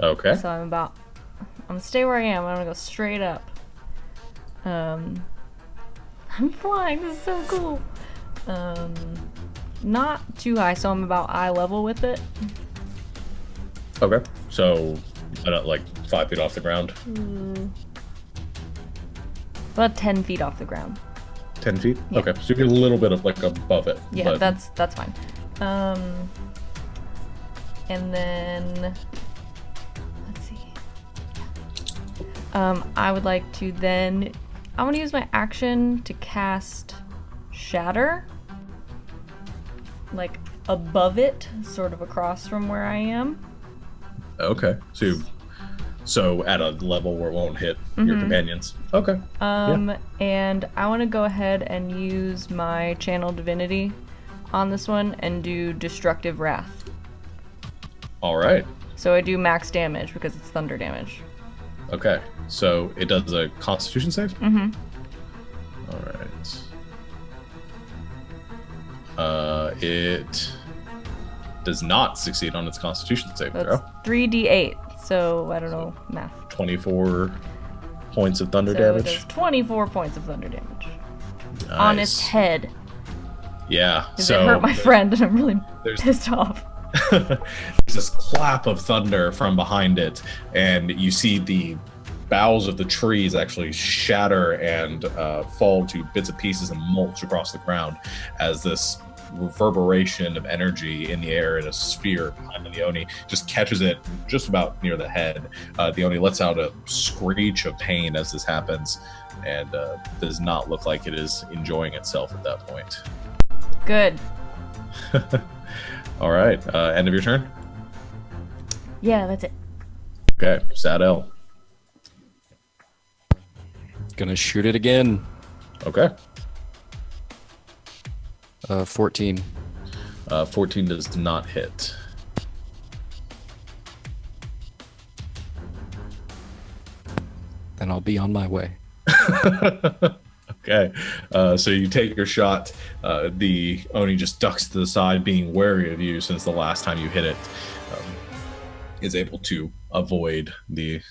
Okay. So I'm gonna stay where I am. I'm gonna go straight up. I'm flying. This is so cool. Not too high, so I'm about eye level with it. Okay. So, like 5 feet off the ground. About 10 feet off the ground. 10 feet? Yeah. Okay. So you get a little bit of like above it. Yeah, but... that's fine. And then let's see. I would like to then I want to use my action to cast Shatter, like above it, sort of across from where I am. Okay. So at a level where it won't hit your companions. Okay. And I want to go ahead and use my Channel Divinity on this one and do Destructive Wrath. All right. So I do max damage because it's thunder damage. Okay. So it does a Constitution save? Mm-hmm. All right. It does not succeed on its Constitution save That's throw. 3d8. So I don't know math. 24 points of thunder So damage. it does 24 points of thunder damage Nice. on its head. Yeah. Because So it hurt my friend, and I'm really there's- pissed off. There's this clap of thunder from behind it, and you see the boughs of the trees actually shatter and fall to bits and pieces and mulch across the ground as this reverberation of energy in the air in a sphere behind the Oni just catches it just about near the head. The Oni lets out a screech of pain as this happens, and does not look like it is enjoying itself at that point. Good. All right, end of your turn? Yeah, that's it. Okay, Sadell. Gonna shoot it again. Okay. 14. 14 does not hit. Then I'll be on my way. Okay, so you take your shot. The Oni just ducks to the side, being wary of you since the last time you hit it. Is able to avoid the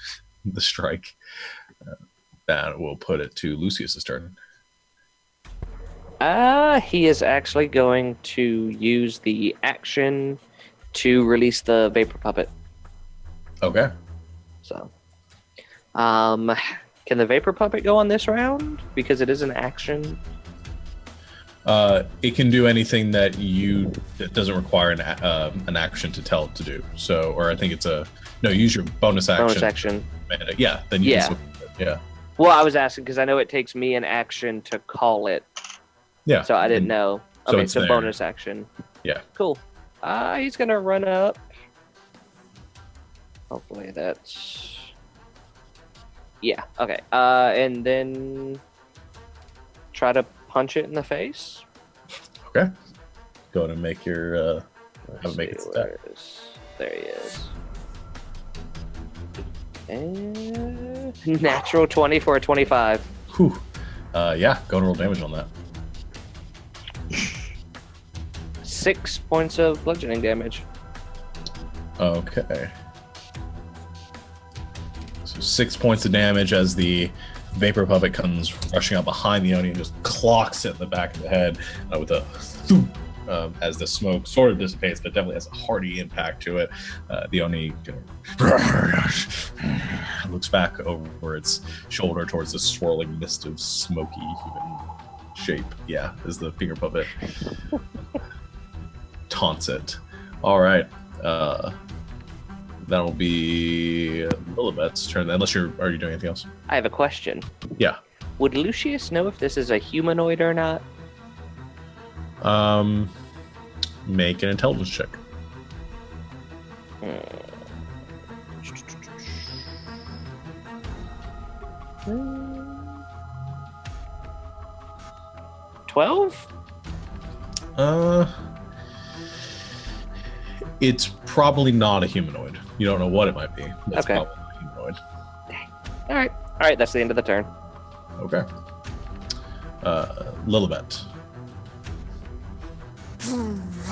strike. That will put it to Lucius's turn. He is actually going to use the action to release the vapor puppet. Okay. So, can the vapor puppet go on this round because it is an action? It can do anything that doesn't require an action to tell it to do. So, or I think it's use your bonus action. Bonus action. Yeah. Then you can yeah. Well, I was asking because I know it takes me an action to call it. Yeah. So I didn't know. So it's a bonus action. Yeah. Cool. He's gonna run up. Hopefully that's. Yeah. Okay. And then try to punch it in the face. Okay. Go ahead and make your. Make it there he is. And natural 20 for a 25. Whew. Yeah. Go and roll damage on that. 6 points of bludgeoning damage. Okay. So 6 points of damage as the vapor puppet comes rushing up behind the Oni and just clocks it in the back of the head with a thump, as the smoke sort of dissipates, but definitely has a hearty impact to it. The Oni looks back over its shoulder towards the swirling mist of smoky human shape. Yeah, is the finger puppet. Taunts it. All right. That'll be Lilibet's turn. Unless are you doing anything else? I have a question. Yeah. Would Lucius know if this is a humanoid or not? Make an intelligence check. Hmm. 12? It's probably not a humanoid. You don't know what it might be. It's Okay. probably not a humanoid. All right. That's the end of the turn. Okay. Lilibet.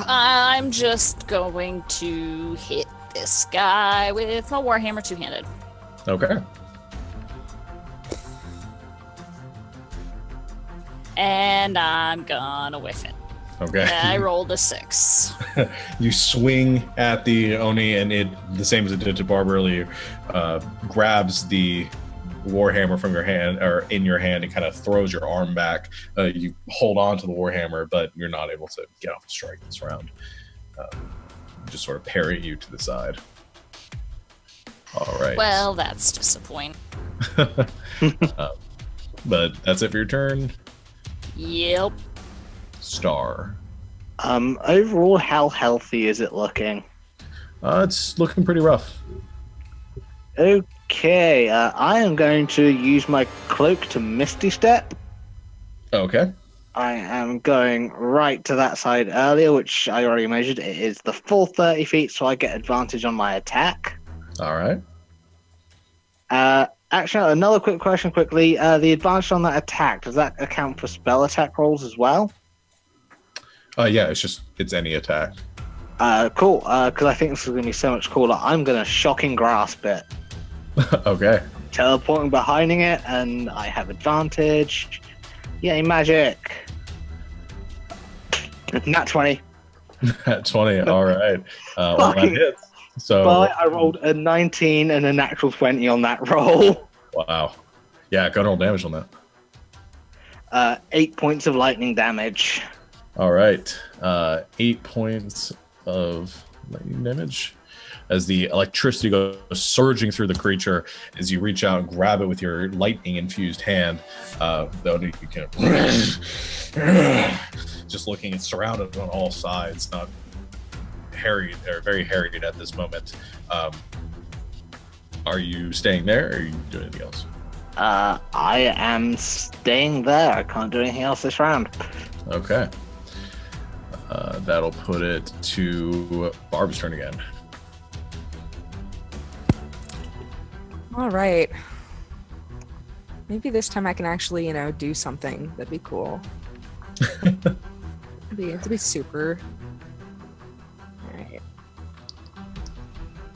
I'm just going to hit this guy with my Warhammer two-handed. Okay. And I'm gonna whiff it. Okay. I rolled a 6. You swing at the Oni, and it, the same as it did to Barb earlier, grabs the warhammer from your hand, or in your hand, and kind of throws your arm back. You hold on to the warhammer, but you're not able to get off a strike this round. Just sort of parry you to the side. All right. Well, that's disappointing. But that's it for your turn. Yep. Star. Overall, how healthy is it looking? It's looking pretty rough. Okay, I am going to use my cloak to Misty Step. Okay. I am going right to that side earlier, which I already measured. It is the full 30 feet, so I get advantage on my attack. All right. Actually, another quick question quickly. The advantage on that attack, does that account for spell attack rolls as well? Yeah, it's any attack. Cool, because I think this is going to be so much cooler. I'm going to shocking grasp it. Okay. Teleporting behind it, and I have advantage. Yay, magic. Nat 20. At 20, all right. Well, that hits. So, But I rolled a 19 and a natural 20 on that roll. wow. Yeah, go and roll damage on that. 8 points of lightning damage. All right. 8 points of lightning damage as the electricity goes surging through the creature as you reach out and grab it with your lightning-infused hand. Though you can just looking, it's surrounded on all sides, not harried or very harried at this moment. Are you staying there, or are you doing anything else? I am staying there. I can't do anything else this round. Okay. That'll put it to Barb's turn again. All right. Maybe this time I can actually, do something. That'd be cool. It'd be super. Alright.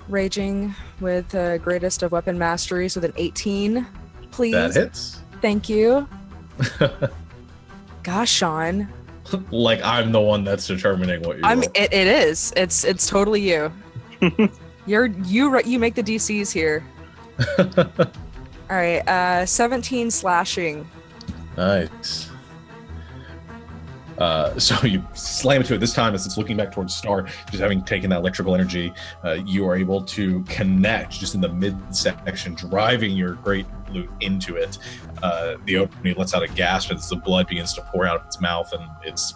Raging with greatest of weapon masteries with an 18. Please. That hits. Thank you. Gosh, Sean. Like I'm the one that's determining what you roll. It is. It's totally you. You make the DCs here. All right, 17 slashing. Nice. So you slam into it. This time, as it's looking back towards Star, just having taken that electrical energy, you are able to connect just in the midsection, driving your great loot into it. The opening lets out a gasp as the blood begins to pour out of its mouth and its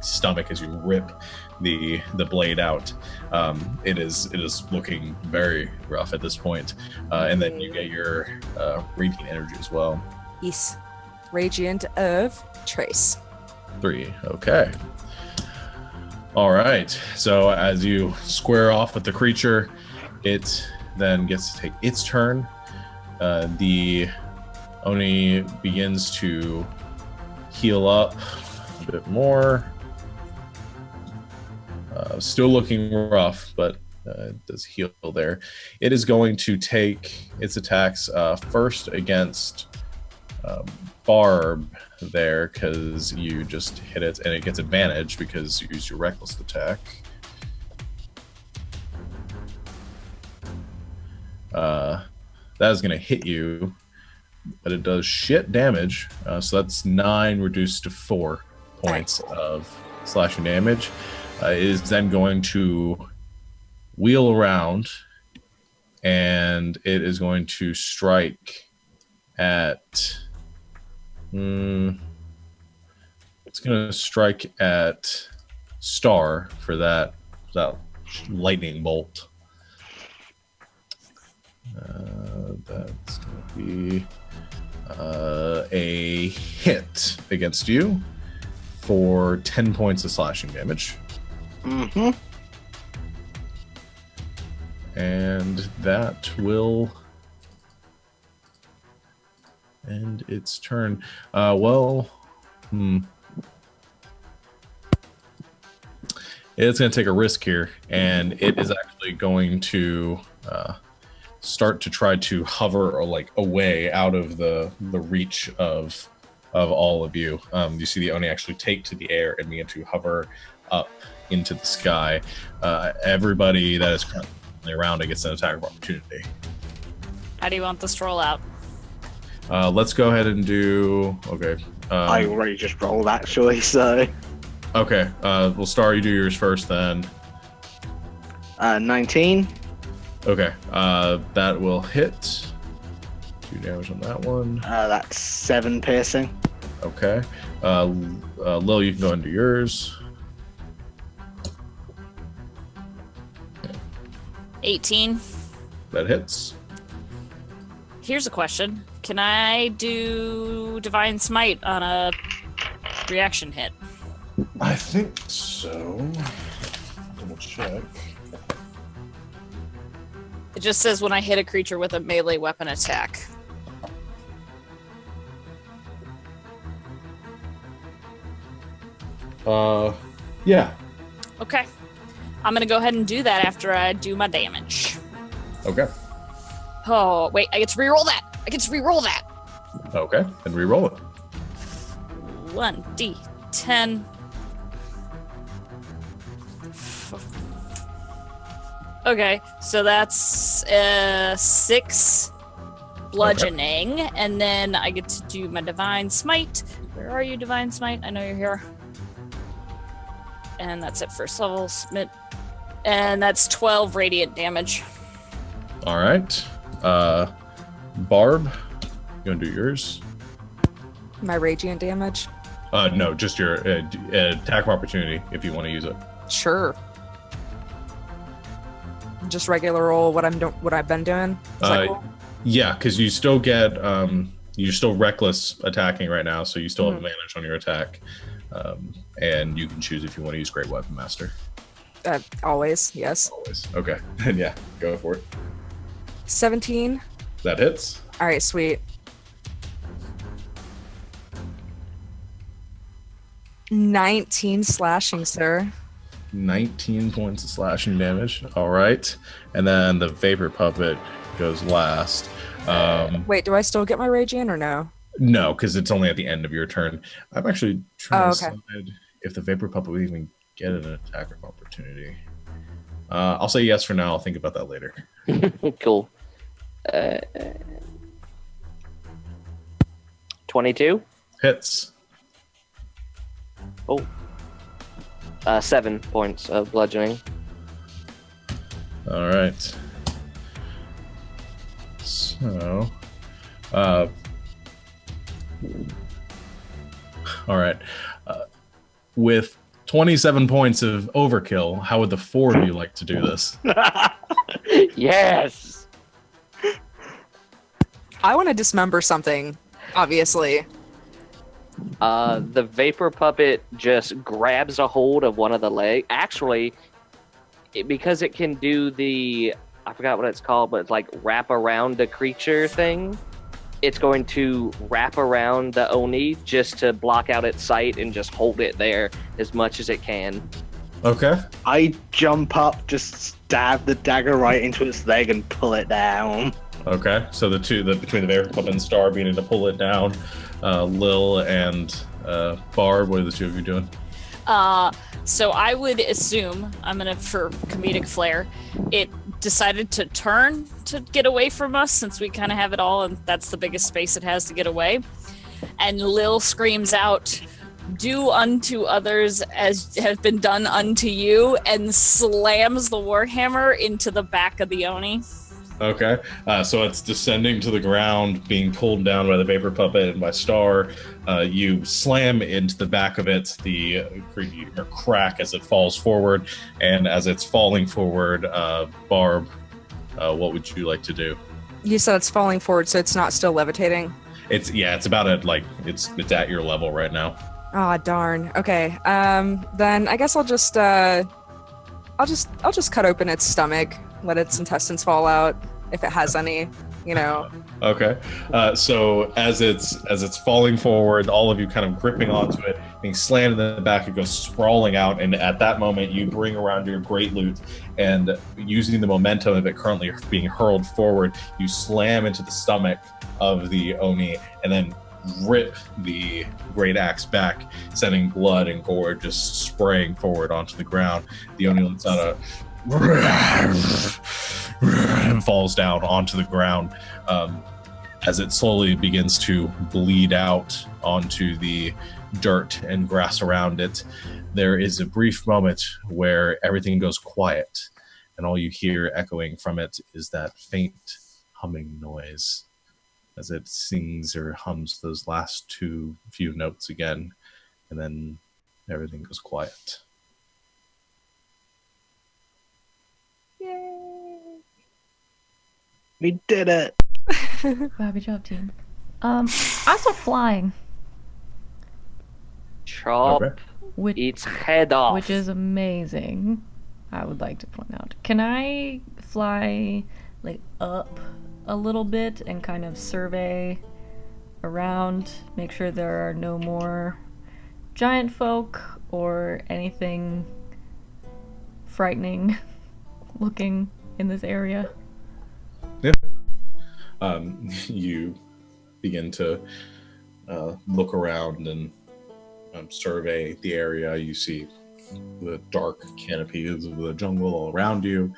stomach as you rip the blade out. It is looking very rough at this point. And then you get your radiant energy as well. Yes. Radiant of Trace. 3. Okay. All right. So as you square off with the creature, it then gets to take its turn. The Oni begins to heal up a bit more. Still looking rough, but it does heal there. It is going to take its attacks first against Barb there, because you just hit it, and it gets advantage because you used your reckless attack. That is going to hit you, but it does shit damage. So that's 9 reduced to 4 points of slashing damage. It is then going to wheel around, and it is going to strike at... it's going to strike at Star for that lightning bolt. That's going to be a hit against you for 10 points of slashing damage. Mm-hmm. And that will end its turn. It's going to take a risk here, and it is actually going to start to try to hover or like away out of the reach of all of you. You see the Oni actually take to the air and begin to hover up into the sky. Everybody that is currently around it gets an attack of opportunity. How do you want this to roll out? Let's go ahead and do... Okay. I already just rolled, actually, so... Okay. Well, Star, you do yours first, then. 19. Okay. That will hit. 2 damage on that one. That's 7 piercing. Okay. Lil, you can go into yours. 18. That hits. Here's a question. Can I do Divine Smite on a reaction hit? I think so. Double check. It just says when I hit a creature with a melee weapon attack. Yeah. Okay. I'm gonna go ahead and do that after I do my damage. Okay. Oh, wait, I get to reroll that! Okay, and re-roll it. 1d10. Okay, so that's 6 bludgeoning, and then I get to do my Divine Smite. Where are you, Divine Smite? I know you're here. And that's at first level, Smite. And that's 12 radiant damage. All right. Barb, you want to do yours? My radiant damage? No, just your attack of opportunity if you want to use it. Sure. Just regular roll what I've been doing? Is that cool? Yeah, because you still get you're still reckless attacking right now, so you still have advantage on your attack. And you can choose if you want to use Great Weapon Master. Always, yes. Always. Okay. Then yeah, go for it. 17. That hits. All right, sweet. 19 slashing, sir. 19 points of slashing damage. All right. And then the Vapor Puppet goes last. Wait, do I still get my rage in or no? No, because it's only at the end of your turn. I'm actually trying to okay. decide if the Vapor Puppet would even get an attack of opportunity. I'll say yes for now. I'll think about that later. Cool. 22? Hits. Oh. 7 points of bludgeoning. All right. So, all right. With 27 points of overkill, how would the four of you like to do this? Yes! I want to dismember something, obviously. The Vapor Puppet just grabs a hold of one of the legs. Actually, because it can do the, I forgot what it's called, but it's like wrap around the creature thing. It's going to wrap around the Oni just to block out its sight and just hold it there as much as it can. Okay. I jump up, just stab the dagger right into its leg and pull it down. Okay. So between the Vapor Puppet and Star beginning to pull it down, Lil and Barb, what are the two of you doing? So I would assume, for comedic flair, it decided to turn to get away from us since we kind of have it all and that's the biggest space it has to get away. And Lil screams out, "Do unto others as have been done unto you," and slams the Warhammer into the back of the Oni. Okay. So it's descending to the ground, being pulled down by the Vapor Puppet and by Star. You slam into the back of it, the creature crack as it falls forward, and as it's falling forward, Barb, what would you like to do? You said it's falling forward, so it's not still levitating? It's about it's at your level right now. Oh darn. Okay. Then I guess I'll just cut open its stomach, let its intestines fall out if it has any, Okay. So as it's falling forward, all of you kind of gripping onto it, being slammed in the back, it goes sprawling out, and at that moment you bring around your great loot, and using the momentum of it currently being hurled forward, you slam into the stomach of the Oni, and then rip the great axe back, sending blood and gore just spraying forward onto the ground. The Oni lets out a and falls down onto the ground as it slowly begins to bleed out onto the dirt and grass around it. There is a brief moment where everything goes quiet, and all you hear echoing from it is that faint humming noise as it sings or hums those last few notes again, and then everything goes quiet. We did it! Wow, good job, team. Also flying, Chop Okay. its head off. which is amazing. I would like to point out. Can I fly up a little bit and kind of survey around, make sure there are no more giant folk or anything frightening looking in this area? You begin to look around and survey the area. You see the dark canopies of the jungle all around you.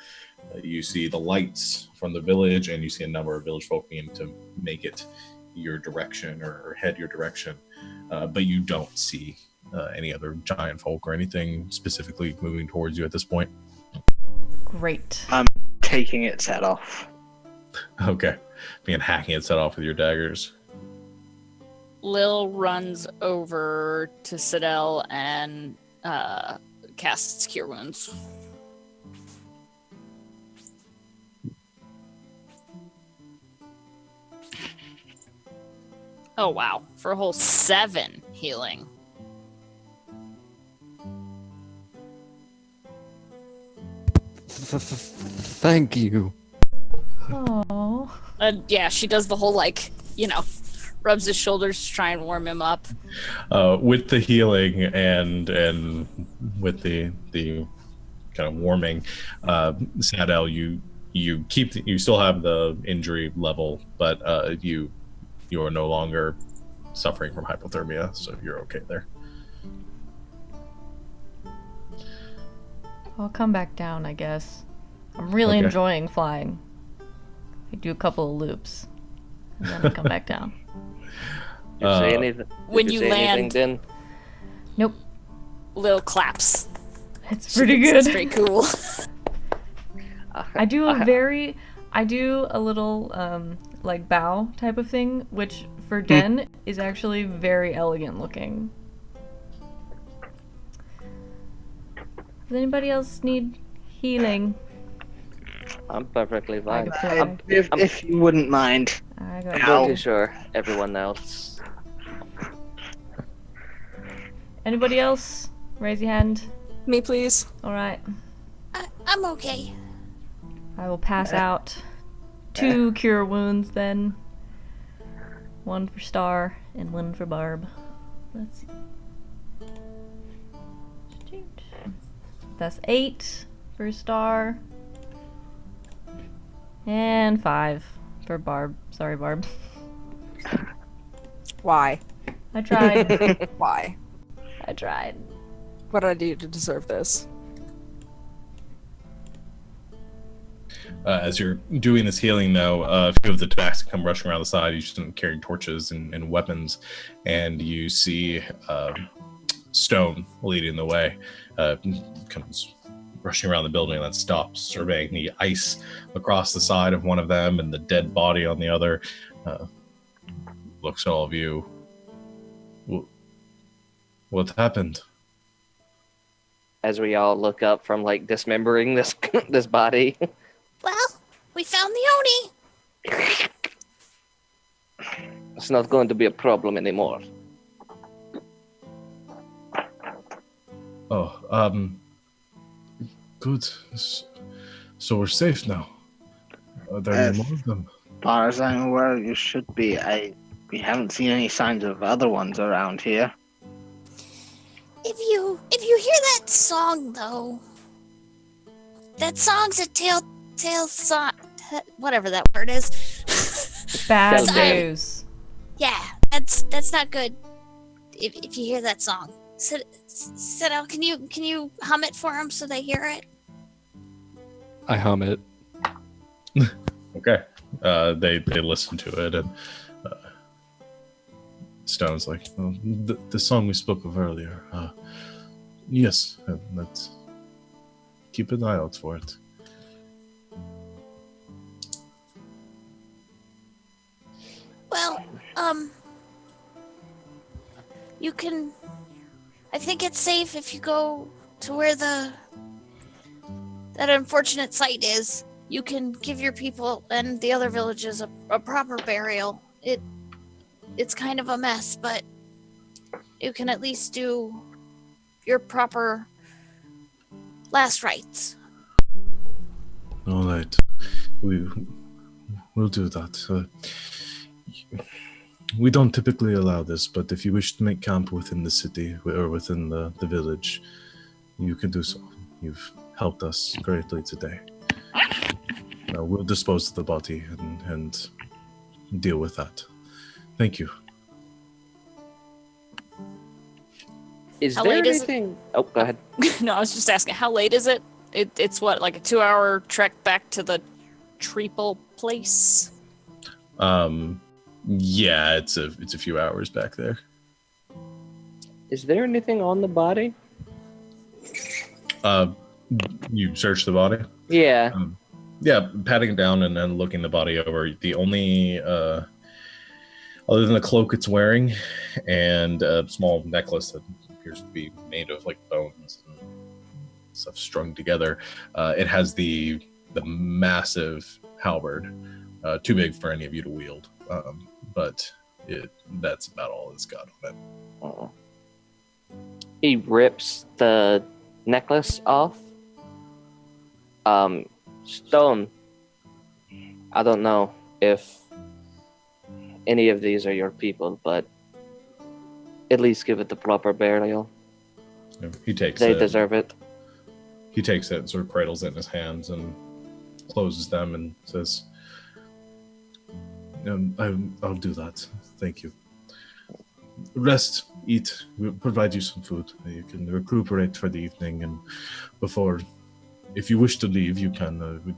You see the lights from the village, and you see a number of village folk beginning to make it your direction or head your direction. But you don't see any other giant folk or anything specifically moving towards you at this point. Great. I'm taking its head off. Okay. Begin hacking its head off with your daggers. Lil runs over to Sidel and casts Cure Wounds. Oh wow, for a whole 7 healing. Thank you. Oh. Yeah, she does the whole rubs his shoulders to try and warm him up. With the healing and with the kind of warming, Sadel, you still have the injury level, but you are no longer suffering from hypothermia, so you're okay there. I'll come back down, I guess. I'm really Okay. enjoying flying. I do a couple of loops, and then I come back down. Did you say anything? When Did you say anything, land- then? Nope. Lil claps. It's pretty It's good. pretty cool. I do a little like bow type of thing, which for Den is actually very elegant looking. Does anybody else need healing? I'm perfectly I fine. could try. If you wouldn't mind. I got I'm pretty sure everyone else. Anybody else? Raise your hand. Me, please. All right. I'm okay. I will pass out 2 cure wounds then. 1 for Star and 1 for Barb. Let's see. That's 8 for Star. And 5 for Barb. Sorry, Barb. Why? I tried. Why? I tried. What did I do to deserve this? As you're doing this healing, though, a few of the Tabaxi come rushing around the side. You just carrying torches and weapons, and you see Stone leading the way. Comes rushing around the building and then stops, surveying the ice across the side of one of them and the dead body on the other. Looks at all of you. What happened? As we all look up from like dismembering this this body. Well, we found the Oni. It's not going to be a problem anymore. Oh, good. So we're safe now. Are there any more of them? As far as I'm aware, you should be. We haven't seen any signs of other ones around here. If you hear that song though, that song's a telltale song, whatever that word is. Bad Sorry. news. Yeah, that's not good. If you hear that song, sit down. Can you hum it for them so they hear it? I hum it. Okay. They listen to it, and Stone's like, oh, the song we spoke of earlier. Yes, let's keep an eye out for it. Well, you can. I think it's safe if you go to where that unfortunate site is. You can give your people and the other villages a proper burial. It's kind of a mess, but you can at least do your proper last rites. All right, we'll do that. We don't typically allow this, but if you wish to make camp within the city or within the village, you can do so. You've helped us greatly today. We'll dispose of the body and deal with that. Thank you. Is How there late is it? anything? Oh, go ahead. No, I was just asking, how late is it? It's what, like a 2-hour trek back to the Treeple place? Yeah, it's a few hours back there. Is there anything on the body? You search the body? Yeah. Yeah, patting it down and then looking the body over. The only, other than the cloak it's wearing and a small necklace that appears to be made of like bones and stuff strung together, it has the massive halberd, too big for any of you to wield, but that's about all it's got on it. Oh. He rips the necklace off. Stone, I don't know if any of these are your people, but at least give it the proper burial. He takes They it. deserve it. He takes it and sort of cradles it in his hands and closes them and says, I'll do that. Thank you. Rest, eat. We'll provide you some food. You can recuperate for the evening, and before, if you wish to leave, you can.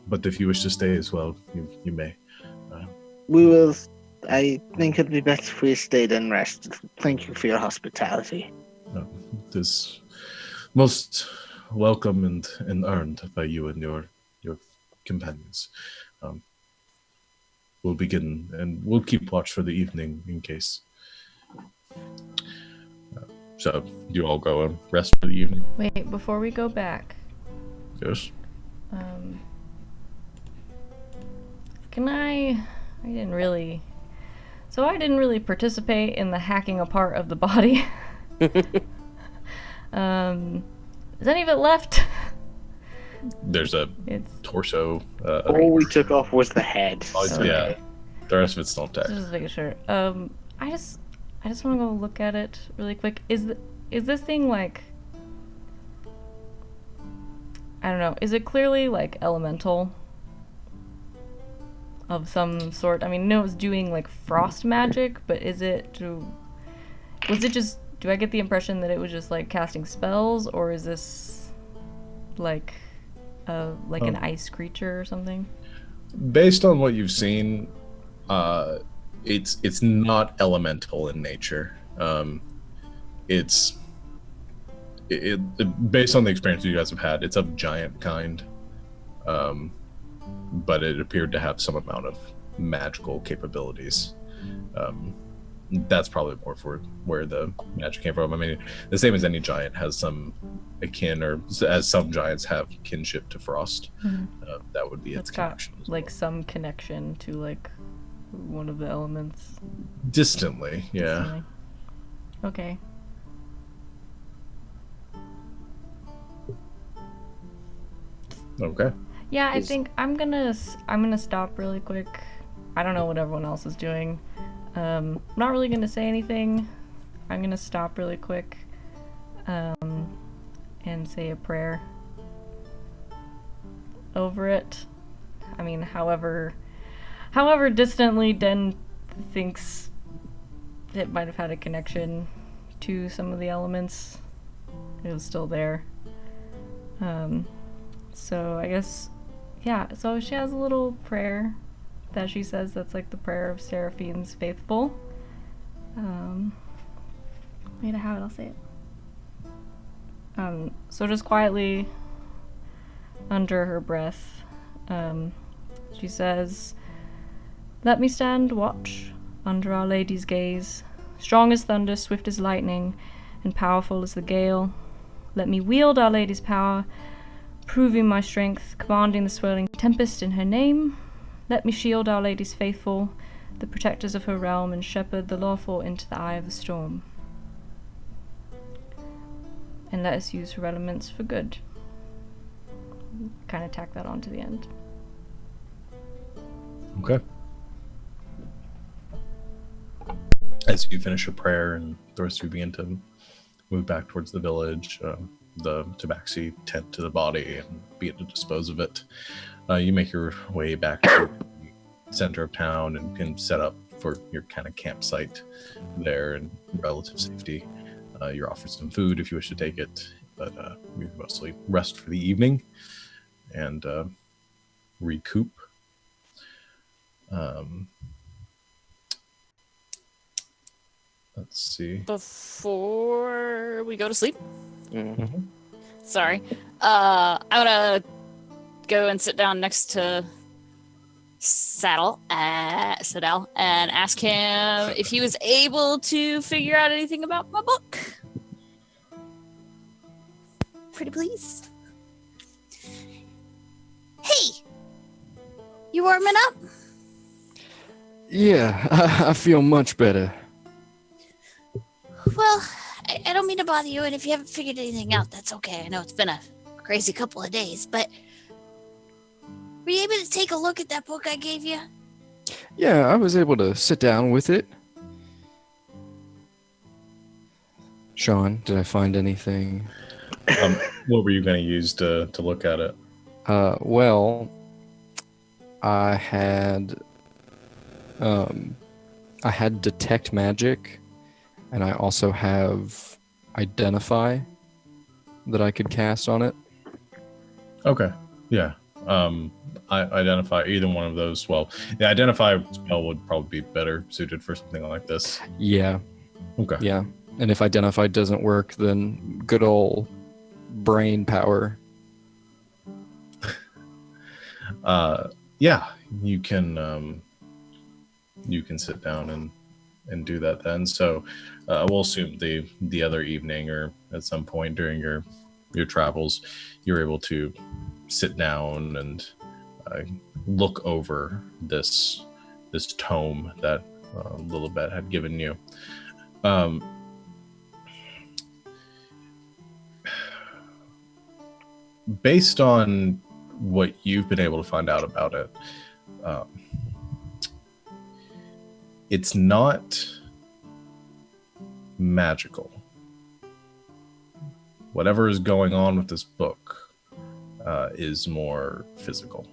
But if you wish to stay as well, you may. We will. I think it'd be better if we stayed and rested. Thank you for your hospitality. It is most welcome and earned by you and your companions. We'll begin, and we'll keep watch for the evening in case. So you all go and rest for the evening. Wait, before we go back. Yes. Can I didn't really participate in the hacking apart of the body. Is any of it left? There's a torso. All we took off was the head. Yeah. The rest of it's still intact. Just making sure. I just want to go look at it really quick. Is this thing like, I don't know, is it clearly like elemental of some sort? I mean, no, it's doing like frost magic, but do I get the impression that it was just like casting spells, or is this like an ice creature or something? Based on what you've seen, it's not elemental in nature. Based on the experience you guys have had, it's of giant kind. But it appeared to have some amount of magical capabilities. That's probably more for where the magic came from. I mean, the same as any giant has some akin, or as some giants have kinship to frost. That would be its connection. Like some connection to like one of the elements. Distantly, yeah. Distantly. Okay. Okay. Yeah, I think I'm gonna stop really quick. I don't know what everyone else is doing. I'm not really gonna say anything. I'm gonna stop really quick, and say a prayer over it. I mean, however distantly Den thinks it might have had a connection to some of the elements, it was still there. So I guess, yeah, so she has a little prayer that she says that's like the prayer of Seraphine's faithful. Wait, I have it, I'll say it. So just quietly, under her breath, she says, "Let me stand watch under Our Lady's gaze, strong as thunder, swift as lightning, and powerful as the gale. Let me wield Our Lady's power, proving my strength, commanding the swirling tempest in her name. Let me shield Our Lady's faithful, the protectors of her realm, and shepherd the lawful into the eye of the storm. And let us use her elements for good." Kind of tack that on to the end. Okay. As you finish your prayer and the rest of you begin to move back towards the village, the Tabaxi tend to the body and begin to dispose of it. You make your way back to the center of town and can set up for your kind of campsite there in relative safety. You're offered some food if you wish to take it, but you mostly rest for the evening and recoup. Let's see. Before we go to sleep, Mm-hmm. sorry, I'm gonna go and sit down next to Sadal, and ask him if he was able to figure out anything about my book. Pretty please. Hey, you warming up? Yeah, I feel much better. Well, I don't mean to bother you, and if you haven't figured anything out, that's okay. I know it's been a crazy couple of days, but were you able to take a look at that book I gave you? Yeah, I was able to sit down with it. Sean, did I find anything? What were you going to use to look at it? Well, I had detect magic, and I also have identify that I could cast on it. Okay. Yeah. I identify either one of those. Well, the identify spell would probably be better suited for something like this. Yeah. Okay. Yeah. And if identify doesn't work, then good old brain power. Yeah, you can sit down and do that then. So we'll assume the other evening or at some point during your travels, you're able to sit down and look over this tome that Lilibet had given you. Based on what you've been able to find out about it, it's not magical. Whatever is going on with this book is more physical.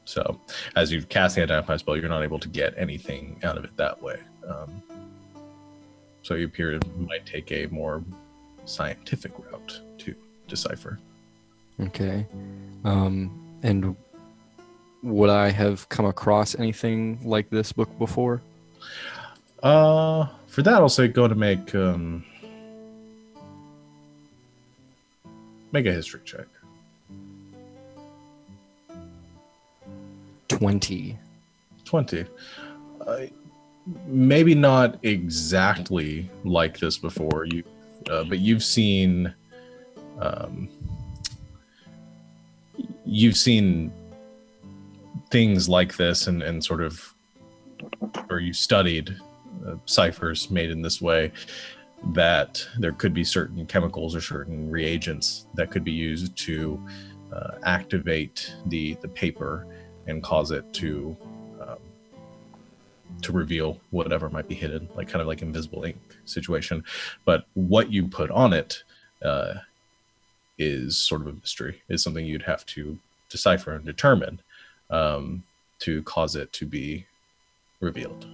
So, as you cast the identify spell, you're not able to get anything out of it that way. So you appear it might take a more scientific route to decipher. Okay. And would I have come across anything like this book before? For that, I'll say go to make a history check. 20. Maybe not exactly like this before, but you've seen things like this and sort of, or you studied ciphers made in this way, that there could be certain chemicals or certain reagents that could be used to activate the paper and cause it to reveal whatever might be hidden, like kind of like invisible ink situation. But what you put on it is sort of a mystery. Is something you'd have to decipher and determine to cause it to be revealed.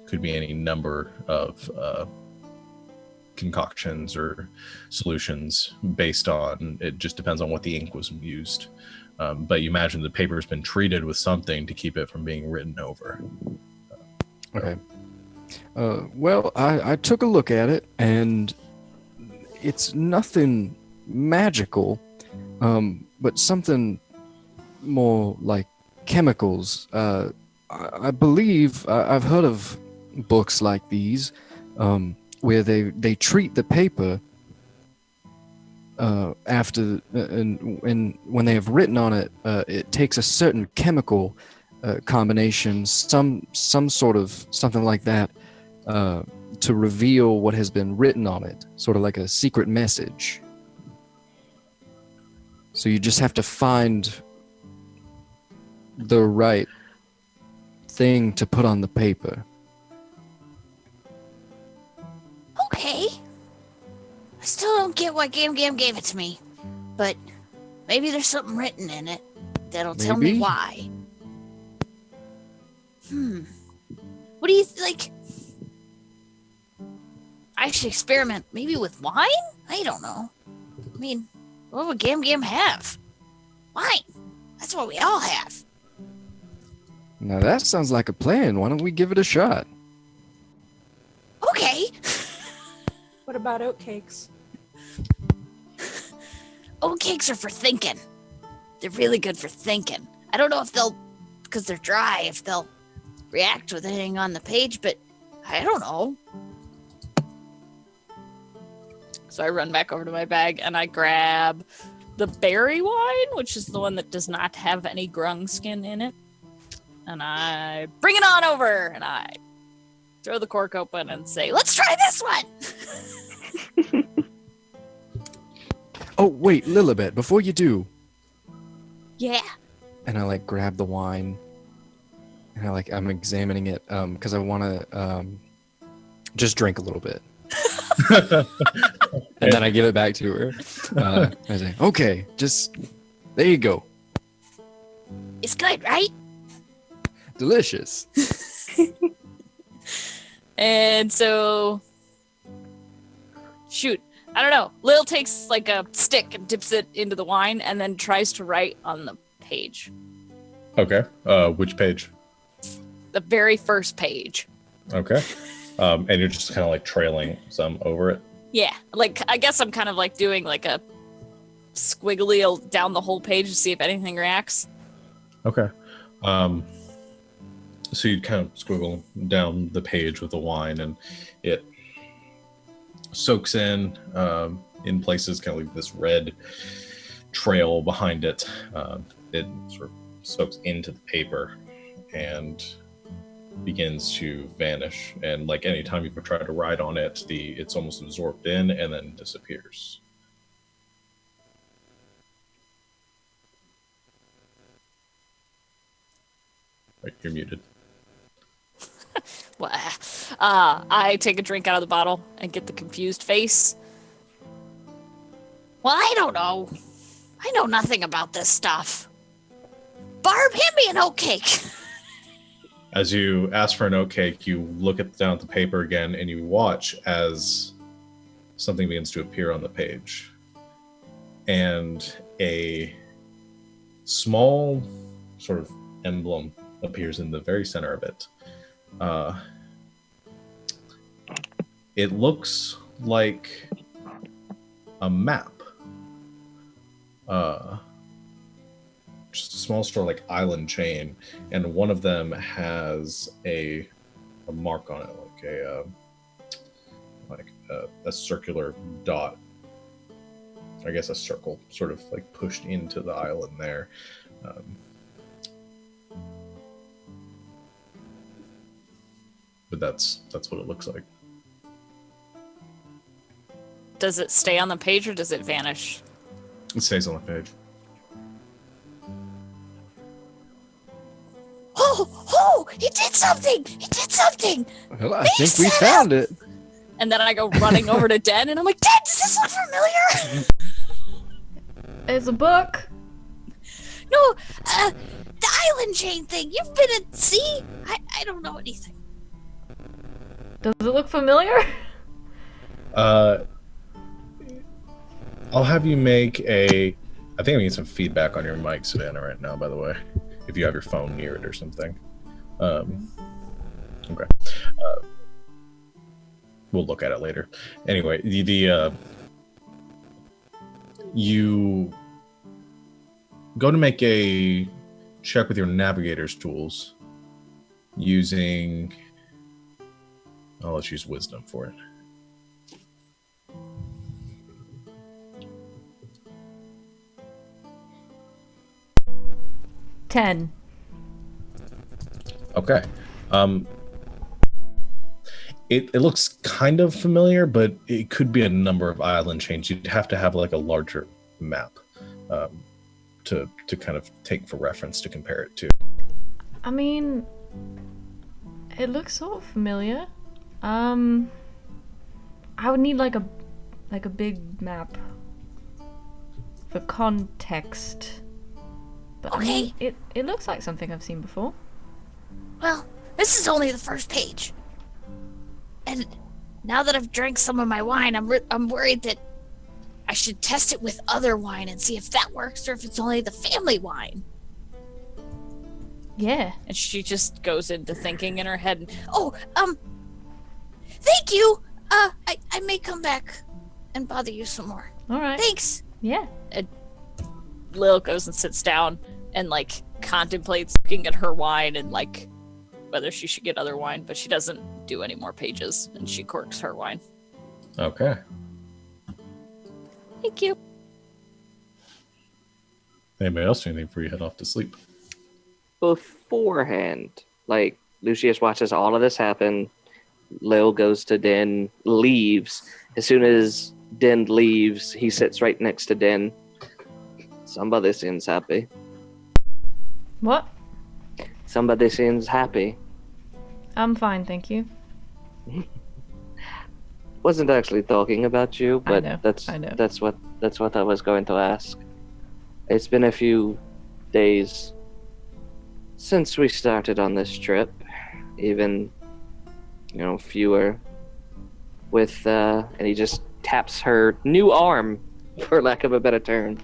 Could be any number of concoctions or solutions based on, it just depends on what the ink was used. But you imagine the paper's been treated with something to keep it from being written over. Okay. Well, I took a look at it, and it's nothing magical, but something more like chemicals. I believe I've heard of books like these where they treat the paper after and when they have written on it, it takes a certain chemical combination, some sort of something like that, to reveal what has been written on it, sort of like a secret message. So you just have to find the right thing to put on the paper. Okay. I still don't get why Gam gave it to me, but maybe there's something written in it that'll tell me Maybe. why. What do you like? I should experiment maybe with wine? I don't know. I mean, what would Gam have? Wine. That's what we all have. Now that sounds like a plan. Why don't we give it a shot? Okay. What about oatcakes? Oatcakes are for thinking. They're really good for thinking. I don't know if they'll, because they're dry, if they'll react with anything on the page, but I don't know. So I run back over to my bag and I grab the berry wine, which is the one that does not have any grung skin in it. And I bring it on over and I throw the cork open and say, let's try this one. Oh, wait, Lilibet, before you do. Yeah. And I like grab the wine. And I'm examining it because I want to just drink a little bit. And then I give it back to her. I say, okay, just there you go. It's good, right? Delicious. And so, shoot, I don't know. Lil takes like a stick and dips it into the wine and then tries to write on the page. Okay. Which page? The very first page. Okay. And you're just kind of like trailing some over it. Yeah, like I guess I'm kind of like doing like a squiggly down the whole page to see if anything reacts. Okay. So you kind of squiggle down the page with the wine, and it soaks in places, kind of like this red trail behind it. It sort of soaks into the paper and begins to vanish. And like any time you try to write on it, it's almost absorbed in and then disappears. Right, you're muted. Well, I take a drink out of the bottle and get the confused face. Well, I don't know. I know nothing about this stuff. Barb, hand me an oat cake. As you ask for an oat cake, you look down at the paper again, and you watch as something begins to appear on the page. And a small sort of emblem appears in the very center of it. It looks like a map. Just a small sort of like island chain, and one of them has a mark on it, like a circular dot. I guess a circle, sort of like pushed into the island there. But that's what it looks like. Does it stay on the page or does it vanish? It stays on the page. Oh, he did something! He did something! Well, I think we found it. And then I go running over to Den and I'm like, Dad, does this look familiar? It's a book. No, the island chain thing. You've been at sea? I don't know anything. Does it look familiar? I'll have you make I think I'm getting some feedback on your mic, Savannah, right now, by the way. If you have your phone near it or something. Okay. We'll look at it later. Anyway, you go to make a check with your navigator's tools using... let's use wisdom for it. $10. Okay. It looks kind of familiar, but it could be a number of island chains. You'd have to have like a larger map to kind of take for reference to compare it to. I mean, it looks sort of familiar. I would need like a big map for context. But I mean, it looks like something I've seen before. Well, this is only the first page. And now that I've drank some of my wine, I'm worried that I should test it with other wine and see if that works or if it's only the family wine. Yeah. And she just goes into thinking in her head. Thank you. I may come back and bother you some more. All right. Thanks. Yeah. And Lil goes and sits down and like contemplates looking at her wine and like whether she should get other wine, but she doesn't do any more pages and she corks her wine. Okay. Thank you. Anybody else do anything before you head off to sleep? Beforehand, like Lucius watches all of this happen. Lil goes to Den, leaves. As soon as Din leaves, he sits right next to Din. Somebody seems happy. What? Somebody seems happy. I'm fine, thank you. Wasn't actually talking about you, but I know. that's what I was going to ask. It's been a few days since we started on this trip, even fewer. And he just taps her new arm, for lack of a better term.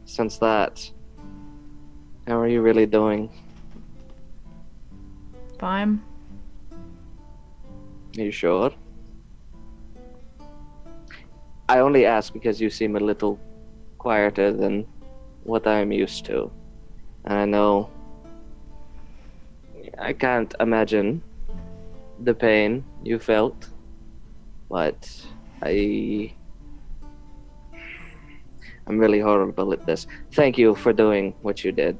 Since that, how are you really doing? Fine. Are you sure? I only ask because you seem a little quieter than what I'm used to. And I know I can't imagine the pain you felt, but I'm really horrible at this. Thank you for doing what you did.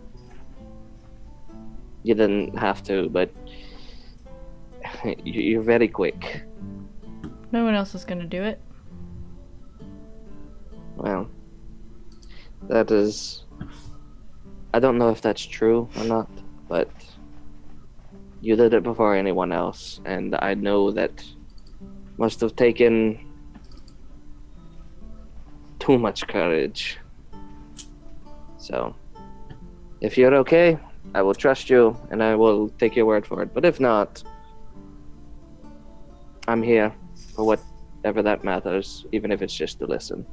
You didn't have to, but you're very quick. No one else is gonna do it. Well, that is... I don't know if that's true or not, but you did it before anyone else, and I know that must have taken too much courage. So, if you're okay, I will trust you, and I will take your word for it. But if not, I'm here for whatever that matters, even if it's just to listen.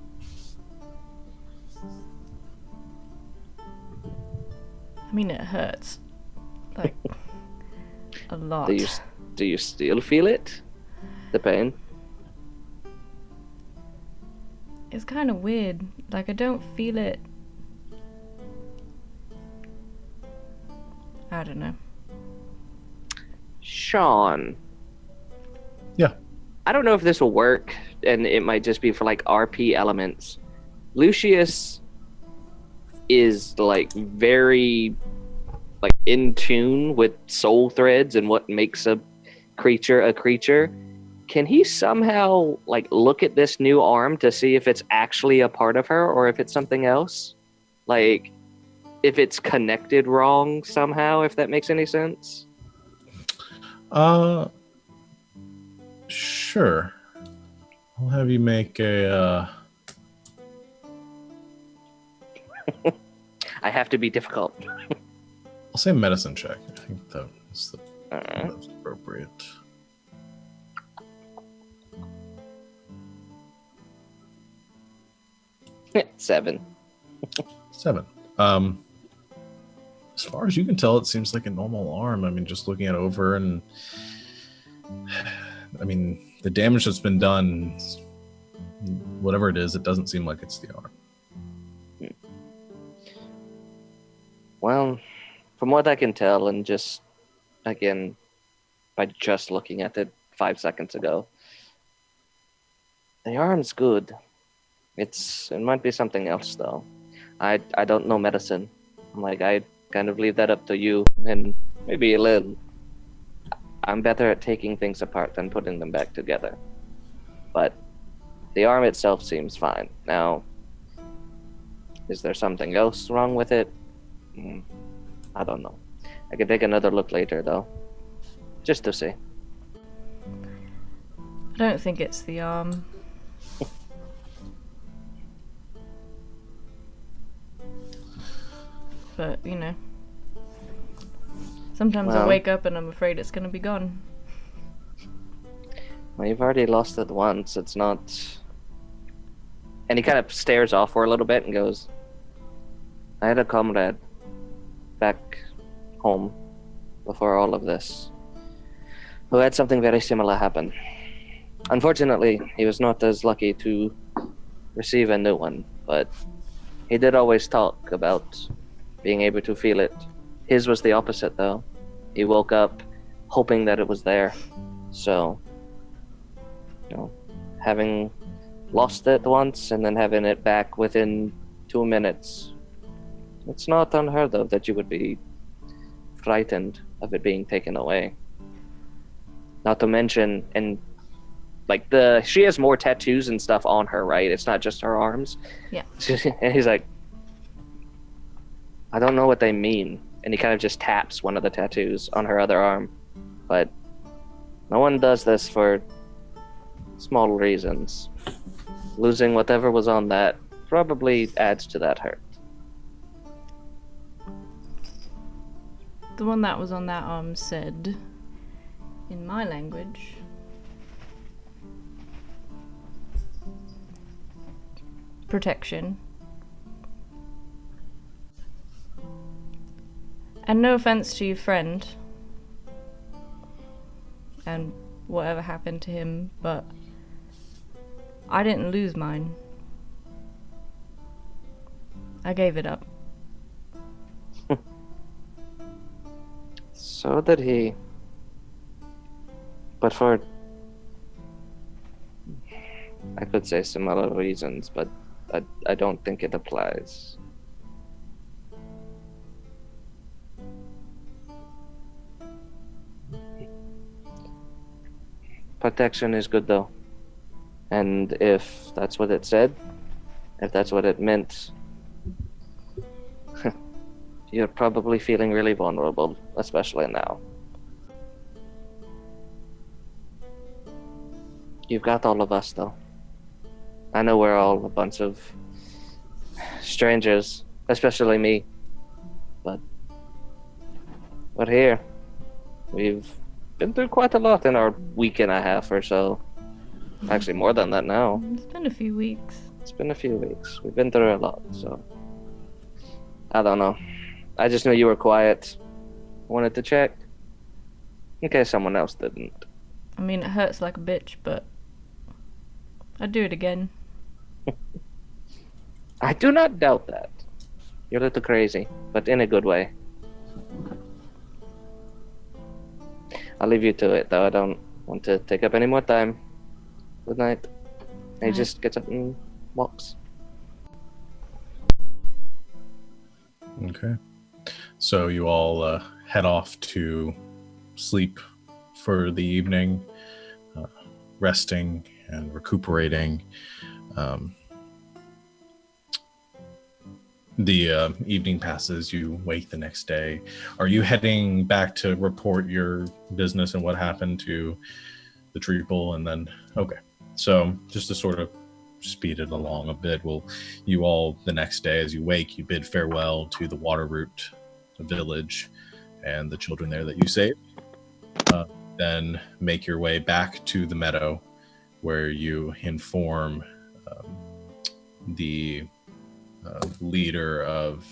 I mean, it hurts. Like, a lot. Do you still feel it? The pain? It's kind of weird. Like, I don't feel it. I don't know. Sean. Yeah. I don't know if this will work, and it might just be for like RP elements. Lucius is like very like in tune with soul threads and what makes a creature a creature. Can he somehow like look at this new arm to see if it's actually a part of her or if it's something else? Like if it's connected wrong somehow, if that makes any sense? Sure. I'll have you make a I have to be difficult. I'll say medicine check. I think that's the most appropriate. 7. 7. As far as you can tell, it seems like a normal arm. I mean, just looking it over, and I mean, the damage that's been done, whatever it is, it doesn't seem like it's the arm. Well, from what I can tell, and just again by just looking at it 5 seconds ago, the arm's good. It might be something else though. I don't know medicine. I kind of leave that up to you and maybe a little. I'm better at taking things apart than putting them back together. But the arm itself seems fine. Now, is there something else wrong with it? I don't know. I could take another look later though, just to see. I don't think it's the arm. But, sometimes I wake up and I'm afraid it's going to be gone. Well, you've already lost it once. It's not... And he kind of stares off for a little bit and goes, I had a comrade back home before all of this who had something very similar happen. Unfortunately, he was not as lucky to receive a new one, but he did always talk about being able to feel it. His was the opposite, though. He woke up hoping that it was there. So, having lost it once and then having it back within 2 minutes, it's not unheard of that you would be frightened of it being taken away. Not to mention, and like she has more tattoos and stuff on her, right? It's not just her arms. Yeah. And he's like, I don't know what they mean. And he kind of just taps one of the tattoos on her other arm. But no one does this for small reasons. Losing whatever was on that probably adds to that hurt. The one that was on that arm said, in my language, protection. And no offense to your friend and whatever happened to him, but I didn't lose mine. I gave it up. So did he. But for, I could say similar reasons, but I don't think it applies. Protection is good though. And if that's what it said, if that's what it meant, you're probably feeling really vulnerable, especially now. You've got all of us though. I know we're all a bunch of strangers, especially me, but we're here. We've been through quite a lot in our week and a half or so. Actually, more than that now. It's been a few weeks. It's been a few weeks. We've been through a lot, so I don't know. I just knew you were quiet. Wanted to check in case someone else didn't. I mean, it hurts like a bitch, but I'd do it again. I do not doubt that. You're a little crazy, but in a good way. I'll leave you to it, though. I don't want to take up any more time. Good night. He just gets up and walks. Okay. So you all head off to sleep for the evening, resting and recuperating. The evening passes, you wake the next day. Are you heading back to report your business and what happened to the Treeple? And then, okay. So just to sort of speed it along a bit, you all, the next day as you wake, you bid farewell to the Waterroot village and the children there that you saved. Then make your way back to the meadow where you inform the leader of,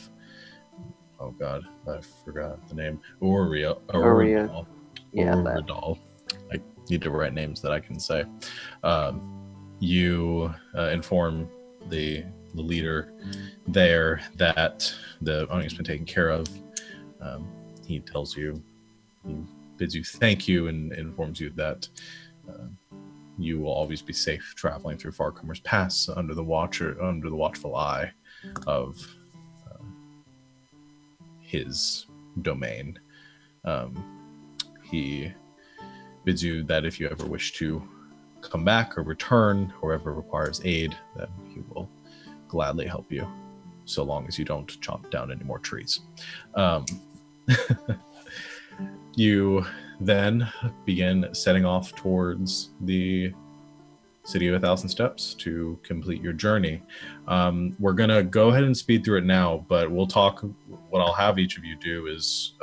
oh god, I forgot the name, Uriel. Yeah, Uridal. I need to write names that I can say. You inform the leader there that the owning has been taken care of. He tells you, he bids you thank you and informs you that you will always be safe traveling through Farcomer's Pass under the watchful eye of his domain. He bids you that if you ever wish to come back or return, or ever requires aid, that he will gladly help you, so long as you don't chop down any more trees. You then begin setting off towards the City of 1,000 Steps to complete your journey. We're going to go ahead and speed through it now, but we'll talk. What I'll have each of you do is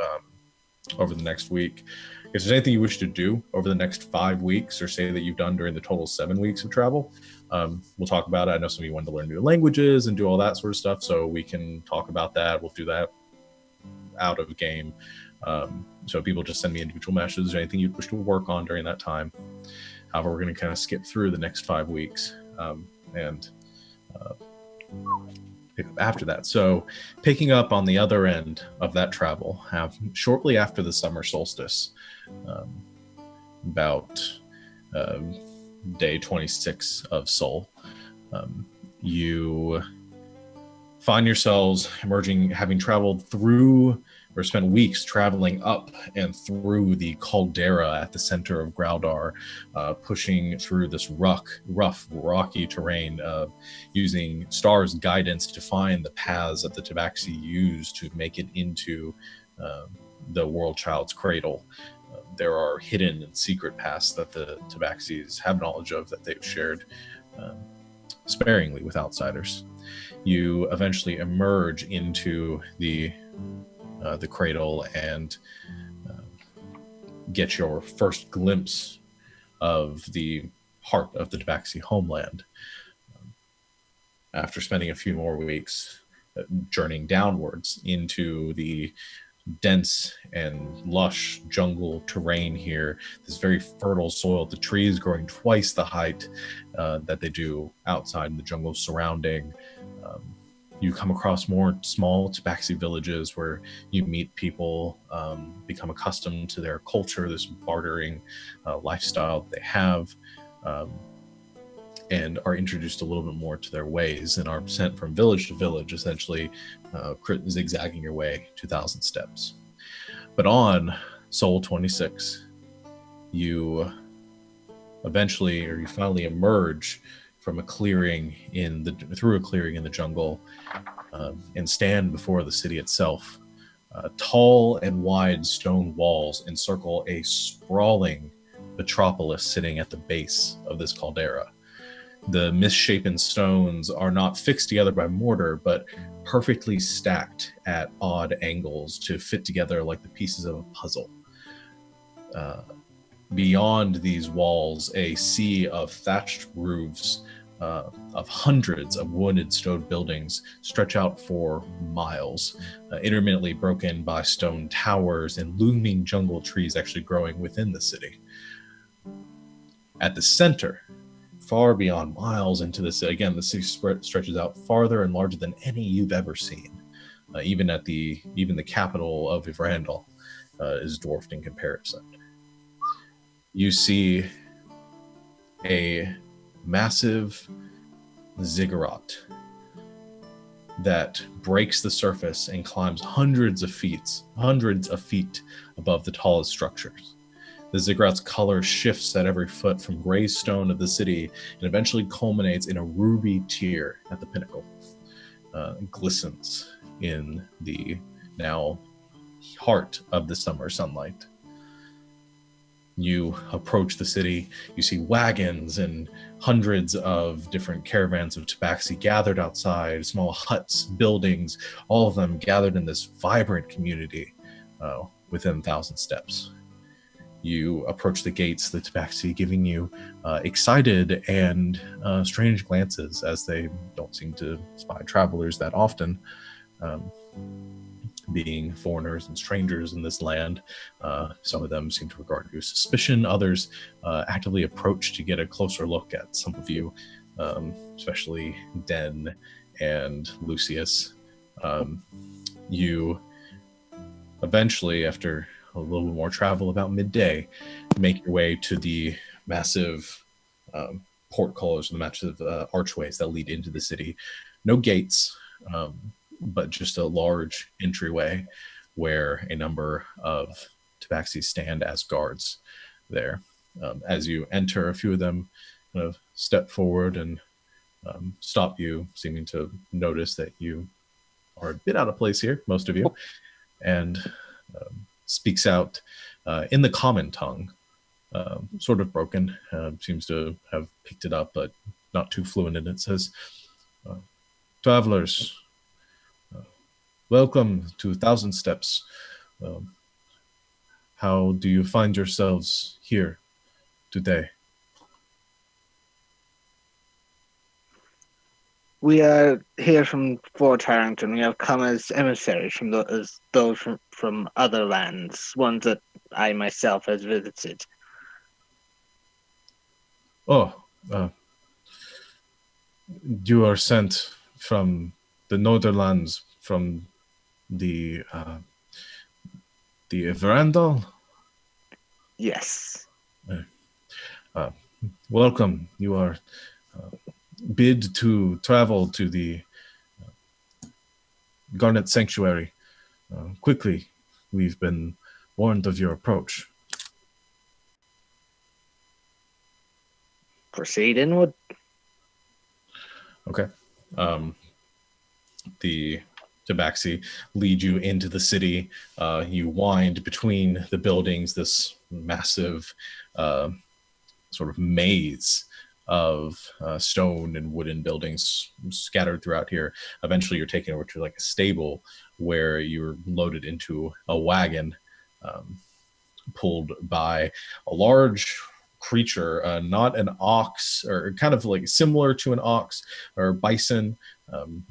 over the next week, if there's anything you wish to do over the next 5 weeks, or say that you've done during the total 7 weeks of travel, we'll talk about it. I know some of you wanted to learn new languages and do all that sort of stuff, so we can talk about that. We'll do that out of game. So people just send me individual messages or anything you wish to work on during that time. However, we're going to kind of skip through the next 5 weeks and pick up after that. So picking up on the other end of that travel, shortly after the summer solstice, about day 26 of Sol, you find yourselves emerging, having traveled through or spent weeks traveling up and through the caldera at the center of Graudar, pushing through this rough, rocky terrain, using Star's guidance to find the paths that the Tabaxi used to make it into the World Child's cradle. There are hidden and secret paths that the Tabaxis have knowledge of that they've shared sparingly with outsiders. You eventually emerge into the cradle and get your first glimpse of the heart of the Tabaxi homeland. After spending a few more weeks journeying downwards into the dense and lush jungle terrain here, this very fertile soil, the trees growing twice the height that they do outside in the jungle surrounding. You come across more small Tabaxi villages where you meet people, become accustomed to their culture, this bartering lifestyle that they have, and are introduced a little bit more to their ways and are sent from village to village, essentially zigzagging your way 2,000 steps. But on Soul 26, you finally emerge from a clearing through a clearing in the jungle, and stand before the city itself. Tall and wide stone walls encircle a sprawling metropolis sitting at the base of this caldera. The misshapen stones are not fixed together by mortar, but perfectly stacked at odd angles to fit together like the pieces of a puzzle. Beyond these walls, a sea of thatched roofs of hundreds of wooded stone buildings stretch out for miles, intermittently broken by stone towers and looming jungle trees actually growing within the city. At the center, far beyond miles into the city, again, the city stretches out farther and larger than any you've ever seen. Even the capital of Ivrandal is dwarfed in comparison. You see a massive ziggurat that breaks the surface and climbs hundreds of feet above the tallest structures. The ziggurat's color shifts at every foot from gray stone of the city and eventually culminates in a ruby tier at the pinnacle. It glistens in the now heart of the summer sunlight. You approach the city, you see wagons and hundreds of different caravans of Tabaxi gathered outside, small huts, buildings, all of them gathered in this vibrant community within 1,000 steps. You approach the gates, the Tabaxi giving you excited and strange glances, as they don't seem to spy travelers that often. Being foreigners and strangers in this land, some of them seem to regard you with suspicion. Others actively approach to get a closer look at some of you, especially Den and Lucius. You eventually, after a little bit more travel, about midday, make your way to the massive portcullis, the massive archways that lead into the city. No gates, but just a large entryway where a number of Tabaxi stand as guards there. As you enter, a few of them kind of step forward and stop you, seeming to notice that you are a bit out of place here, most of you, and speaks out in the common tongue, sort of broken, seems to have picked it up, but not too fluent in it. Says, "Travelers, welcome to 1,000 Steps. How do you find yourselves here today?" We are here from Fort Harrington. We have come as emissaries from those from other lands, ones that I myself has visited. Oh, you are sent from the northern lands, from the Ivrandal? Yes. Welcome. You are bid to travel to the Garnet Sanctuary. Quickly, we've been warned of your approach. Proceed inward. Okay. The Tabaxi lead you into the city. You wind between the buildings, this massive sort of maze of stone and wooden buildings scattered throughout here. Eventually, you're taken over to like a stable where you're loaded into a wagon pulled by a large creature, not an ox, or kind of like similar to an ox or bison,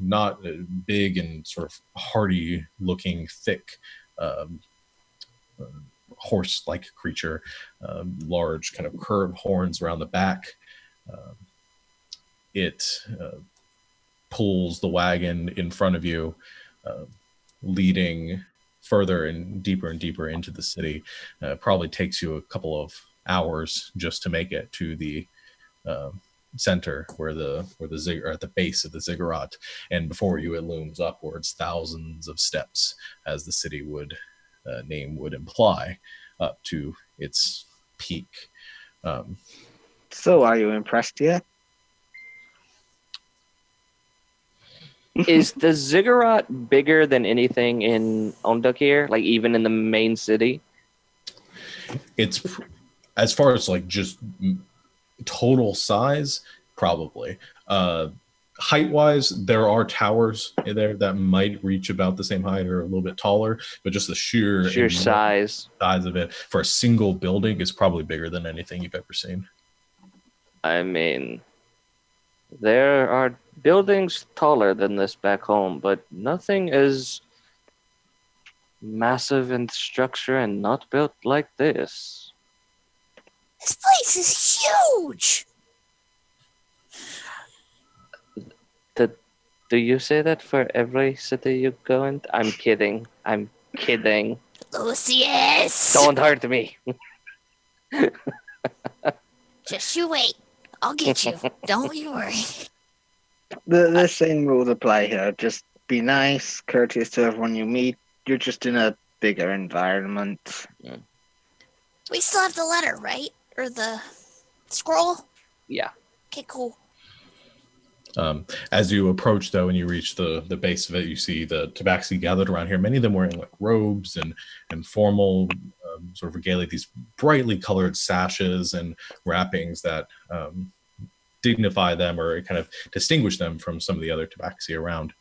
not big and sort of hardy looking, thick horse-like creature, large kind of curved horns around the back. It pulls the wagon in front of you, leading further and deeper into the city. Probably takes you a couple of hours just to make it to the center where the at the base of the ziggurat, and before you it looms upwards thousands of steps, as the city would name would imply, up to its peak. So, are you impressed yet? Is the ziggurat bigger than anything in Ondakir, like even in the main city? It's as far as like just total size, probably. Height wise, there are towers in there that might reach about the same height or a little bit taller, but just the sheer size of it for a single building is probably bigger than anything you've ever seen. I mean, there are buildings taller than this back home, but nothing is massive in structure and not built like this. This place is huge! Do you say that for every city you go in? I'm kidding. Lucius! Don't hurt me. Just you wait. I'll get you. Don't you worry. The same rules apply here. Just be nice, courteous to everyone you meet. You're just in a bigger environment. Yeah. We still have the letter, right? Or the scroll? Yeah. Okay, cool. As you approach, though, and you reach the base of it, you see the Tabaxi gathered around here, many of them wearing like robes and formal sort of regalia, these brightly colored sashes and wrappings that dignify them or kind of distinguish them from some of the other Tabaxi around.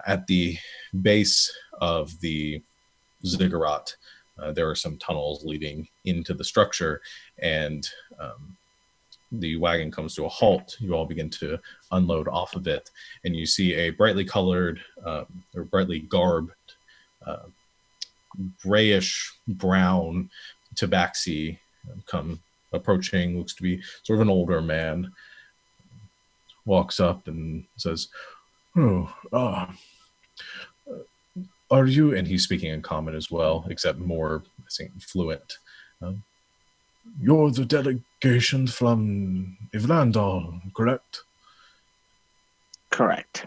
At the base of the ziggurat, there are some tunnels leading into the structure, and the wagon comes to a halt. You all begin to unload off of it, and you see a brightly colored or brightly garbed grayish brown Tabaxi come approaching. Looks to be sort of an older man. Walks up and says, are you, and he's speaking in common as well, except more, I think, fluent. You're the delegation from Ivlandal, correct? Correct.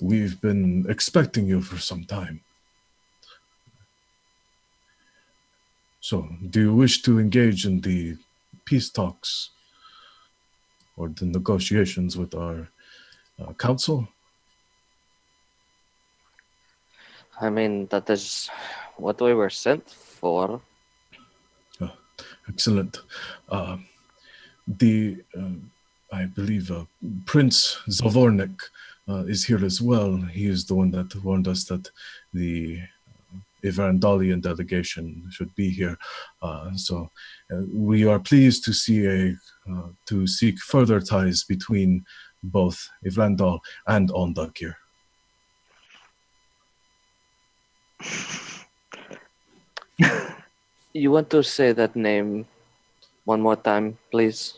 We've been expecting you for some time. So, do you wish to engage in the peace talks or the negotiations with our council? I mean, that is what we were sent for. Excellent. I believe Prince Zavornik is here as well. He is the one that warned us that the Ivarandalian delegation should be here. So we are pleased to see to seek further ties between both Ivlandal and Ondakir. You want to say that name one more time, please?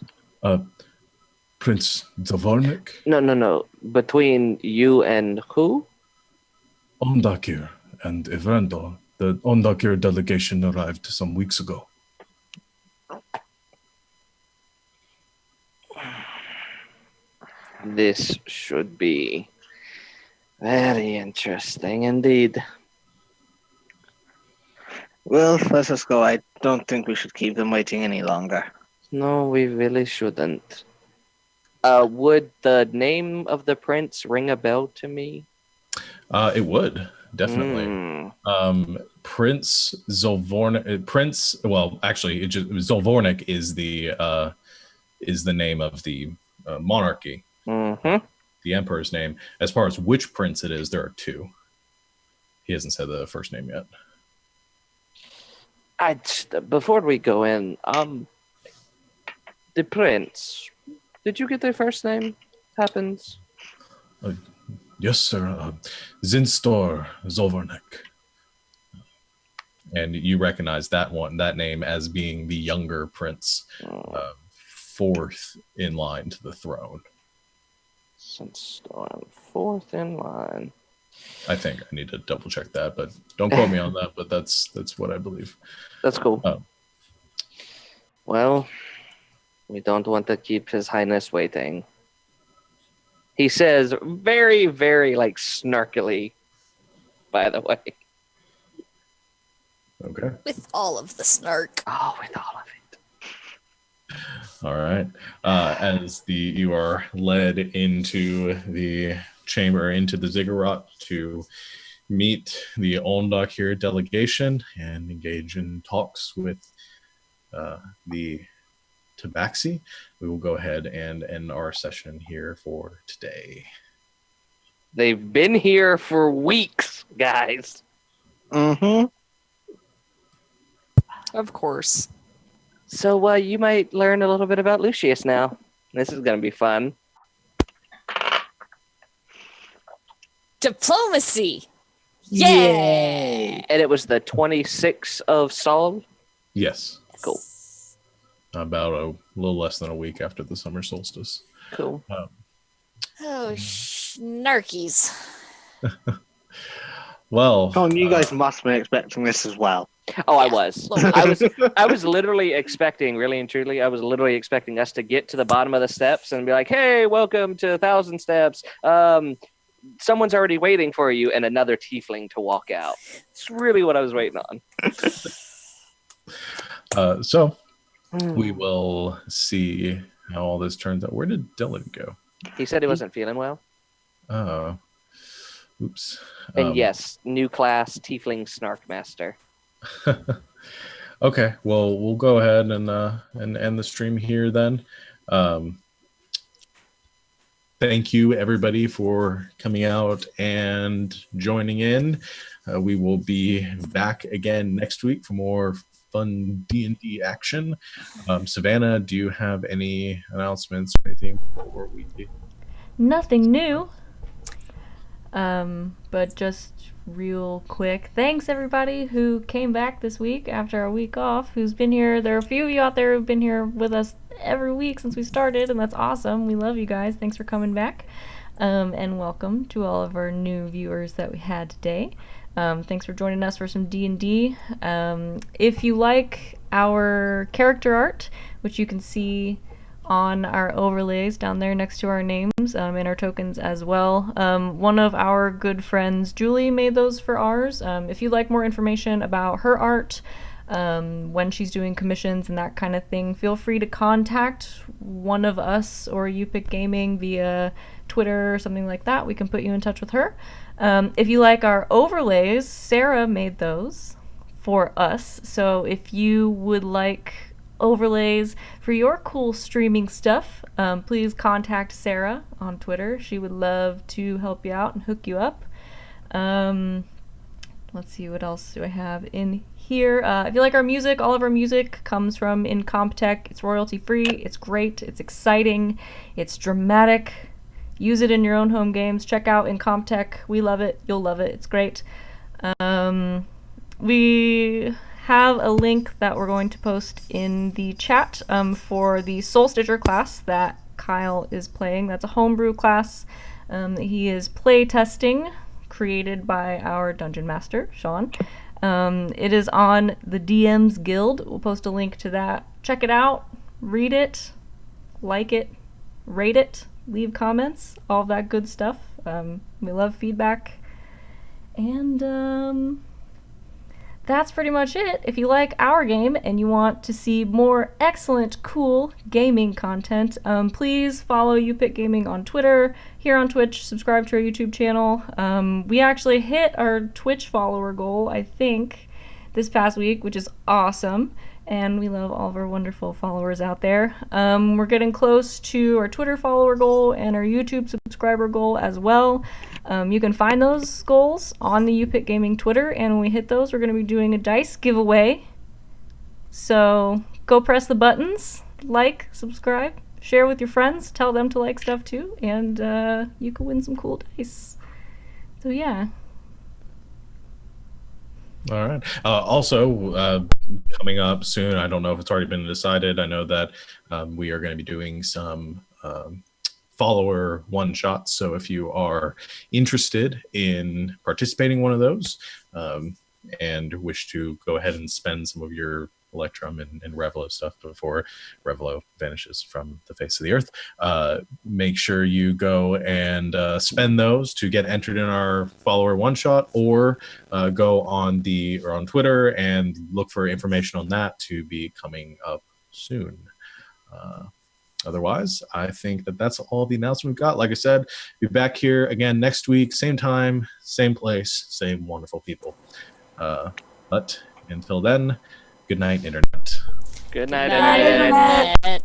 Prince Zavornik? No. Between you and who? Ondakir and Ivrandal. The Ondakir delegation arrived some weeks ago. This should be very interesting indeed. Well, let us go. I don't think we should keep them waiting any longer. No, we really shouldn't. Would the name of the prince ring a bell to me? It would definitely. Prince Zolvornik. Zolvornik is the name of the monarchy. Mm-hmm. The emperor's name. As far as which prince it is, there are two. He hasn't said the first name yet. Before we go in, the prince. Did you get their first name? Happens. Yes, sir. Zinstor Zolvornik. And you recognize that name as being the younger prince, fourth in line to the throne. Zinstor, fourth in line. I think I need to double check that, but don't quote me on that. But that's what I believe. That's cool. Well, we don't want to keep His Highness waiting. He says very, very snarkily, by the way. Okay. With all of the snark. Oh, with all of it. All right. As you are led into the chamber, into the ziggurat to meet the Ondakir delegation and engage in talks with the Tabaxi, we will go ahead and end our session here for today. They've been here for weeks, guys. Mm-hmm. Of course. So you might learn a little bit about Lucius now. This is going to be fun. Diplomacy. Yay! And it was the 26th of Sol. Yes. Cool. About a little less than a week after the summer solstice. Cool. Oh, snarkies. Well, Colin, you guys must be expecting this as well. Oh, Yeah. I was literally expecting, really and truly, I was literally expecting us to get to the bottom of the steps and be like, hey, welcome to 1,000 Steps. Someone's already waiting for you, and another tiefling to walk out. It's really what I was waiting on. So we will see how all this turns out. Where did Dylan go? He said he wasn't feeling well. Oh, oops. And yes, new class, Tiefling Snark Master. Okay, well, we'll go ahead and end the stream here then. Thank you, everybody, for coming out and joining in. We will be back again next week for more fun D&D action. Savannah, do you have any announcements or anything before we... Nothing new. But just real quick, thanks everybody who came back this week after a week off, who's been here. There are a few of you out there who've been here with us every week since we started, and that's awesome. We love you guys. Thanks for coming back. And welcome to all of our new viewers that we had today. Thanks for joining us for some D&D. If you like our character art, which you can see on our overlays down there next to our names, and our tokens as well. One of our good friends, Julie, made those for ours. If you'd like more information about her art, when she's doing commissions and that kind of thing, feel free to contact one of us or YouPickGaming via Twitter or something like that. We can put you in touch with her. If you like our overlays, Sarah made those for us. So if you would like overlays for your cool streaming stuff, please contact Sarah on Twitter. She would love to help you out and hook you up. Let's see, what else do I have in here? If you like our music, all of our music comes from Incompetech. It's royalty free, it's great, it's exciting, it's dramatic. Use it in your own home games. Check out Incompetech. We love it, you'll love it, it's great. We have a link that we're going to post in the chat for the Soul Stitcher class that Kyle is playing. That's a homebrew class that he is play testing, created by our dungeon master, Sean. It is on the DM's Guild. We'll post a link to that. Check it out, read it, like it, rate it, leave comments, all that good stuff. We love feedback. And that's pretty much it. If you like our game and you want to see more excellent, cool gaming content, please follow YouPickGaming on Twitter, here on Twitch, subscribe to our YouTube channel. We actually hit our Twitch follower goal, I think, this past week, which is awesome. And we love all of our wonderful followers out there. We're getting close to our Twitter follower goal and our YouTube subscriber goal as well. You can find those goals on the YouPickGaming Twitter, and when we hit those, we're going to be doing a dice giveaway. So go press the buttons, like, subscribe, share with your friends, tell them to like stuff too, and you can win some cool dice. So yeah. All right. Also, coming up soon, I don't know if it's already been decided. I know that we are going to be doing some follower one-shots. So if you are interested in participating in one of those and wish to go ahead and spend some of your Electrum and Revelo stuff before Revelo vanishes from the face of the earth, make sure you go and spend those to get entered in our follower one shot, or go on Twitter and look for information on that to be coming up soon. Otherwise, I think that's all the announcement we've got. Like I said, be back here again next week, same time, same place, same wonderful people. But until then, good night, Internet. Good night, Good night, Internet. Internet.